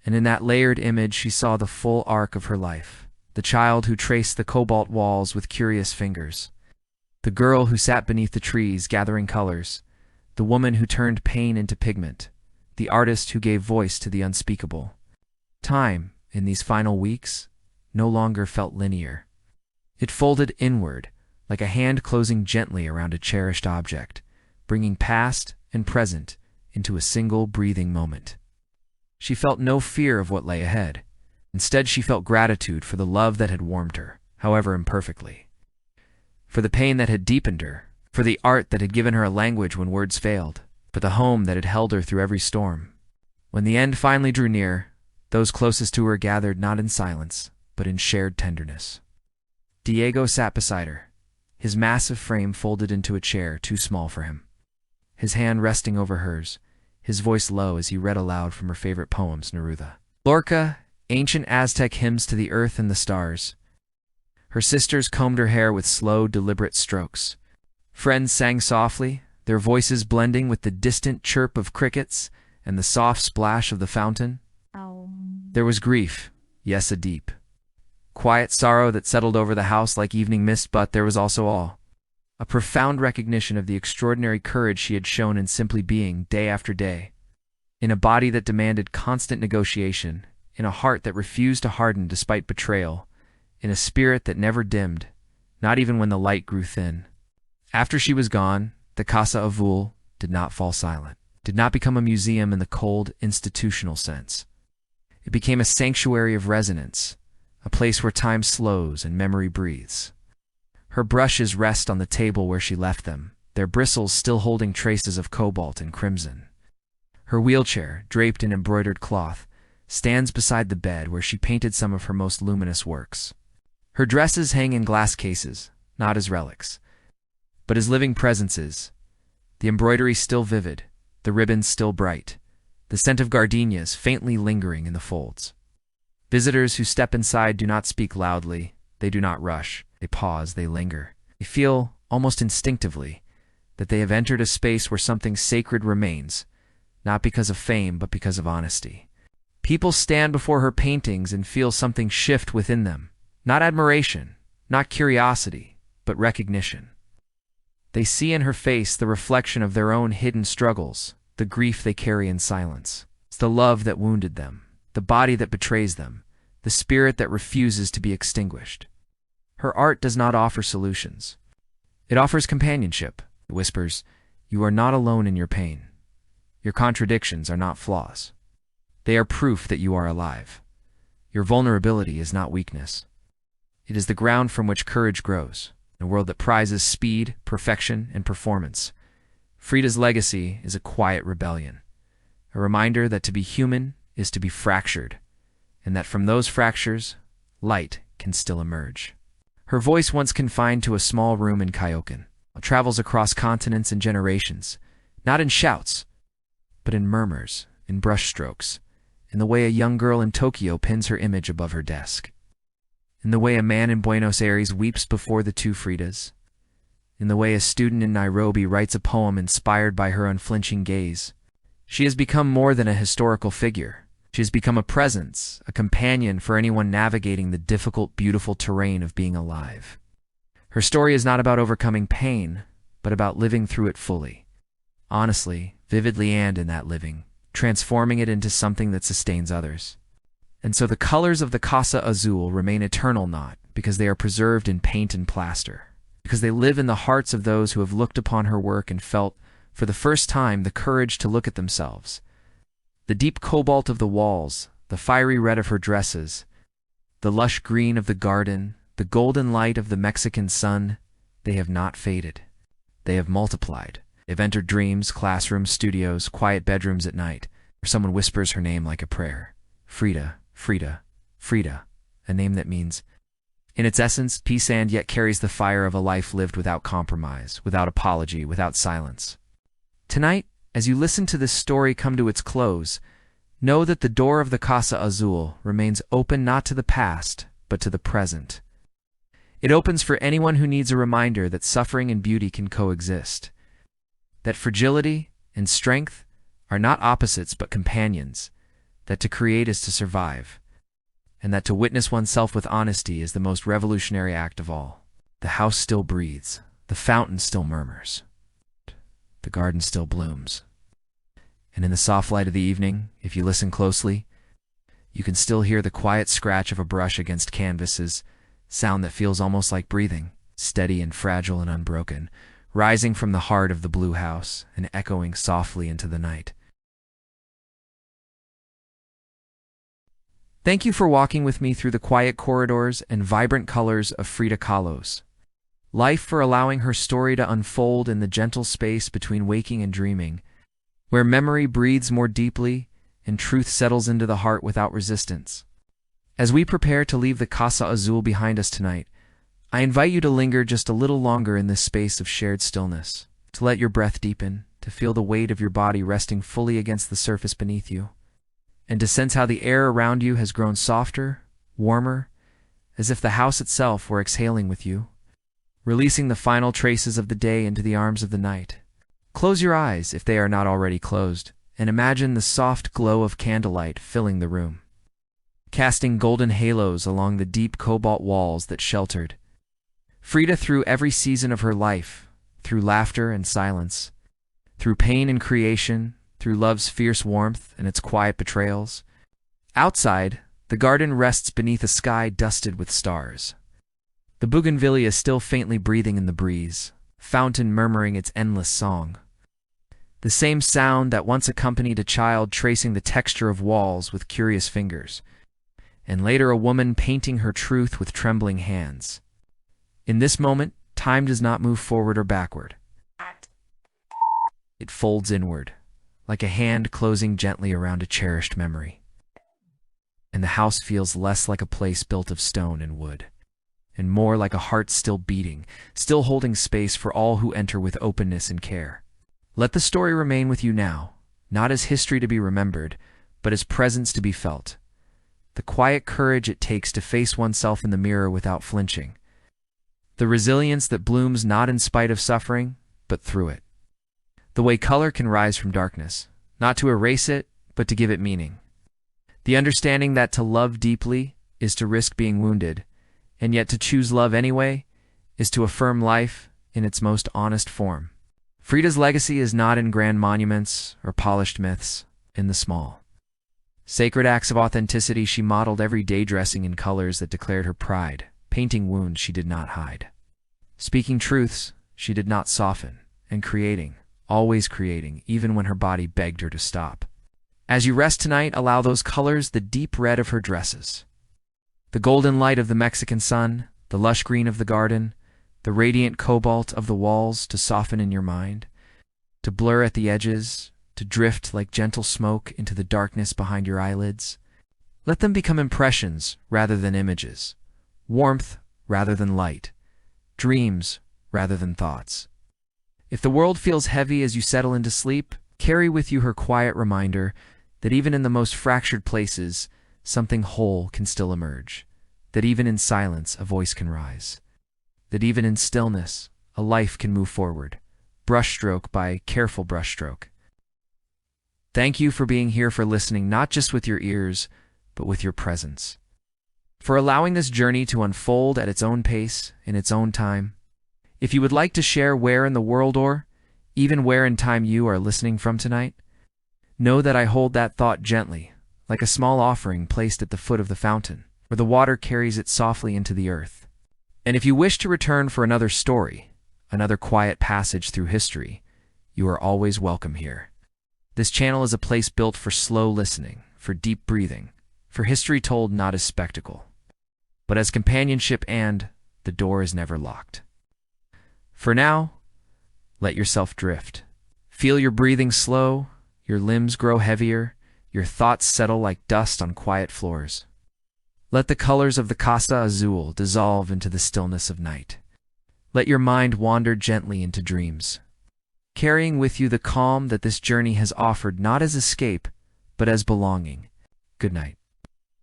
And in that layered image she saw the full arc of her life, the child who traced the cobalt walls with curious fingers, the girl who sat beneath the trees gathering colors, the woman who turned pain into pigment, the artist who gave voice to the unspeakable. Time, in these final weeks, no longer felt linear. It folded inward, like a hand closing gently around a cherished object, bringing past and present into a single breathing moment. She felt no fear of what lay ahead. Instead, she felt gratitude for the love that had warmed her, however imperfectly, for the pain that had deepened her, for the art that had given her a language when words failed, for the home that had held her through every storm. When the end finally drew near, those closest to her gathered not in silence, but in shared tenderness. Diego sat beside her, his massive frame folded into a chair too small for him, his hand resting over hers, his voice low as he read aloud from her favorite poems, Neruda, Lorca, ancient Aztec hymns to the earth and the stars. Her sisters combed her hair with slow, deliberate strokes. Friends sang softly, their voices blending with the distant chirp of crickets and the soft splash of the fountain. Ow. There was grief, yes, a deep, quiet sorrow that settled over the house like evening mist, but there was also awe, a profound recognition of the extraordinary courage she had shown in simply being, day after day, in a body that demanded constant negotiation, in a heart that refused to harden despite betrayal, in a spirit that never dimmed, not even when the light grew thin. After she was gone, the Casa Azul did not fall silent, did not become a museum in the cold, institutional sense. It became a sanctuary of resonance, a place where time slows and memory breathes. Her brushes rest on the table where she left them, their bristles still holding traces of cobalt and crimson. Her wheelchair, draped in embroidered cloth, stands beside the bed where she painted some of her most luminous works. Her dresses hang in glass cases, not as relics, but as living presences, the embroidery still vivid, the ribbons still bright, the scent of gardenias faintly lingering in the folds. Visitors who step inside do not speak loudly, they do not rush, they pause, they linger. They feel, almost instinctively, that they have entered a space where something sacred remains, not because of fame, but because of honesty. People stand before her paintings and feel something shift within them, not admiration, not curiosity, but recognition. They see in her face the reflection of their own hidden struggles, the grief they carry in silence. It's the love that wounded them, the body that betrays them, the spirit that refuses to be extinguished. Her art does not offer solutions. It offers companionship. It whispers, you are not alone in your pain. Your contradictions are not flaws. They are proof that you are alive. Your vulnerability is not weakness. It is the ground from which courage grows. In a world that prizes speed, perfection, and performance, Frida's legacy is a quiet rebellion, a reminder that to be human is to be fractured, and that from those fractures, light can still emerge. Her voice, once confined to a small room in Coyoacán, travels across continents and generations, not in shouts, but in murmurs, in brushstrokes, in the way a young girl in Tokyo pins her image above her desk, in the way a man in Buenos Aires weeps before the two Fridas, in the way a student in Nairobi writes a poem inspired by her unflinching gaze. She has become more than a historical figure. She has become a presence, a companion for anyone navigating the difficult, beautiful terrain of being alive. Her story is not about overcoming pain, but about living through it fully, honestly, vividly, and in that living, transforming it into something that sustains others. And so the colors of the Casa Azul remain eternal, not because they are preserved in paint and plaster, because they live in the hearts of those who have looked upon her work and felt, for the first time, the courage to look at themselves. The deep cobalt of the walls, the fiery red of her dresses, the lush green of the garden, the golden light of the Mexican sun, they have not faded. They have multiplied. They've entered dreams, classrooms, studios, quiet bedrooms at night, where someone whispers her name like a prayer. Frida, Frida, Frida, a name that means, in its essence, peace, and yet carries the fire of a life lived without compromise, without apology, without silence. Tonight, as you listen to this story come to its close, know that the door of the Casa Azul remains open not to the past, but to the present. It opens for anyone who needs a reminder that suffering and beauty can coexist, that fragility and strength are not opposites but companions, that to create is to survive, and that to witness oneself with honesty is the most revolutionary act of all. The house still breathes, the fountain still murmurs, the garden still blooms. And in the soft light of the evening, if you listen closely, you can still hear the quiet scratch of a brush against canvases, sound that feels almost like breathing, steady and fragile and unbroken, rising from the heart of the blue house and echoing softly into the night. Thank you for walking with me through the quiet corridors and vibrant colors of Frida Kahlo's life, for allowing her story to unfold in the gentle space between waking and dreaming, where memory breathes more deeply and truth settles into the heart without resistance. As we prepare to leave the Casa Azul behind us tonight, I invite you to linger just a little longer in this space of shared stillness, to let your breath deepen, to feel the weight of your body resting fully against the surface beneath you, and to sense how the air around you has grown softer, warmer, as if the house itself were exhaling with you, releasing the final traces of the day into the arms of the night. Close your eyes, if they are not already closed, and imagine the soft glow of candlelight filling the room, casting golden halos along the deep cobalt walls that sheltered Frida through every season of her life, through laughter and silence, through pain and creation, through love's fierce warmth and its quiet betrayals. Outside, the garden rests beneath a sky dusted with stars. The bougainvillea is still faintly breathing in the breeze, fountain murmuring its endless song. The same sound that once accompanied a child tracing the texture of walls with curious fingers, and later a woman painting her truth with trembling hands. In this moment, time does not move forward or backward. It folds inward, like a hand closing gently around a cherished memory. And the house feels less like a place built of stone and wood, and more like a heart still beating, still holding space for all who enter with openness and care. Let the story remain with you now, not as history to be remembered, but as presence to be felt. The quiet courage it takes to face oneself in the mirror without flinching. The resilience that blooms not in spite of suffering, but through it. The way color can rise from darkness, not to erase it, but to give it meaning. The understanding that to love deeply is to risk being wounded, and yet to choose love anyway is to affirm life in its most honest form. Frida's legacy is not in grand monuments or polished myths, in the small, sacred acts of authenticity she modeled, every day dressing in colors that declared her pride, painting wounds she did not hide, speaking truths she did not soften, and creating, always creating, even when her body begged her to stop. As you rest tonight, allow those colors, the deep red of her dresses, the golden light of the Mexican sun, the lush green of the garden, the radiant cobalt of the walls to soften in your mind, to blur at the edges, to drift like gentle smoke into the darkness behind your eyelids. Let them become impressions rather than images, warmth rather than light, dreams rather than thoughts. If the world feels heavy as you settle into sleep, carry with you her quiet reminder that even in the most fractured places, something whole can still emerge, that even in silence, a voice can rise, that even in stillness, a life can move forward, brushstroke by careful brushstroke. Thank you for being here, for listening not just with your ears, but with your presence, for allowing this journey to unfold at its own pace, in its own time. If you would like to share where in the world or even where in time you are listening from tonight, know that I hold that thought gently, like a small offering placed at the foot of the fountain, where the water carries it softly into the earth. And if you wish to return for another story, another quiet passage through history, you are always welcome here. This channel is a place built for slow listening, for deep breathing, for history told not as spectacle, but as companionship, and the door is never locked. For now, let yourself drift. Feel your breathing slow, your limbs grow heavier, your thoughts settle like dust on quiet floors. Let the colors of the Costa Azul dissolve into the stillness of night. Let your mind wander gently into dreams, carrying with you the calm that this journey has offered, not as escape, but as belonging. Good night.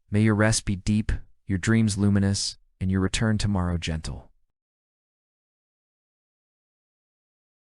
May your rest be deep, your dreams luminous, and your return tomorrow gentle.